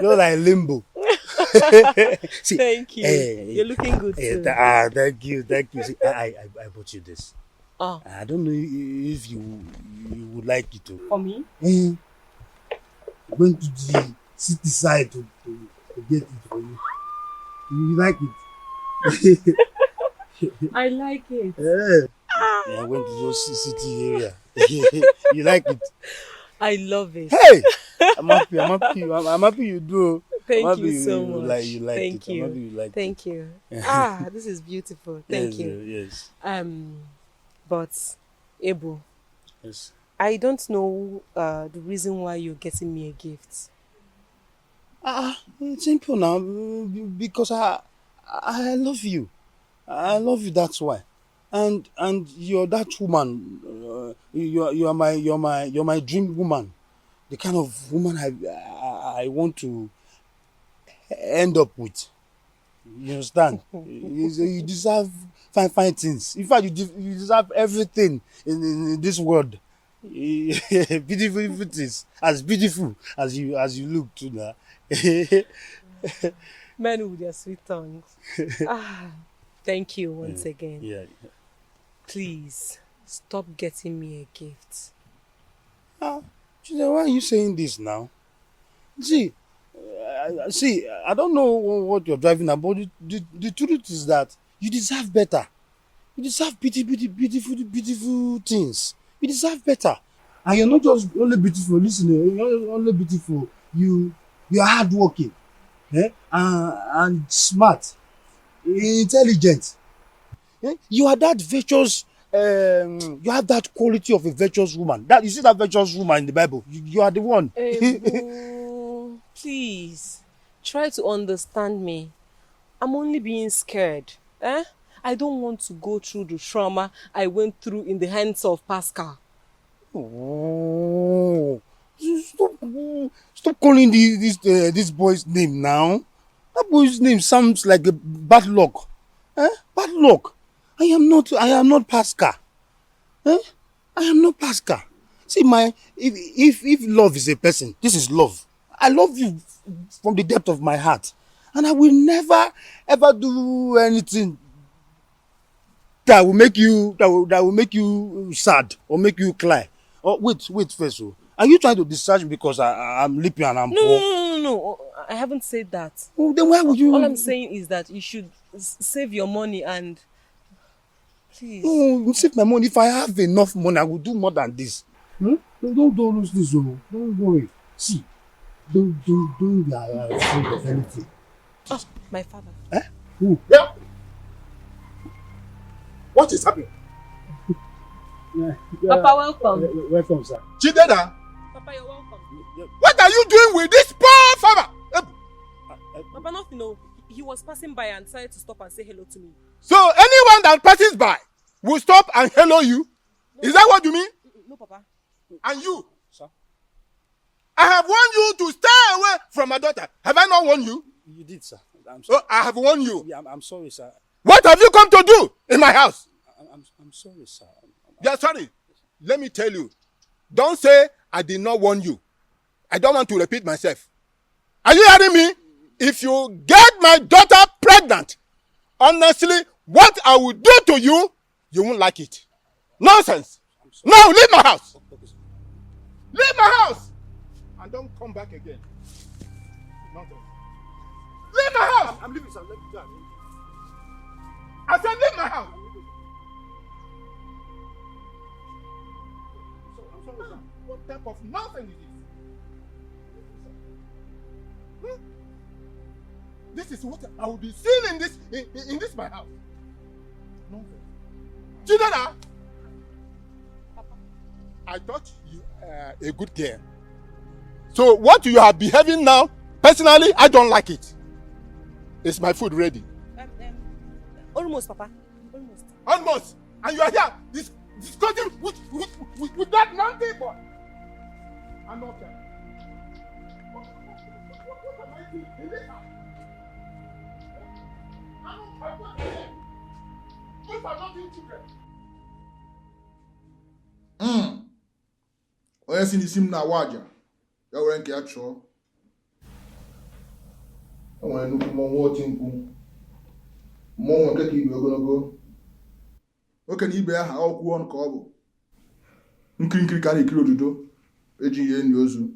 [SPEAKER 17] You're like limbo. See,
[SPEAKER 18] Thank you. You're looking good too.
[SPEAKER 17] Thank you. See, I bought you this.
[SPEAKER 18] Oh.
[SPEAKER 17] I don't know if you would like it to.
[SPEAKER 18] For me?
[SPEAKER 17] I'm going to the city side to get it for you. You like it?
[SPEAKER 18] I like it.
[SPEAKER 17] Yeah, I went to those city area. You like it?
[SPEAKER 18] I love it.
[SPEAKER 17] Hey! I'm happy you do.
[SPEAKER 18] Thank you so much.
[SPEAKER 17] You like
[SPEAKER 18] Thank
[SPEAKER 17] it.
[SPEAKER 18] you.
[SPEAKER 17] I'm happy you like
[SPEAKER 18] Thank
[SPEAKER 17] it.
[SPEAKER 18] you. This is beautiful. Thank you.
[SPEAKER 17] Yes.
[SPEAKER 18] But Ebu,
[SPEAKER 17] Yes.
[SPEAKER 18] I don't know the reason why you're getting me a gift.
[SPEAKER 17] It's simple now. Because I love you. I love you. That's why. And you're that woman. You're my dream woman. The kind of woman I want to end up with. You understand? You deserve fine things. In fact, you deserve everything in this world. Beautiful things. As beautiful as you look too now.
[SPEAKER 18] Men with their sweet tongues. Thank you once again.
[SPEAKER 17] Yeah.
[SPEAKER 18] Please, stop getting me a gift.
[SPEAKER 17] Why are you saying this now? See, I don't know what you're driving at, but the truth is that you deserve better. You deserve beautiful things. You deserve better. And you're not just only beautiful, listen, you're not only beautiful, you're hardworking, and smart, intelligent. You are that virtuous, you have that quality of a virtuous woman. You see that virtuous woman in the Bible? You are the one.
[SPEAKER 18] Please, try to understand me. I'm only being scared. I don't want to go through the trauma I went through in the hands of Pascal.
[SPEAKER 17] Oh, stop calling this boy's name now. That boy's name sounds like a bad luck. Bad luck. I am not Pascal. I am not Pascal. See, if love is a person, this is love. I love you from the depth of my heart, and I will never ever do anything that will make you sad or make you cry. Oh, wait first. Are you trying to discharge me because I'm lippy and I'm poor?
[SPEAKER 18] No. I haven't said that.
[SPEAKER 17] Oh, then why would you?
[SPEAKER 18] All I'm saying is that you should save your money and please.
[SPEAKER 17] No, save my money. If I have enough money, I will do more than this. Don't lose this. Don't worry. See, don't be afraid of anything.
[SPEAKER 18] Oh, my father.
[SPEAKER 17] Who?
[SPEAKER 15] Yeah. What is happening?
[SPEAKER 18] Papa, welcome.
[SPEAKER 17] Welcome, sir.
[SPEAKER 15] Chidera,
[SPEAKER 18] Papa, you're welcome.
[SPEAKER 15] what are you doing with this poor farmer?
[SPEAKER 18] Papa, nothing. No. He was passing by and decided to stop and say hello to me.
[SPEAKER 15] So anyone that passes by will stop and hello you? No. Is that what you mean?
[SPEAKER 18] No, Papa.
[SPEAKER 15] And you?
[SPEAKER 17] Sir?
[SPEAKER 15] I have warned you to stay away from my daughter. Have I not warned you?
[SPEAKER 17] You did, sir. I'm sorry.
[SPEAKER 15] Oh, I have warned you.
[SPEAKER 17] Yeah, I'm sorry, sir.
[SPEAKER 15] What have you come to do in my house?
[SPEAKER 17] I'm sorry, sir.
[SPEAKER 15] Yeah, sorry. Let me tell you. Don't say I did not warn you. I don't want to repeat myself. Are you hearing me? If you get my daughter pregnant, honestly, what I will do to you, you won't like it. Nonsense. No, leave my house. Leave my house. And don't come back again. Nonsense. Leave my house.
[SPEAKER 17] I'm leaving, sir. Let me go.
[SPEAKER 15] I said leave my house. I'm sorry, sir. What type of nonsense is this? This is what I will be seeing in this my house. Nonsense. Chidera, I thought you are a good girl. So what you are behaving now, personally, I don't like it. Is my food ready?
[SPEAKER 18] Almost, Papa.
[SPEAKER 15] Almost. And you are here discussing with that nonsense boy. I'm not there. What am I doing in this house?
[SPEAKER 2] Onye si n'isi m na-awa aja, ya were nke ya chụọ. O nwere nnukwu mmọnwụ oti mkpu. Mmọnwụ nke ka ibe ogologo. Nwoke na ibe ya ha okwu ọnụ ka ọ bụ. Nkiri ka a na-ekiri odudo eji ihe enyi ozu.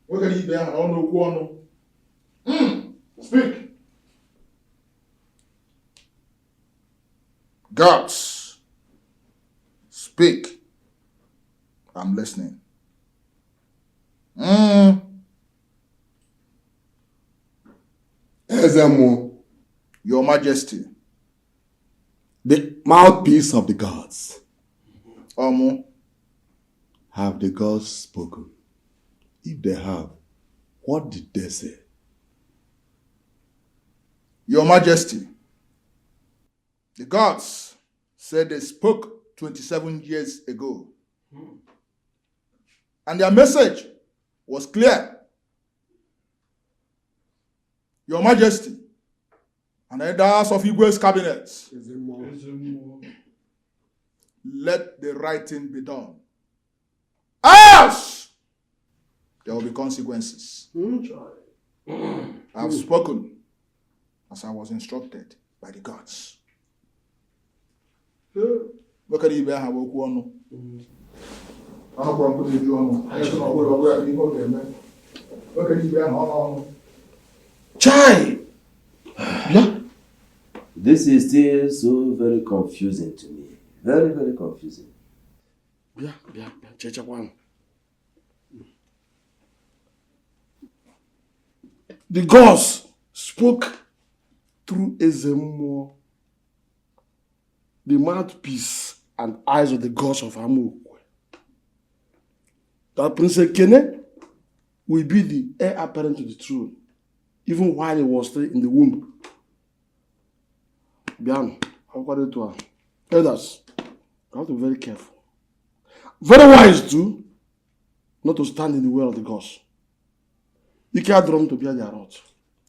[SPEAKER 2] Nwoke na ibe ya ha ọnụ okwu ọnụ. Speak. Gods, speak. I'm listening.
[SPEAKER 15] Ezemo,
[SPEAKER 2] Your Majesty,
[SPEAKER 15] the mouthpiece of the gods.
[SPEAKER 13] Have the gods spoken? If they have, what did they say?
[SPEAKER 2] Your Majesty, the gods said they spoke 27 years ago. And their message was clear. Your Majesty, and elders of Igwe's cabinet, let the right thing be done. Else, there will be consequences. I have spoken as I was instructed by the gods. Look at the have okwu ọnụ. Anọkwa nkụzi eju ọnụ. Anyị sọ na ọgwụrụ ya n'ihe ọ ga-eme. Look at the ọnụ.
[SPEAKER 1] Chai! This is still so very confusing to me. Very, very confusing.
[SPEAKER 15] The gods spoke through Ezemo, the mouthpiece and eyes of the gods of Amokwe, that Prince Ekene will be the heir apparent to the throne, even while he was still in the womb. Bian, according to her, elders, you have to be very careful. Very wise too, not to stand in the way of the gods. You can't drum to bear their wrath.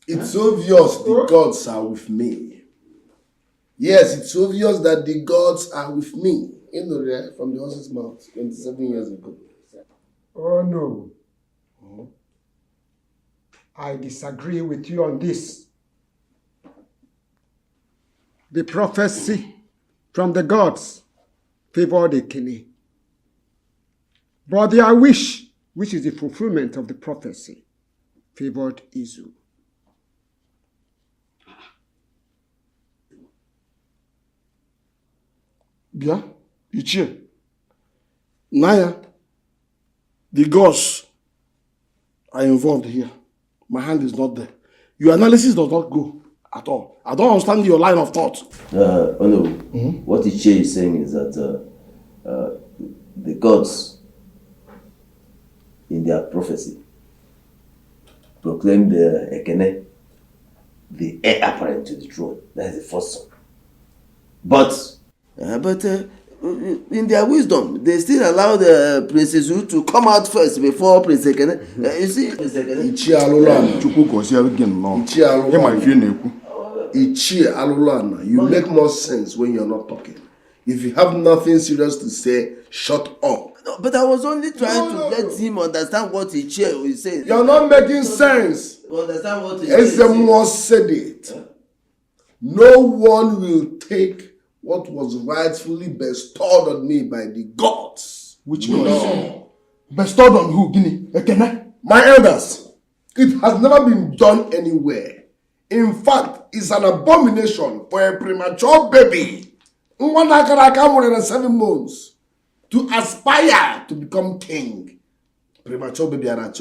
[SPEAKER 11] It's obvious the gods are with me. Yes, it's obvious that the gods are with me. You know that from the horse's mouth 27 years ago.
[SPEAKER 14] Oh no. I disagree with you on this. The prophecy from the gods favored Ekene. But their wish, which is the fulfillment of the prophecy, favored Izu.
[SPEAKER 15] Bia, Ichie, Naya, the gods are involved here. My hand is not there. Your analysis does not go at all. I don't understand your line of thought.
[SPEAKER 1] What Ichie is saying is that the gods in their prophecy proclaimed Ekene the heir apparent to the throne. That is the first son. But in their wisdom, they still allow the Princess Wu to come out first before Prince Ekene. You see, Prince Ekene.
[SPEAKER 11] Ichie Alulana, you make more sense when you're not talking. If you have nothing serious to say, shut up.
[SPEAKER 1] No, but I was only trying to let him understand what Ichie is saying.
[SPEAKER 11] You're not making sense.
[SPEAKER 1] Understand what Ichie is saying.
[SPEAKER 11] Ezemo said it. No one will take what was rightfully bestowed on me by the gods.
[SPEAKER 2] Which gods? Bestowed on who, Guinea? Ekene?
[SPEAKER 11] My elders. It has never been done anywhere. In fact, it's an abomination for a premature baby, 7 months, to aspire to become king. Premature baby and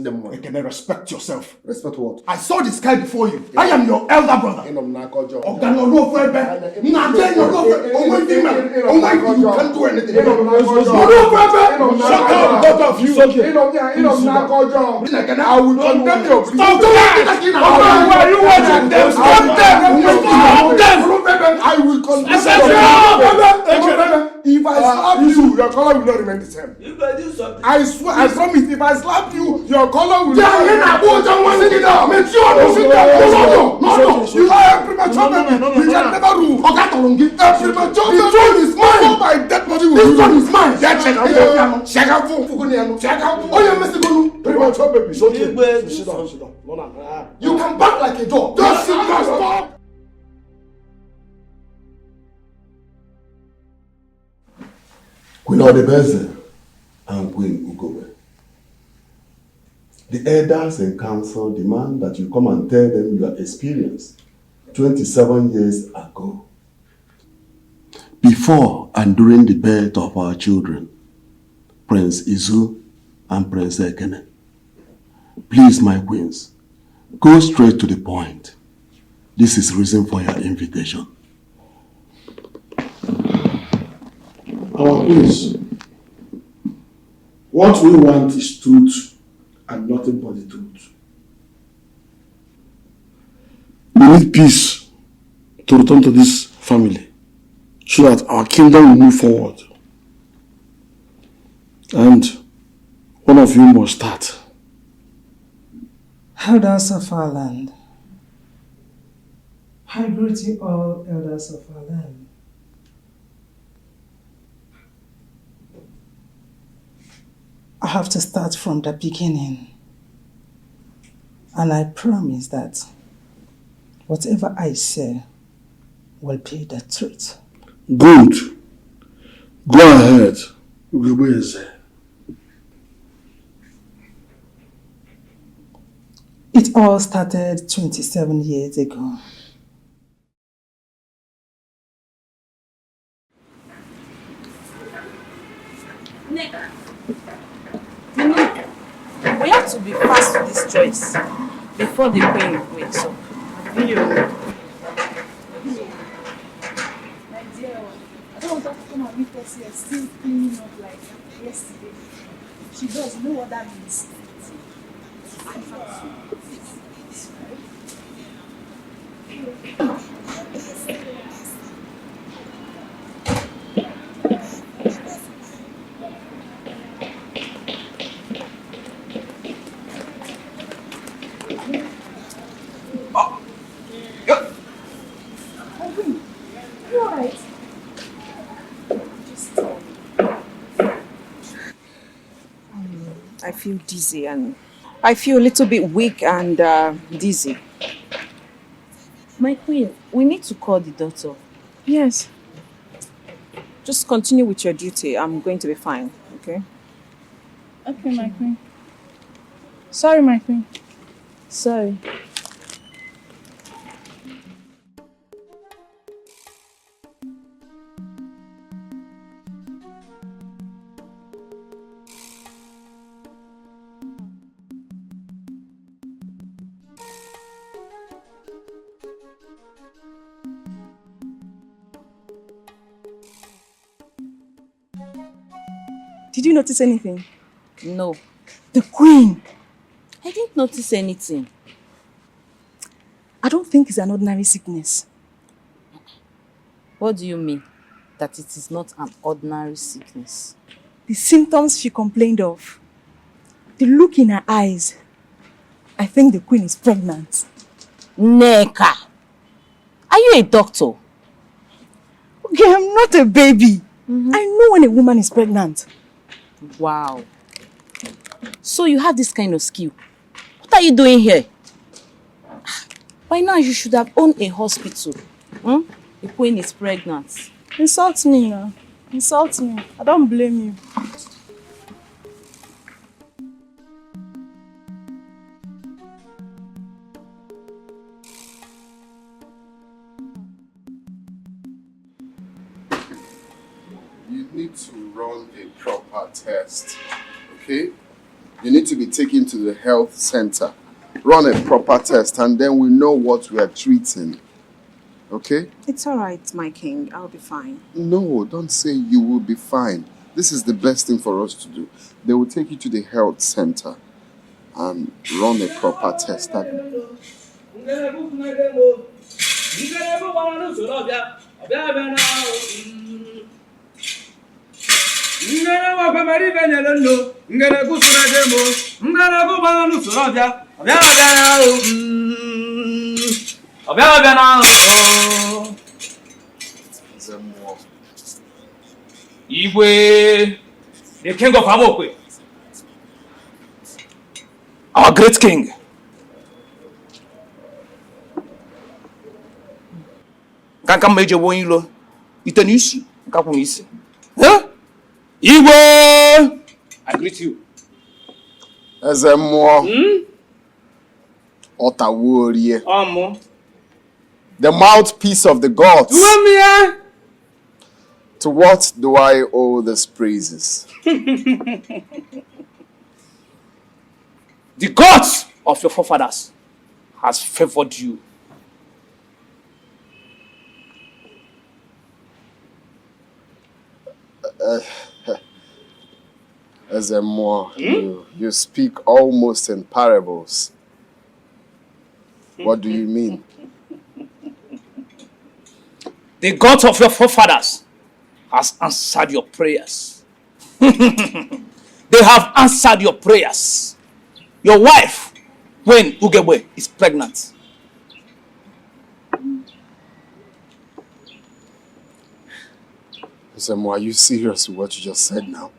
[SPEAKER 11] them one.
[SPEAKER 2] Can I respect yourself?
[SPEAKER 11] Respect what?
[SPEAKER 2] I saw the sky before you. I am your elder brother. You can't do anything. Shut up, both of you. I will condemn you. Stop them. Why are you watching them? Stop them. I will condemn you. If I slap you, you, your color will not remain the same.
[SPEAKER 17] You go do something.
[SPEAKER 2] I swear, I promise, if I slap you, your color will not remain the same. Sit down. Make sure you sit down. No. You are a premature baby. You can never rule. Oga Tolongi. A premature baby. This one is mine. My dead body will This one is mine. Check out. Oh, you must go. Premature baby. Sit down. You can bark like a dog. Just sit down. Stop.
[SPEAKER 15] Queen Odebeze and Queen Ugobe. The elders and council demand that you come and tell them your experience 27 years ago, before and during the birth of our children, Prince Izu and Prince Ekene. Please, my queens, go straight to the point. This is reason for your invitation.
[SPEAKER 2] Our queens, what we want is truth and nothing but the truth. We need peace to return to this family so that our kingdom will move forward. And one of you must start.
[SPEAKER 3] Elders of our land, I greet you all, elders of our land. I have to start from the beginning. And I promise that whatever I say will be the truth.
[SPEAKER 2] Good. Go ahead.
[SPEAKER 3] It all started 27 years ago.
[SPEAKER 4] We have to be fast with this choice before the queen wakes up.
[SPEAKER 10] My dear, I don't want her to come and meet us here still cleaning up like yesterday. She does know what that means.
[SPEAKER 5] I feel dizzy and I feel a little bit weak and dizzy.
[SPEAKER 20] My queen, we need to call the doctor.
[SPEAKER 5] Yes. Just continue with your duty. I'm going to be fine, okay?
[SPEAKER 10] Okay, my queen. Sorry, my queen.
[SPEAKER 20] Sorry.
[SPEAKER 12] Did you notice anything?
[SPEAKER 20] No.
[SPEAKER 12] The queen!
[SPEAKER 20] I didn't notice anything.
[SPEAKER 12] I don't think it's an ordinary sickness.
[SPEAKER 20] What do you mean? That it is not an ordinary sickness?
[SPEAKER 12] The symptoms she complained of, the look in her eyes, I think the queen is pregnant.
[SPEAKER 20] Neka! Are you a doctor?
[SPEAKER 12] Okay, I'm not a baby. I know when a woman is pregnant.
[SPEAKER 20] Wow. So you have this kind of skill. What are you doing here? By now you should have owned a hospital. The queen is pregnant.
[SPEAKER 12] Insult me now. Insult me. I don't blame you.
[SPEAKER 15] You need to run a proper test, okay? You need to be taken to the health center. Run a proper test and then we know what we are treating, okay?
[SPEAKER 5] It's all right, my king. I'll be fine.
[SPEAKER 15] No, don't say you will be fine. This is the best thing for us to do. They will take you to the health center and run a proper test.
[SPEAKER 8] ngana wa kwa mari benyelelo ngana kusura demo ngana ko banu surabia abia abia o abia abia na o
[SPEAKER 13] Zemmo.
[SPEAKER 8] Igwe, the king of Amokwe, our great king. Kanka meje wonilo, itenisi, kapunisi. Huh? Igwe, I greet you.
[SPEAKER 13] Zemmo. Otaworie.
[SPEAKER 8] Amo.
[SPEAKER 13] The mouthpiece of the gods. To what do I owe these praises?
[SPEAKER 8] The gods of your forefathers has favored you.
[SPEAKER 13] Zemmo, you speak almost in parables. What do you mean?
[SPEAKER 8] The gods of your forefathers has answered your prayers. They have answered your prayers. Your wife, when Ugebe is pregnant.
[SPEAKER 13] Zemmo, are you serious with what you just said now?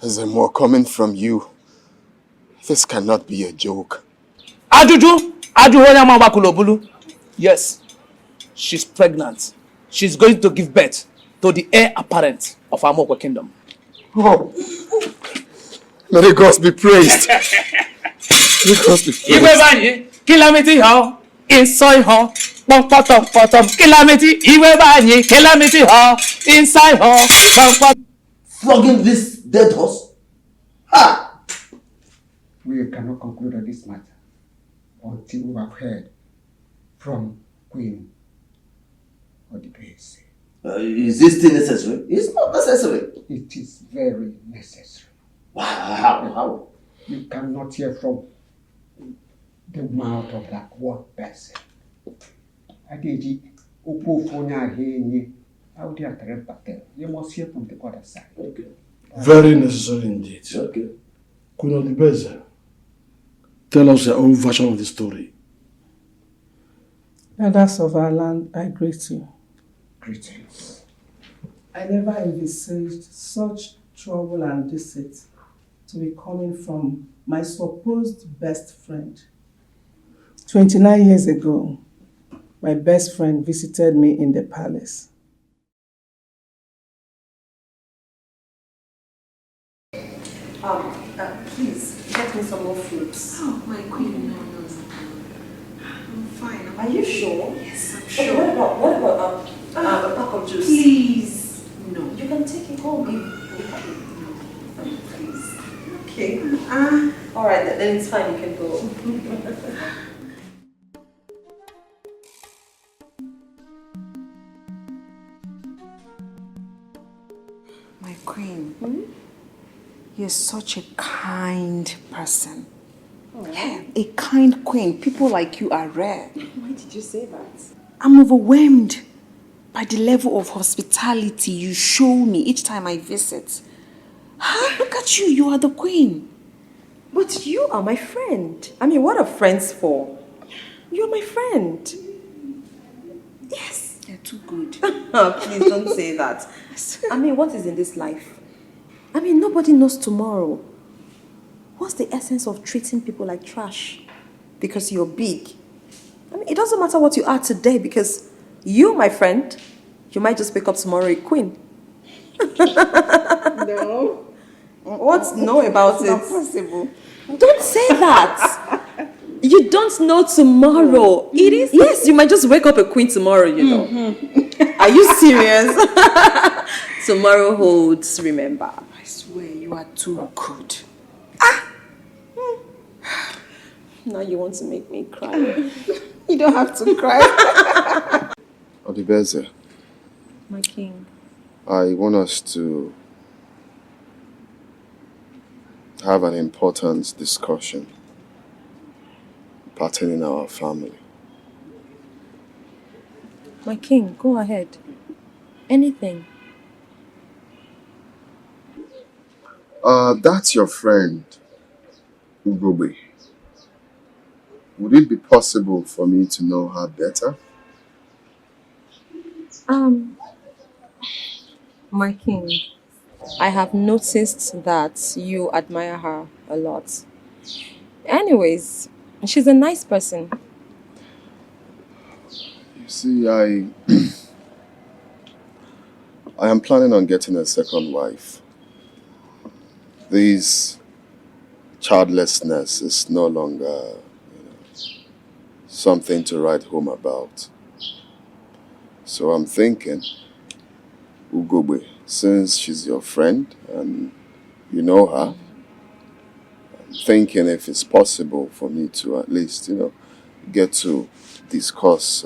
[SPEAKER 13] Zemmo, coming from you, this cannot be a joke.
[SPEAKER 8] Yes, she's pregnant. She's going to give birth to the heir apparent of Amokwe kingdom.
[SPEAKER 13] Oh, may the gods be praised. May the gods be praised.
[SPEAKER 8] Calamity ho, inside ho, bottom, calamity, calamity ho, inside ho,
[SPEAKER 1] flogging this dead horse. Ah!
[SPEAKER 14] We cannot conclude on this matter until we have heard from Queen Odibese.
[SPEAKER 1] Is this still necessary? It's not necessary.
[SPEAKER 14] It is very necessary.
[SPEAKER 1] How?
[SPEAKER 14] You cannot hear from the mouth of that one person. Adeji, Opofonya Henye, how they are patel. You must hear from the other side.
[SPEAKER 1] Okay.
[SPEAKER 2] Very necessary indeed.
[SPEAKER 1] Okay.
[SPEAKER 2] Queen Odibese, tell us your own version of the story.
[SPEAKER 16] Elders of our land, I greet you.
[SPEAKER 14] Greetings.
[SPEAKER 16] I never envisaged such trouble and deceit to be coming from my supposed best friend. 29 years ago, my best friend visited me in the palace.
[SPEAKER 5] Please, get me some more fruits.
[SPEAKER 4] Oh, my queen, no.
[SPEAKER 5] I'm fine. Are you sure?
[SPEAKER 4] Yes, I'm
[SPEAKER 5] Okay,
[SPEAKER 4] sure.
[SPEAKER 5] what about a pack of juice?
[SPEAKER 4] Please.
[SPEAKER 5] No. You can take it home. No. Please. Okay. Alright, then it's fine. You can go. My queen, you're such a kind person. Yeah, a kind queen. People like you are rare.
[SPEAKER 4] Why did you say that?
[SPEAKER 5] I'm overwhelmed by the level of hospitality you show me each time I visit. Look at you, you are the queen. But you are my friend. I mean, what are friends for? You're my friend. Yes.
[SPEAKER 4] You're too good.
[SPEAKER 5] Please don't say that. I mean, what is in this life? I mean, nobody knows tomorrow. What's the essence of treating people like trash? Because you're big. I mean, it doesn't matter what you are today because you, my friend, you might just wake up tomorrow a queen.
[SPEAKER 4] No.
[SPEAKER 5] What's no about it?
[SPEAKER 4] Not possible.
[SPEAKER 5] Don't say that. You don't know tomorrow. It is. Yes, you might just wake up a queen tomorrow, you know. Are you serious? Tomorrow holds, remember.
[SPEAKER 4] I swear you are too good.
[SPEAKER 5] Now you want to make me cry.
[SPEAKER 4] You don't have to cry.
[SPEAKER 13] Odibese,
[SPEAKER 5] My king.
[SPEAKER 13] I want us to have an important discussion pertaining our family.
[SPEAKER 5] My king, go ahead. Anything.
[SPEAKER 13] That's your friend, Ugobe. Would it be possible for me to know her better?
[SPEAKER 5] My king, I have noticed that you admire her a lot. Anyways, she's a nice person.
[SPEAKER 13] You see, I am planning on getting a second wife. This childlessness is no longer something to write home about. So I'm thinking, Ugobe, since she's your friend and you know her, I'm thinking if it's possible for me to at least, get to discuss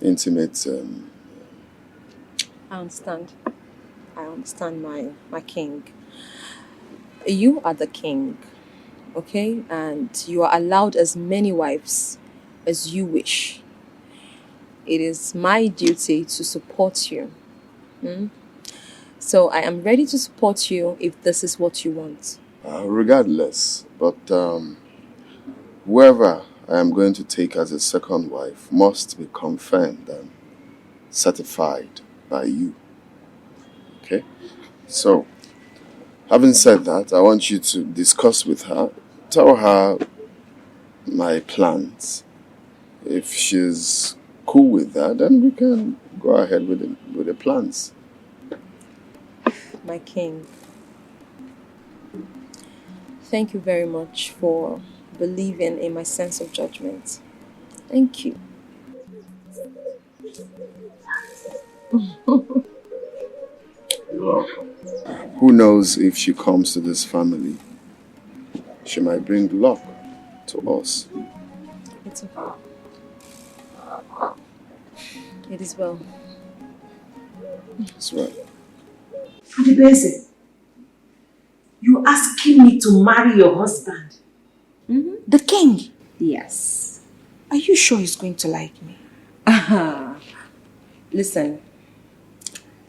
[SPEAKER 13] intimate.
[SPEAKER 5] I understand. I understand, my king. You are the king, okay? And you are allowed as many wives as you wish. It is my duty to support you. Hmm? So I am ready to support you if this is what you want.
[SPEAKER 13] Regardless, but whoever I am going to take as a second wife must be confirmed and certified by you. Okay? So, having said that, I want you to discuss with her, tell her my plans. If she's cool with that, then we can go ahead with the plans.
[SPEAKER 5] My king, thank you very much for believing in my sense of judgment. Thank you.
[SPEAKER 13] Who knows if she comes to this family, she might bring luck to us.
[SPEAKER 5] It's okay. It is well.
[SPEAKER 13] It's well.
[SPEAKER 6] Adibese, you asking me to marry your husband?
[SPEAKER 5] The king?
[SPEAKER 6] Yes. Are you sure he's going to like me?
[SPEAKER 5] Listen,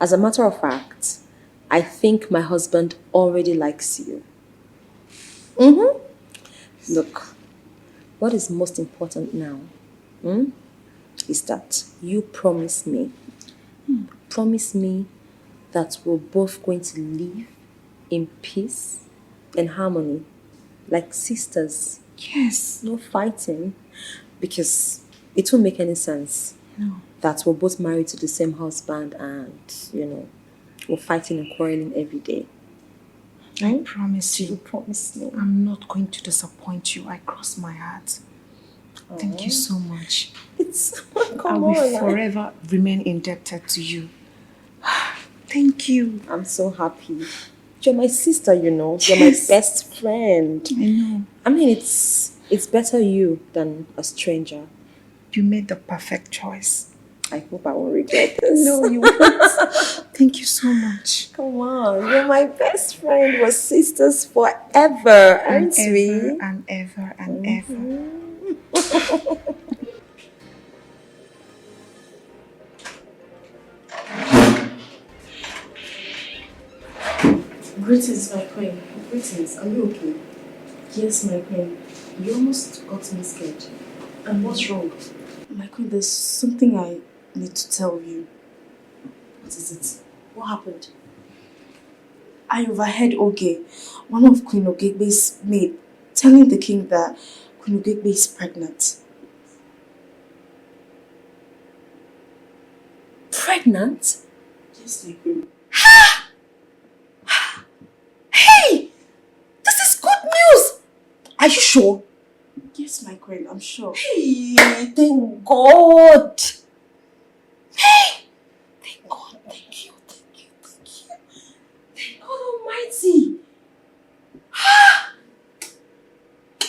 [SPEAKER 5] as a matter of fact, I think my husband already likes you. Look, what is most important now is that you promise me. Promise me that we're both going to live in peace and harmony, like sisters.
[SPEAKER 6] Yes.
[SPEAKER 5] No fighting, because it won't make any sense.
[SPEAKER 6] No.
[SPEAKER 5] That we're both married to the same husband and, we're fighting and quarreling every day.
[SPEAKER 6] I promise you.
[SPEAKER 5] You promise me.
[SPEAKER 6] I'm not going to disappoint you. I cross my heart. Thank you so much. I will forever remain indebted to you. Thank you.
[SPEAKER 5] I'm so happy. You're my sister, You're my best friend.
[SPEAKER 6] I know.
[SPEAKER 5] I mean, it's better you than a stranger.
[SPEAKER 6] You made the perfect choice.
[SPEAKER 5] I hope I won't regret this.
[SPEAKER 6] No, you won't. Thank you so much.
[SPEAKER 5] Come on, you're my best friend. We're sisters forever, aren't we?
[SPEAKER 6] And ever and ever.
[SPEAKER 4] Greetings, my queen. Greetings. Are you okay? Yes, my queen. You almost got me scared. And what's wrong? My queen, there's something I need to tell you. What is it? What happened? I overheard Oge, one of Queen Ogegbe's maid, telling the king that Queen Ogegbe is pregnant.
[SPEAKER 5] Pregnant?
[SPEAKER 4] Yes, my queen.
[SPEAKER 5] Hey! This is good news! Are you sure?
[SPEAKER 4] Yes, my queen, I'm sure.
[SPEAKER 5] Hey, thank God! Hey! Thank God, thank you. Thank God Almighty!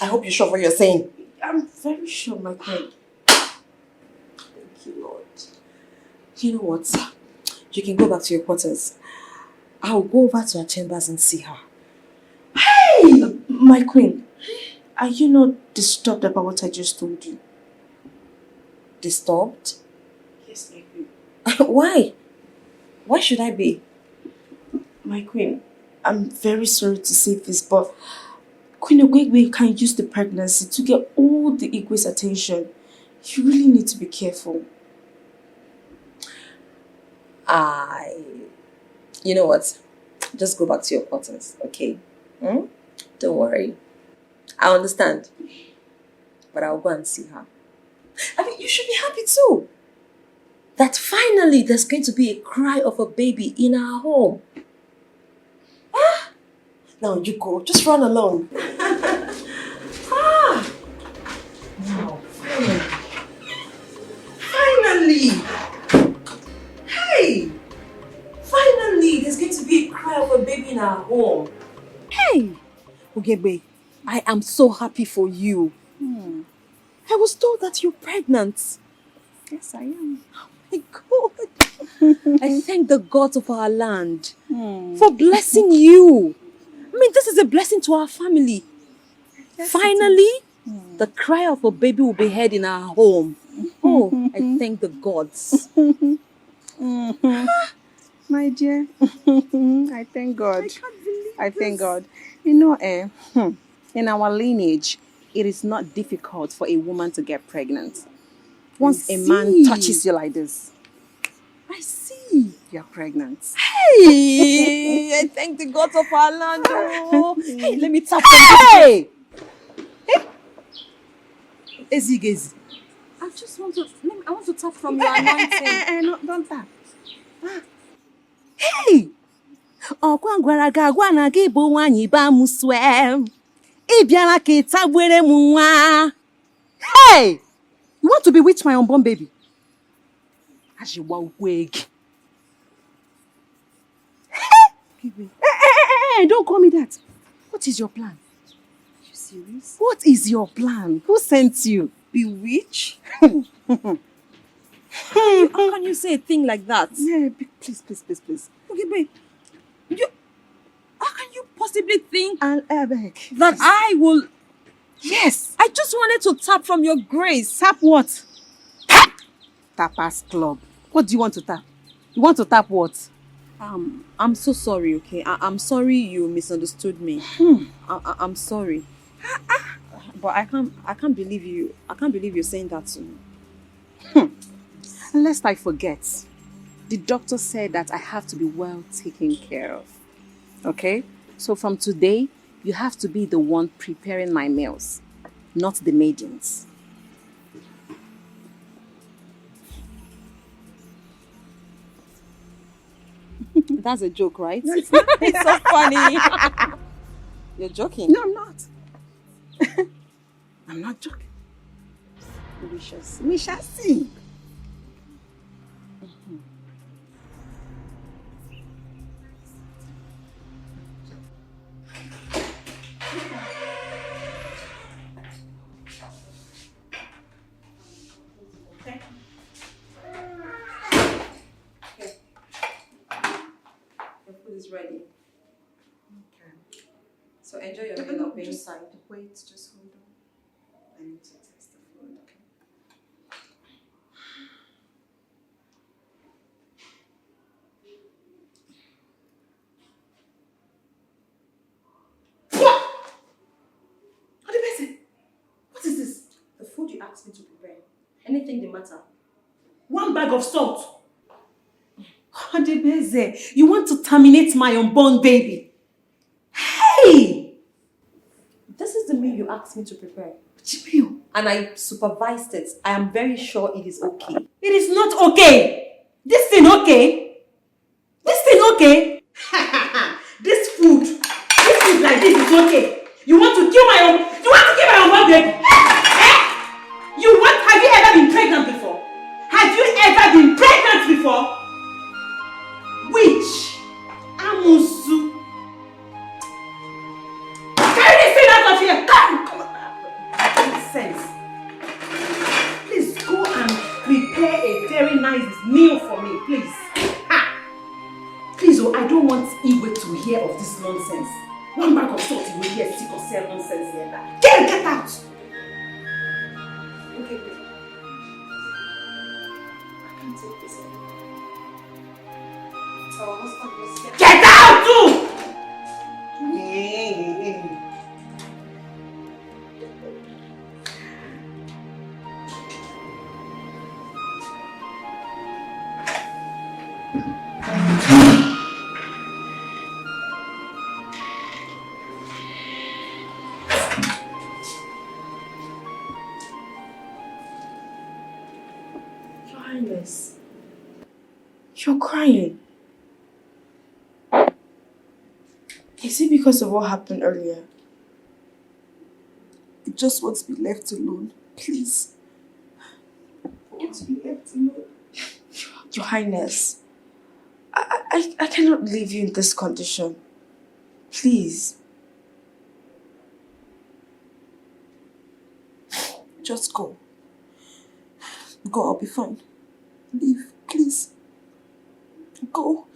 [SPEAKER 5] I hope you're sure what you're saying.
[SPEAKER 4] I'm very sure, my queen.
[SPEAKER 5] Thank you, Lord. You know what? You can go back to your quarters. I'll go over to her chambers and see her.
[SPEAKER 4] Hey! My queen, are you not disturbed about what I just told you?
[SPEAKER 5] Disturbed?
[SPEAKER 4] Yes, my queen.
[SPEAKER 5] Why? Why should I be?
[SPEAKER 4] My queen, I'm very sorry to say this, but Queen Ogwegwe can use the pregnancy to get all the Igwe's attention. You really need to be careful.
[SPEAKER 5] You know what? Just go back to your quarters, okay? Don't worry. I understand. But I'll go and see her. I mean, you should be happy too. That finally there's going to be a cry of a baby in our home. Now you go. Just run along. Wow. Finally. Hey. Finally, there's going to be a cry of a baby in our home.
[SPEAKER 19] Hey. Ogebe, I am so happy for you. I was told that you're pregnant.
[SPEAKER 5] Yes, I am.
[SPEAKER 19] Oh my God. I thank the gods of our land for blessing you. I mean, this is a blessing to our family.
[SPEAKER 5] Yes,
[SPEAKER 19] finally, the cry of a baby will be heard in our home. Oh, I thank the gods.
[SPEAKER 5] My dear, I thank God. I thank God. You know, in our lineage, it is not difficult for a woman to get pregnant. Once a man touches you like this,
[SPEAKER 19] I see.
[SPEAKER 5] You're pregnant.
[SPEAKER 19] Hey, I thank the gods of our land. Oh. Hey, let me tap from
[SPEAKER 5] Hey!
[SPEAKER 19] Ezigezi.
[SPEAKER 5] I just want to, I want to tap from your anointing. No, don't tap.
[SPEAKER 19] Hey! Ọkwa gwara gị agwa na gị bụ nwaanyị ba m swem. Ị bịara ka ị tagbere m nwa. Hey! You want to bewitch my unborn baby? Ajiwa wig. Hey, don't call me that. What is your plan?
[SPEAKER 5] Are you serious?
[SPEAKER 19] What is your plan? Who sent you?
[SPEAKER 5] Bewitch?
[SPEAKER 19] How can you say a thing like that?
[SPEAKER 5] Yeah, please. Okay, babe. How can you possibly think that I will...
[SPEAKER 19] Yes.
[SPEAKER 5] I just wanted to tap from your grace.
[SPEAKER 19] Tap what? Tapas Club. What do you want to tap? You want to tap what?
[SPEAKER 5] I'm so sorry, okay? I'm sorry you misunderstood me. I'm sorry. But I can't believe you. I can't believe you're saying that to me.
[SPEAKER 19] Lest I forget, the doctor said that I have to be well taken care of. Okay? So from today, you have to be the one preparing my meals, not the maidens.
[SPEAKER 5] That's a joke, right?
[SPEAKER 19] No, it's not. It's so funny.
[SPEAKER 5] You're joking?
[SPEAKER 19] No, I'm not. I'm not joking.
[SPEAKER 5] We shall see.
[SPEAKER 19] We shall see.
[SPEAKER 5] Is ready. Okay. So enjoy your meal up inside.
[SPEAKER 19] Wait, just hold on. I need to taste the food, okay? What is this?
[SPEAKER 5] The food you asked me to prepare. Anything the matter?
[SPEAKER 19] 1 bag of salt. Adebeze, you want to terminate my unborn baby? Hey!
[SPEAKER 5] This is the meal you asked me to prepare.
[SPEAKER 19] Chibiu.
[SPEAKER 5] And I supervised it. I am very sure it is okay.
[SPEAKER 19] It is not okay. This thing okay? This thing okay? This food like this is okay. You want to kill my unborn baby? Have you ever been pregnant before? Have you ever been pregnant before? Witch! Amusu! Carry this thing out of here! Come! Nonsense. Please go and prepare a very nice meal for me, please. Please, I don't want Igwe to hear of this nonsense. 1 bag of salt, you will hear sick or sell nonsense here. Get out!
[SPEAKER 5] Okay, I can't take
[SPEAKER 19] Get out too!
[SPEAKER 6] Your Highness, you're crying. Is it because of what happened earlier?
[SPEAKER 5] I just want to be left alone. Please. I want to be left alone.
[SPEAKER 6] Your Highness, I cannot leave you in this condition. Please.
[SPEAKER 5] Just go. Go, I'll be fine. Leave, please. Go.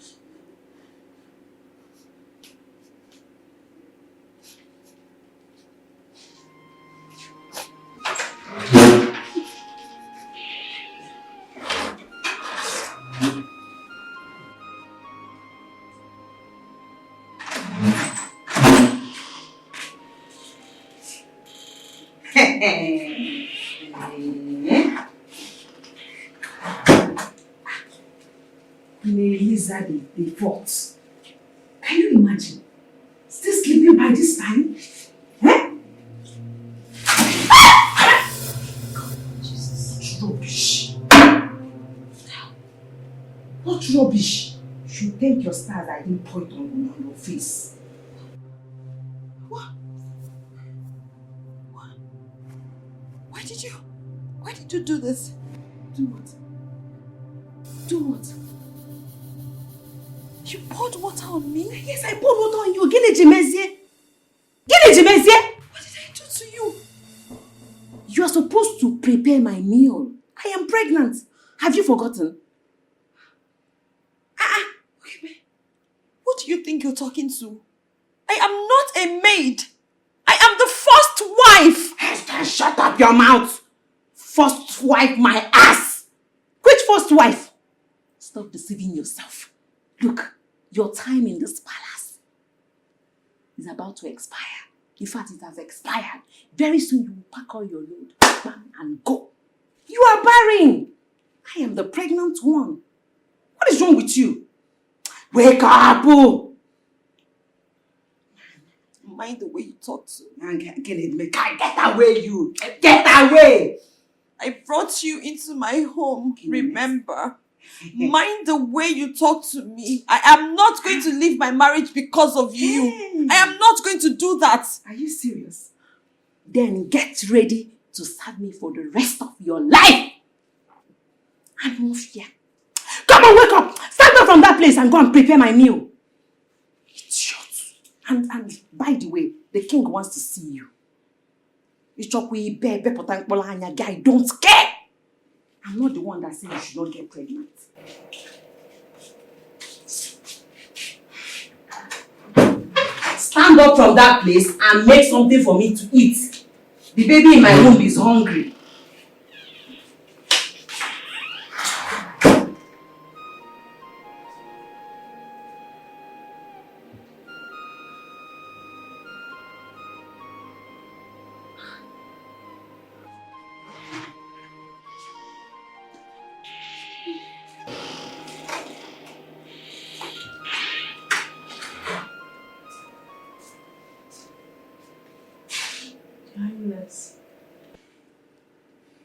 [SPEAKER 19] Elizabeth the fourth. Can you imagine? Still sleeping by this time? Eh? Jesus, rubbish. What rubbish? You should thank your stars I didn't point on your face.
[SPEAKER 5] Why did you do this?
[SPEAKER 19] Do what? Do what?
[SPEAKER 5] You poured water on me?
[SPEAKER 19] Yes, I poured water on you. Gene Jemezie. What did
[SPEAKER 5] I do to you?
[SPEAKER 19] You are supposed to prepare my meal. I am pregnant. Have you forgotten?
[SPEAKER 5] Okay, what do you think you're talking to? I am not a maid. I am the first wife.
[SPEAKER 19] Shut up your mouth. First wife, my ass. Which first wife? Stop deceiving yourself. Look, your time in this palace is about to expire. In fact, it has expired. Very soon you will pack all your load, bam, and go. You are barren. I am the pregnant one. What is wrong with you? Wake up! Oh.
[SPEAKER 5] Mind the way you talk to
[SPEAKER 19] me. Get away, you. Get away.
[SPEAKER 5] I brought you into my home, remember? Mind the way you talk to me. I am not going to leave my marriage because of you. I am not going to do that.
[SPEAKER 19] Are you serious? Then get ready to serve me for the rest of your life. And move here. Come on, wake up. Stand up from that place and go and prepare my meal. Idiot. And by the way, the king wants to see you. I don't care. I'm not the one that said you should not get pregnant. Stand up from that place and make something for me to eat. The baby in my womb is hungry.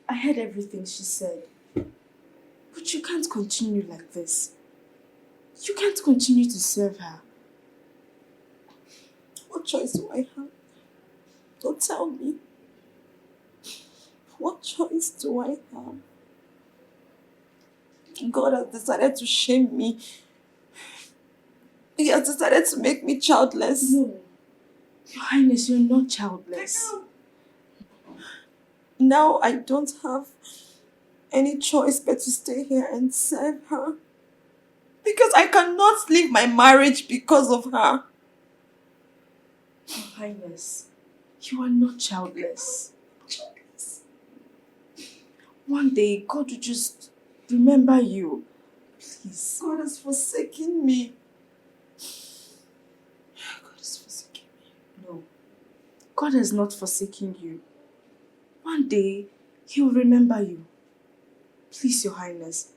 [SPEAKER 6] I heard everything she said. But you can't continue like this. You can't continue to serve her.
[SPEAKER 5] What choice do I have? Don't tell me. What choice do I have? God has decided to shame me. He has decided to make me childless.
[SPEAKER 6] No. Your Highness, you're not childless.
[SPEAKER 5] Now I don't have any choice but to stay here and serve her. Because I cannot leave my marriage because of her.
[SPEAKER 6] Your Highness, you are not childless. One day, God will just remember you.
[SPEAKER 5] Please. God has forsaken me. God has forsaken me. No. God has not forsaken you. One day, He will remember you. Please, Your Highness,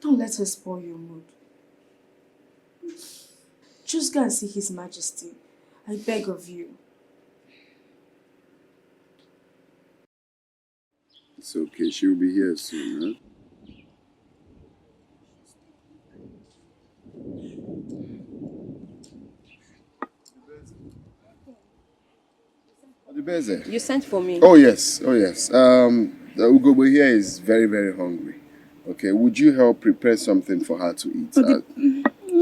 [SPEAKER 5] don't let her spoil your mood. Just go and see His Majesty. I beg of you.
[SPEAKER 11] It's okay. She'll be here soon, huh?
[SPEAKER 5] You sent for me.
[SPEAKER 11] Oh yes, oh yes. The Ugobo here is very, very hungry. Okay, would you help prepare something for her to eat?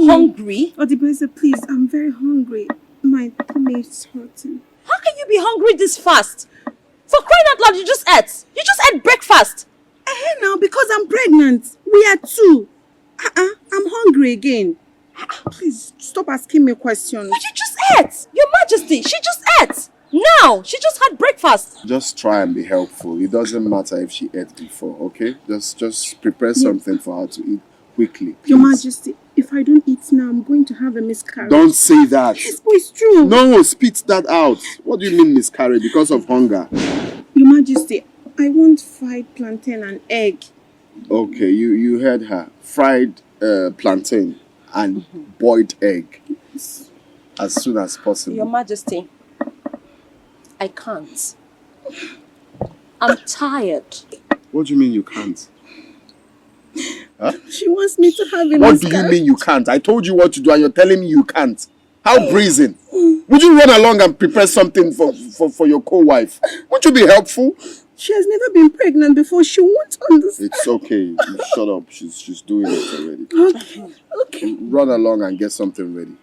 [SPEAKER 5] Hungry?
[SPEAKER 6] Odibeze, please, I'm very hungry. My tummy is hurting.
[SPEAKER 5] How can you be hungry this fast? For crying out loud, you just ate. You just ate breakfast.
[SPEAKER 6] Now, because I'm pregnant. We are two. I'm hungry again. Please, stop asking me questions.
[SPEAKER 5] But you just ate. Your Majesty, she just ate. Now, she just had breakfast.
[SPEAKER 11] Just try and be helpful. It doesn't matter if she ate before, okay? Just prepare something for her to eat quickly. Please.
[SPEAKER 6] Your Majesty, if I don't eat now, I'm going to have a miscarriage.
[SPEAKER 11] Don't say that.
[SPEAKER 6] Yes, but it's true.
[SPEAKER 11] No, spit that out. What do you mean miscarriage? Because of hunger?
[SPEAKER 6] Your Majesty, I want fried plantain and egg.
[SPEAKER 11] Okay, you heard her. Fried plantain and boiled egg. As soon as possible.
[SPEAKER 5] Your Majesty, I can't. I'm tired.
[SPEAKER 11] What do you mean you can't? Huh?
[SPEAKER 6] She wants me to have a
[SPEAKER 11] What do you mean you can't? I told you what to do and you're telling me you can't. How brazen. Would you run along and prepare something for your co-wife? Won't you be helpful?
[SPEAKER 6] She has never been pregnant before. She won't understand.
[SPEAKER 11] It's okay. You shut up. She's doing it already.
[SPEAKER 6] Okay.
[SPEAKER 11] Run along and get something ready.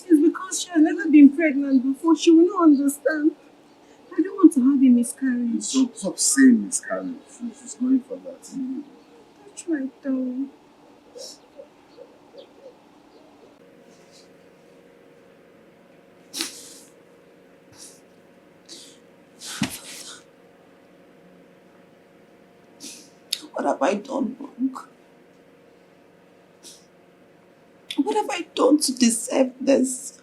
[SPEAKER 6] It's because she has never been pregnant before. She will not understand. I don't want to have a miscarriage.
[SPEAKER 11] Stop saying miscarriage. She's going for that.
[SPEAKER 6] That's right, though.
[SPEAKER 5] What have I done wrong? What have I done to deserve this?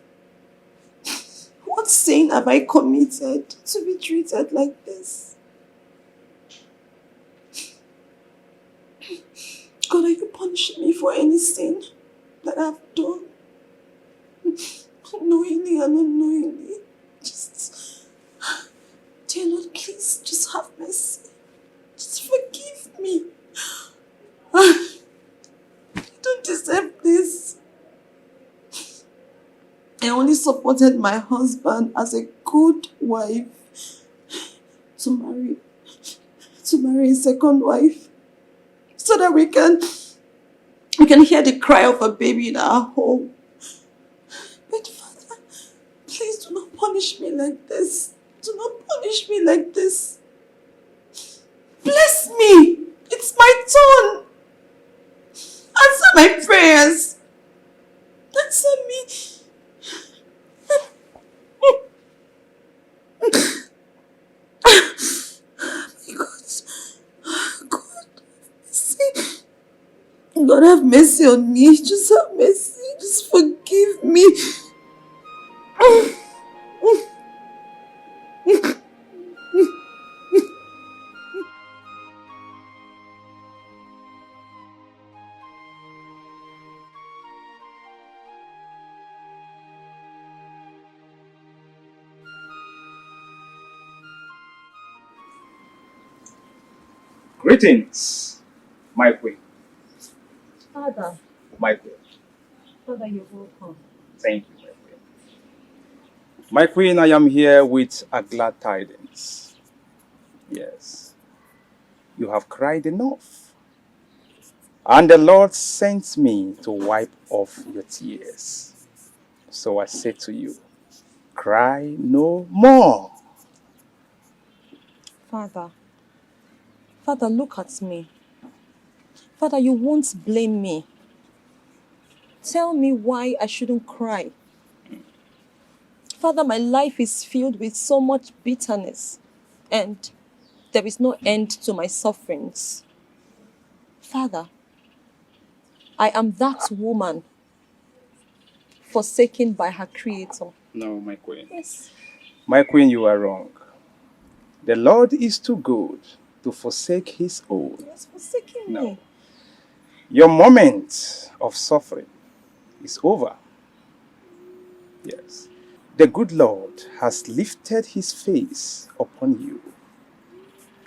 [SPEAKER 5] What sin have I committed to be treated like this? God, are you punishing me for any sin that I've done? Knowingly and unknowingly. Dear Lord, please just have mercy. Just forgive me. I don't deserve this. I only supported my husband as a good wife to marry a second wife, so that we can hear the cry of a baby in our home. But Father, please do not punish me like this. Do not punish me like this. Bless me. It's my turn. Answer my prayers. Answer me. God have mercy on me. Just have mercy. Just forgive me.
[SPEAKER 8] Greetings, my queen.
[SPEAKER 5] Father.
[SPEAKER 8] My queen.
[SPEAKER 5] Father, you're welcome.
[SPEAKER 8] Thank you, my queen. My queen, I am here with a glad tidings. Yes. You have cried enough. And the Lord sent me to wipe off your tears. So I say to you, cry no more.
[SPEAKER 5] Father, look at me. Father, you won't blame me. Tell me why I shouldn't cry. Father, my life is filled with so much bitterness. And there is no end to my sufferings. Father, I am that woman forsaken by her creator.
[SPEAKER 8] No, my queen.
[SPEAKER 5] Yes.
[SPEAKER 8] My queen, you are wrong. The Lord is too good to forsake his own.
[SPEAKER 5] Yes, forsaken me.
[SPEAKER 8] Your moment of suffering is over. Yes. The good Lord has lifted his face upon you,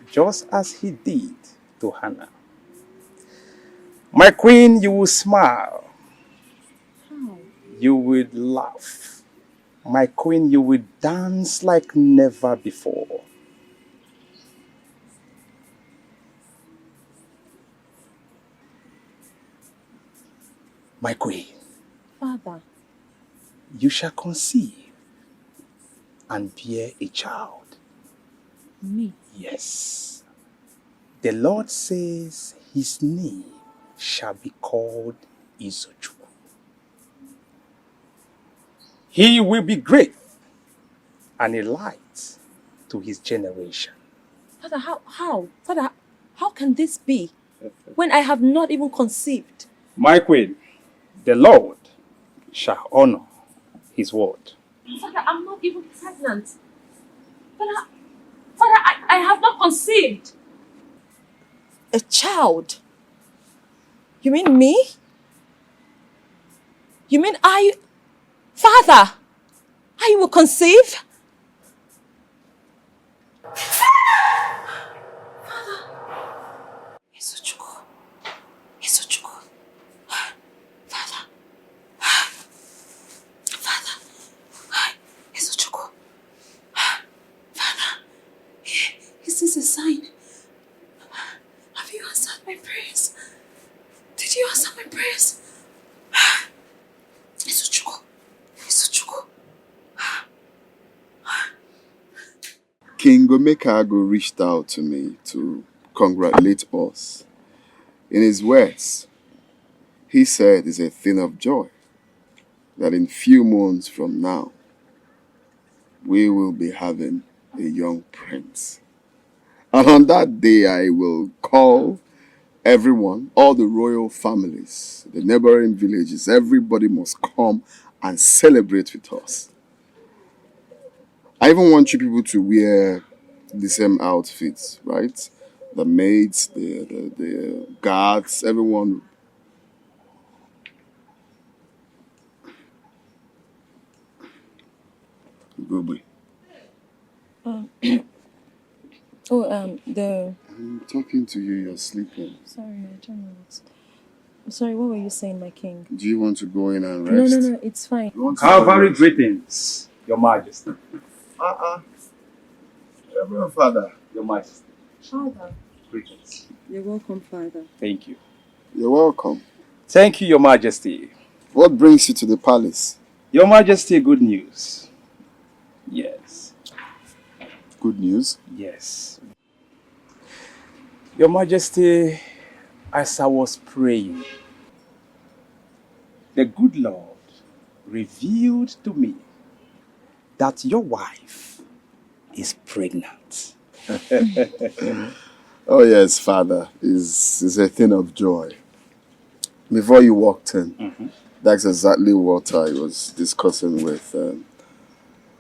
[SPEAKER 8] just as he did to Hannah. My queen, you will smile.
[SPEAKER 5] How?
[SPEAKER 8] You will laugh. My queen, you will dance like never before. My queen,
[SPEAKER 5] Father,
[SPEAKER 8] you shall conceive and bear a child.
[SPEAKER 5] me?
[SPEAKER 8] Yes. The Lord says his name shall be called Isochukwu. He will be great and a light to his generation.
[SPEAKER 5] Father, how? Father, how can this be when I have not even conceived?
[SPEAKER 8] My queen, the Lord shall honor his word.
[SPEAKER 5] Father, I'm not even pregnant. Father, I have not conceived. A child? You mean me? You mean Father, I will conceive? Isochukwu. Isochukwu. Father. Father. Isochukwu. Father. Is this a sign? Have you answered my prayers? Did you answer my prayers? Isochukwu. Isochukwu.
[SPEAKER 11] King Omekago reached out to me to congratulate us. In his words, he said it's a thing of joy that in few months from now, we will be having a young prince. And on that day, I will call everyone, all the royal families, the neighboring villages, everybody must come and celebrate with us. I even want you people to wear the same outfits, right? The maids, the guards, everyone. Booby. I'm talking to you, you're sleeping.
[SPEAKER 5] Sorry, I don't know what. Sorry, what were you saying, my king?
[SPEAKER 11] Do you want to go in and rest?
[SPEAKER 5] No, it's fine.
[SPEAKER 8] Calvary greetings, Your Majesty.
[SPEAKER 11] Reverend Father.
[SPEAKER 8] Your Majesty.
[SPEAKER 5] Father.
[SPEAKER 8] Greetings.
[SPEAKER 5] You're welcome, Father.
[SPEAKER 8] Thank you.
[SPEAKER 11] You're welcome.
[SPEAKER 8] Thank you, Your Majesty.
[SPEAKER 11] What brings you to the palace?
[SPEAKER 8] Your Majesty, good news. Yes.
[SPEAKER 11] Good news?
[SPEAKER 8] Yes. Your Majesty, as I was praying, the good Lord revealed to me that your wife is pregnant.
[SPEAKER 11] Oh yes, Father. It's a thing of joy. Before you walked in, that's exactly what I was discussing with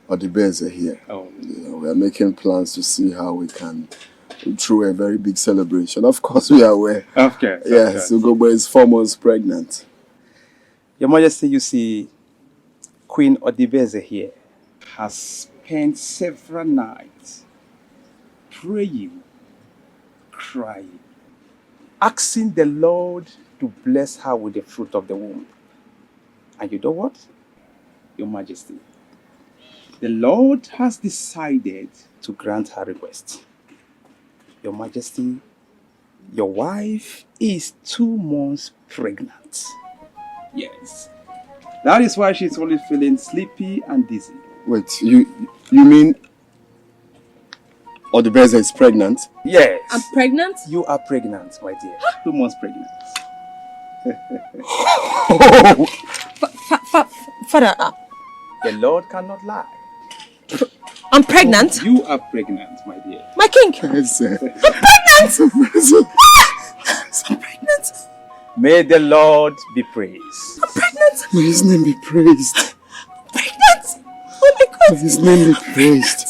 [SPEAKER 11] Odibeze here.
[SPEAKER 8] Oh.
[SPEAKER 11] We are making plans to see how we can through a very big celebration. Of course, we are aware.
[SPEAKER 8] Of course.
[SPEAKER 11] Yes, Ugogbe is 4 months pregnant.
[SPEAKER 8] Your Majesty, you see, Queen Odibeze here has spent several nights praying, crying, asking the Lord to bless her with the fruit of the womb. And you know what? Your Majesty, the Lord has decided to grant her request. Your Majesty, your wife is 2 months pregnant. Yes. That is why she's only feeling sleepy and dizzy.
[SPEAKER 11] Wait, you mean Odibeze is pregnant?
[SPEAKER 8] Yes.
[SPEAKER 5] I'm pregnant?
[SPEAKER 8] You are pregnant, my dear. 2 months pregnant.
[SPEAKER 5] Father,
[SPEAKER 8] the Lord cannot lie.
[SPEAKER 12] I'm pregnant?
[SPEAKER 8] You are pregnant, my dear.
[SPEAKER 12] My king!
[SPEAKER 13] Yes, sir.
[SPEAKER 12] I'm pregnant! I'm pregnant!
[SPEAKER 8] May the Lord be praised.
[SPEAKER 12] I'm pregnant!
[SPEAKER 13] May his name be praised.
[SPEAKER 12] I'm pregnant! Oh my God!
[SPEAKER 13] May his name be praised.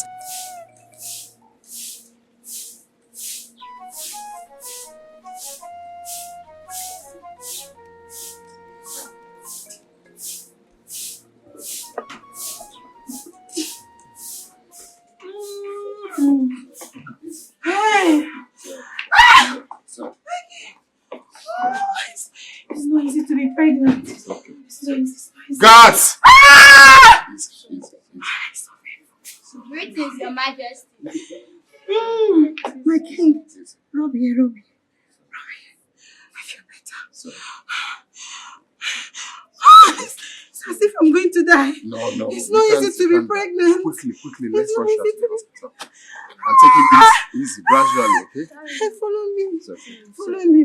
[SPEAKER 19] Hey! It's not easy to be pregnant. It's not easy.
[SPEAKER 11] Guards!
[SPEAKER 9] Greetings, Your Majesty.
[SPEAKER 19] My king. Robbie. I feel better. It's as if I'm going to die.
[SPEAKER 13] No.
[SPEAKER 19] It's not easy to be pregnant.
[SPEAKER 13] Quickly, let's rush out to the hospital. And take it easy, gradually, okay?
[SPEAKER 19] Follow me.
[SPEAKER 13] It's okay.
[SPEAKER 19] Follow me.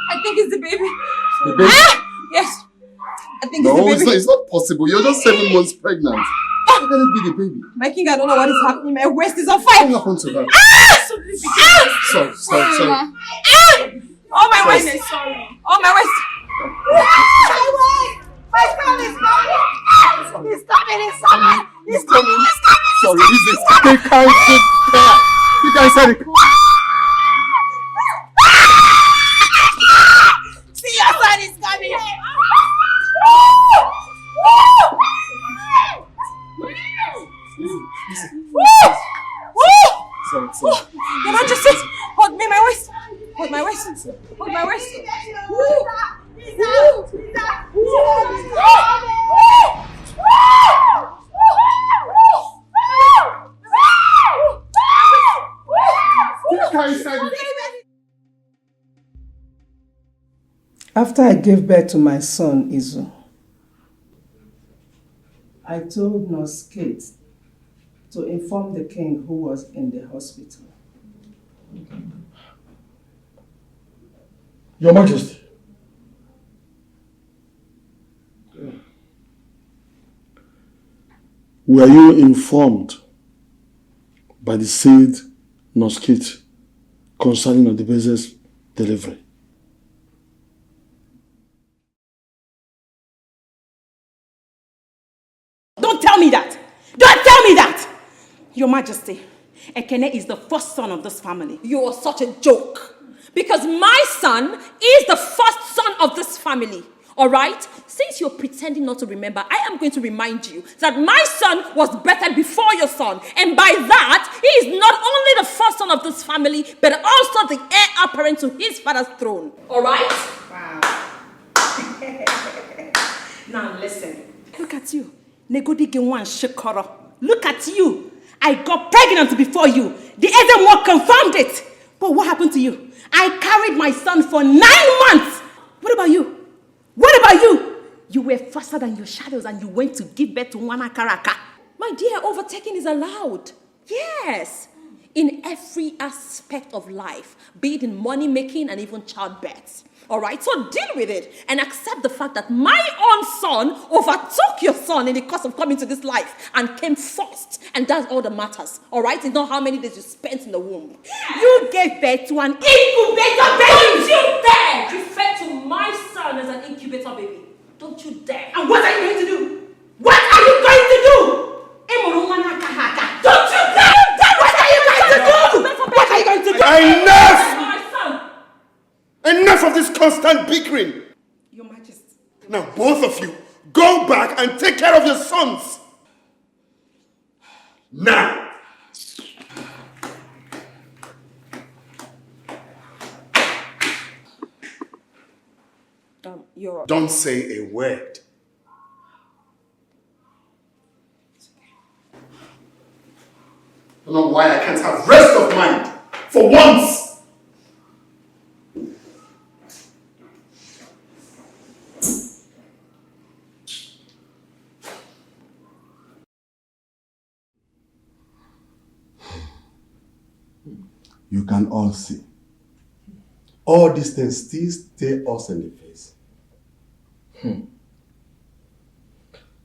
[SPEAKER 19] I think it's the baby.
[SPEAKER 13] The baby?
[SPEAKER 19] Yes. I think
[SPEAKER 13] No,
[SPEAKER 19] it's the baby.
[SPEAKER 13] it's not possible. You're just 7 months pregnant. How can it be the baby?
[SPEAKER 19] My king, I don't know what is happening. My waist is on fire.
[SPEAKER 13] What happened to her? Sorry.
[SPEAKER 19] Oh, my
[SPEAKER 13] Sorry.
[SPEAKER 19] waist. Oh, my waist. My waist. My son is coming. He's coming. He's coming.
[SPEAKER 13] Sorry, easy. They can't sit there. You guys said it.
[SPEAKER 19] See, your son is coming.
[SPEAKER 13] Sorry.
[SPEAKER 19] Your Majesty, hold me, my waist. Hold my waist. Hold my waist.
[SPEAKER 3] After I gave birth to my son, Izu, I told Nurse Kate to inform the king who was in the hospital.
[SPEAKER 2] Your Majesty. Were you informed by the said Nurse Kate concerning the baby's delivery?
[SPEAKER 19] Don't tell me that! Don't tell me that! Your Majesty, Ekene is the first son of this family. You are such a joke. Because my son is the first son of this family. Alright? Since you're pretending not to remember, I am going to remind you that my son was birthed before your son. And by that, he is not only the first son of this family, but also the heir apparent to his father's throne. Alright? Wow. Now listen. Look at you. Look at you. I got pregnant before you. The Ezemo confirmed it. But what happened to you? I carried my son for 9 months. What about you? What about you? You were faster than your shadows and you went to give birth to Wanakaraka. My dear, overtaking is allowed. Yes. In every aspect of life, be it in money making and even childbirth. Alright, so deal with it and accept the fact that my own son overtook your son in the course of coming to this life and came first. And that's all that matters. Alright, it's not how many days you spent in the womb. You gave birth to an incubator baby! Don't you dare refer to my son as an incubator baby. Don't you dare. And what are you going to do? What are you going to do? Don't you dare! What are you going to do? What are you going to do?
[SPEAKER 11] Enough! Enough of this constant bickering!
[SPEAKER 19] Your Majesty.
[SPEAKER 11] Now, both of you, go back and take care of your sons! Now!
[SPEAKER 5] You're...
[SPEAKER 15] Don't say a word. I don't know why I can't have rest of mind for once. You can all see. All these things still stare us in the face.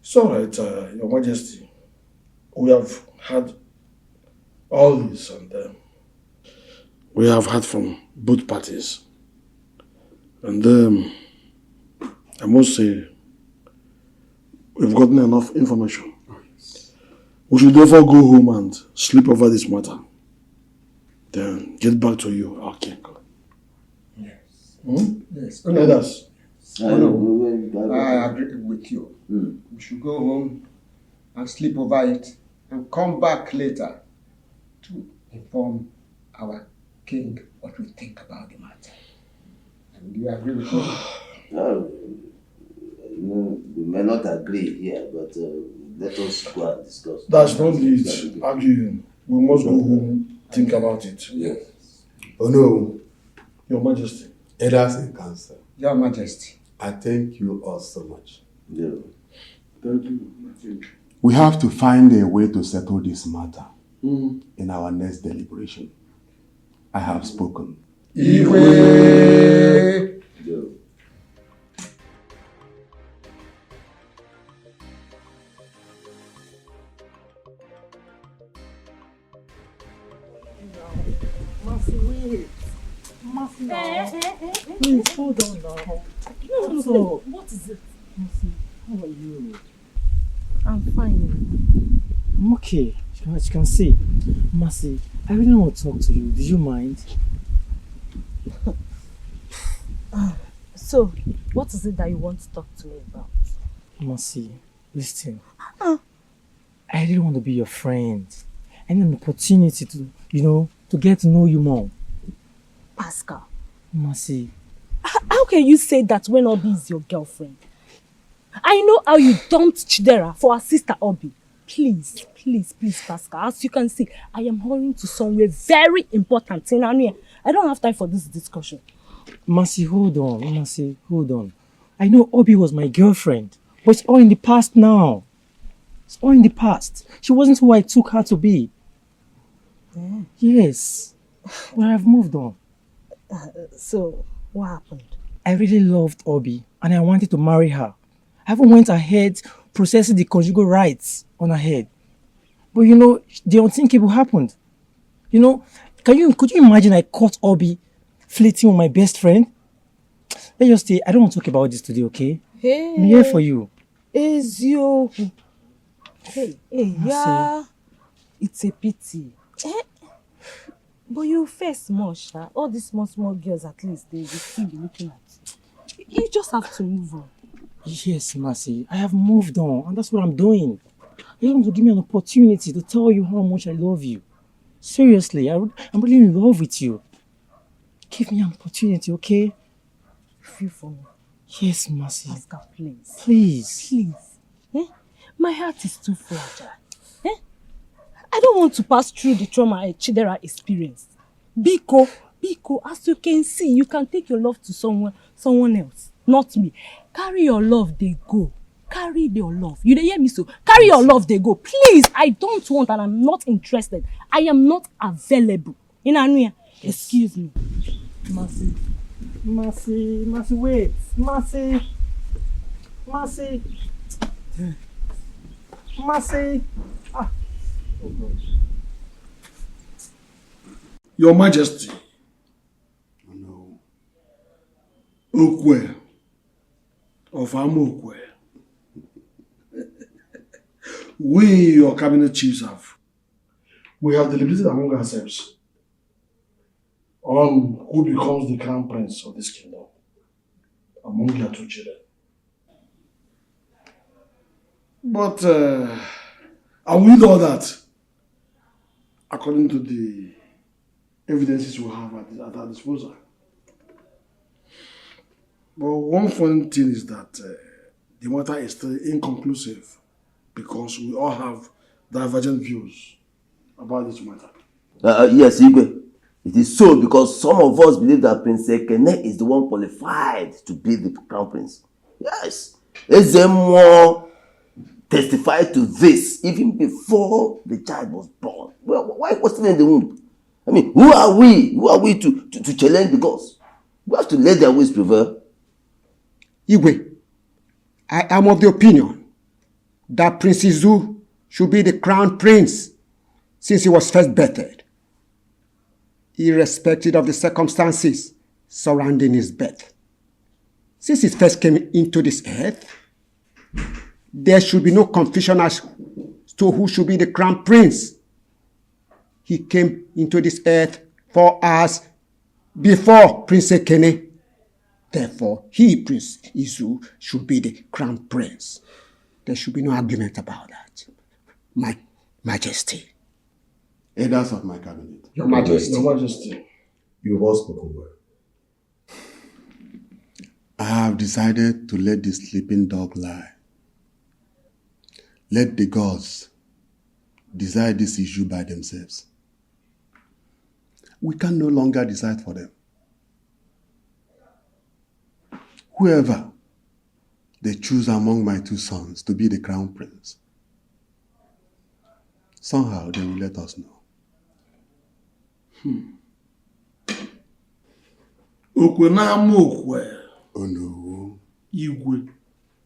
[SPEAKER 2] It's all right, Your Majesty. We have had all this and we have heard from both parties. And I must say, we've gotten enough information. We should therefore go home and sleep over this matter. Then get back to you, our king.
[SPEAKER 14] Yes.
[SPEAKER 2] Yes. Others.
[SPEAKER 14] I agree with you. We should go home and sleep over it and come back later to inform our king what we think about the matter. And do you agree with me?
[SPEAKER 1] No, we may not agree here, but let us go and discuss.
[SPEAKER 2] That's no need arguing. We must go home, think about it.
[SPEAKER 15] Yes. Oh no.
[SPEAKER 2] Your Majesty.
[SPEAKER 15] Elders in council.
[SPEAKER 14] Your Majesty.
[SPEAKER 15] I thank you all so much.
[SPEAKER 1] Yeah.
[SPEAKER 2] Thank you.
[SPEAKER 15] We have to find a way to settle this matter in our next deliberation. I have spoken.
[SPEAKER 14] Iwe.
[SPEAKER 1] Yeah.
[SPEAKER 12] Please hold on now. No. What is it? Mercy, how are you? I'm fine. I'm okay. As you can see. Mercy, I really want to talk to you. Did you mind?
[SPEAKER 21] So, what is it that you want to talk to me about?
[SPEAKER 12] Mercy, listen. I really want to be your friend. I need an opportunity to, to get to know you more.
[SPEAKER 21] Pascal.
[SPEAKER 12] Mercy.
[SPEAKER 21] How can you say that when Obi is your girlfriend? I know how you dumped Chidera for her sister Obi. Please, Pascal. As you can see, I am hurrying to somewhere very important. I don't have time for this discussion.
[SPEAKER 12] Mercy, hold on. I know Obi was my girlfriend, but it's all in the past now. It's all in the past. She wasn't who I took her to be.
[SPEAKER 21] Yeah.
[SPEAKER 12] Yes, but I've moved on.
[SPEAKER 21] So, what happened?
[SPEAKER 12] I really loved Obi and I wanted to marry her. I even went ahead processing the conjugal rights on her head. But the unthinkable happened. Could you imagine I caught Obi flirting with my best friend? Let's just say, I don't want to talk about this today, okay?
[SPEAKER 21] Hey.
[SPEAKER 12] I'm here for you.
[SPEAKER 21] Ezio. Hey, yeah. It's a pity. But you face more, Sha. All these small girls, at least, they will still be looking at you. You just have to move on.
[SPEAKER 12] Yes, Mercy. I have moved on, and that's what I'm doing. You want to give me an opportunity to tell you how much I love you. Seriously, I'm really in love with you. Give me an opportunity, okay?
[SPEAKER 21] Feel for me.
[SPEAKER 12] Yes, Mercy.
[SPEAKER 21] Pascal, please.
[SPEAKER 12] Please.
[SPEAKER 21] My heart is too fragile. I don't want to pass through the trauma Chidera experienced. Biko, as you can see, you can take your love to someone else, not me. Carry your love, they go. Carry your love. You hear me so? Carry your love, they go. Please, I don't want and I'm not interested. I am not available. Excuse me.
[SPEAKER 12] Mercy, wait. Mercy.
[SPEAKER 2] Your Majesty. No. Okwe. Of Amokwe. We, your cabinet chiefs, we have deliberated among ourselves on who becomes the crown prince of this kingdom among your two children. But, and with all that, according to the evidences we have at our disposal, But one funny thing is that the matter is still inconclusive because we all have divergent views about this matter.
[SPEAKER 1] Yes, Igwe. It is so because some of us believe that Prince Ekene is the one qualified to be the crown prince. Yes. Ezemo testified to this even before the child was born. Well, why was still in the womb? I mean, who are we? Who are we to challenge the gods? We have to let their ways prevail.
[SPEAKER 14] Igwe, I am of the opinion that Prince Izu should be the crown prince since he was first birthed, irrespective of the circumstances surrounding his birth. Since he first came into this earth, there should be no confusion as to who should be the crown prince. He came into this earth 4 hours before Prince Ekene. Therefore, he, Prince Izu, should be the crown prince. There should be no argument about that. My Majesty.
[SPEAKER 15] Elders of my cabinet.
[SPEAKER 14] Your Majesty.
[SPEAKER 2] Your Majesty.
[SPEAKER 15] You've all spoken well. I have decided to let the sleeping dog lie. Let the gods decide this issue by themselves. We can no longer decide for them. Whoever they choose among my 2 sons to be the crown prince, somehow they will let us know.
[SPEAKER 2] Okwenamokwe.
[SPEAKER 15] Oh no.
[SPEAKER 2] Igwe,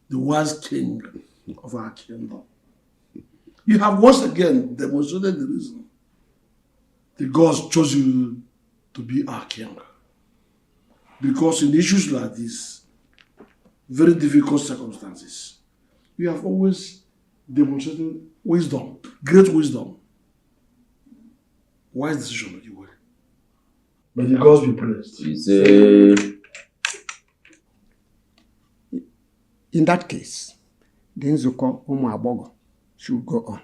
[SPEAKER 2] the wise king of our kingdom. You have once again demonstrated the reason the gods chose you to be our king. Because in issues like this, very difficult circumstances, you have always demonstrated wisdom, great wisdom. Wise decision, Igwe. May the gods be praised.
[SPEAKER 14] In that case, the Nzuko Umu Abogo should go on.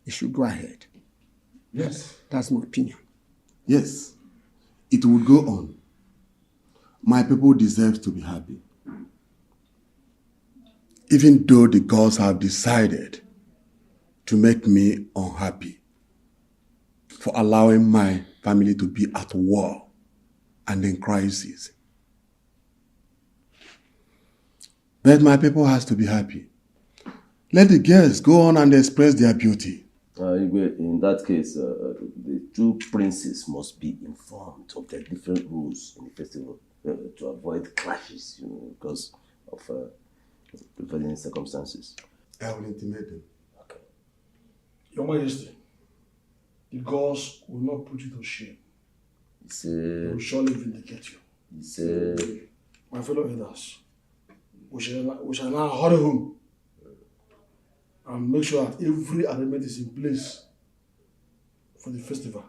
[SPEAKER 14] It should go ahead.
[SPEAKER 15] Yes.
[SPEAKER 14] That's my opinion.
[SPEAKER 15] Yes, it would go on. My people deserve to be happy. Even though the gods have decided to make me unhappy for allowing my family to be at war and in crisis. But my people has to be happy. Let the girls go on and express their beauty.
[SPEAKER 1] In that case, the 2 princes must be informed of the different rules in the festival to avoid clashes, because of prevailing circumstances.
[SPEAKER 15] I will intimate them.
[SPEAKER 1] Okay.
[SPEAKER 2] Your Majesty, the gods will not put you to shame. They will surely vindicate you. My fellow elders, we shall now hurry home and make sure that every arrangement is in place for the festival.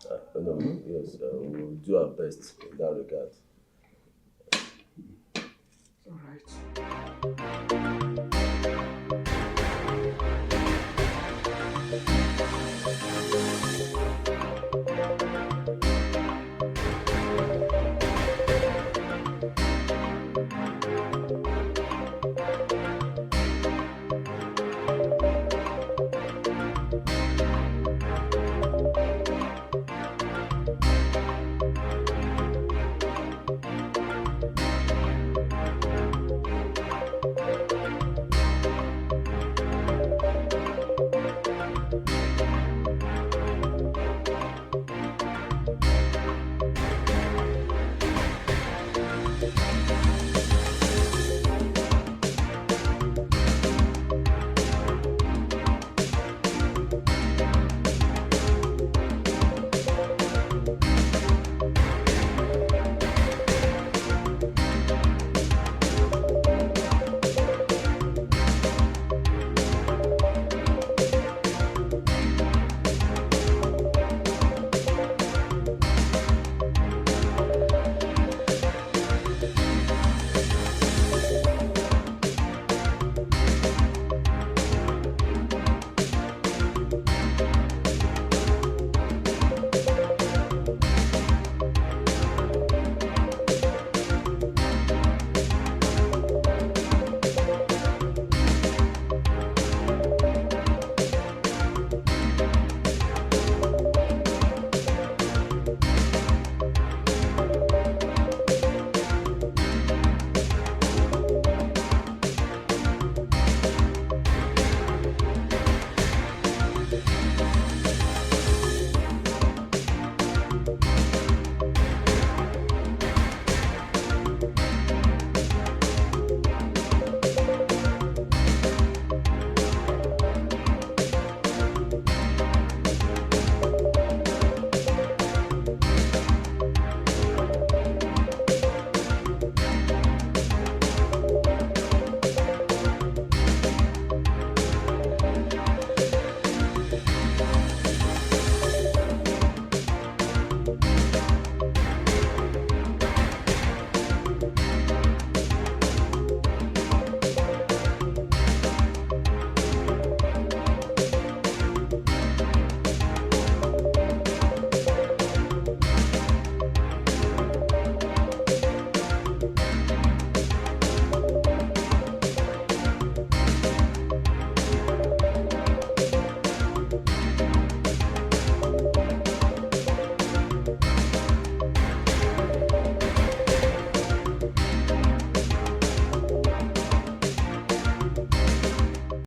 [SPEAKER 1] Yes, we'll do our best in that regard.
[SPEAKER 14] All right.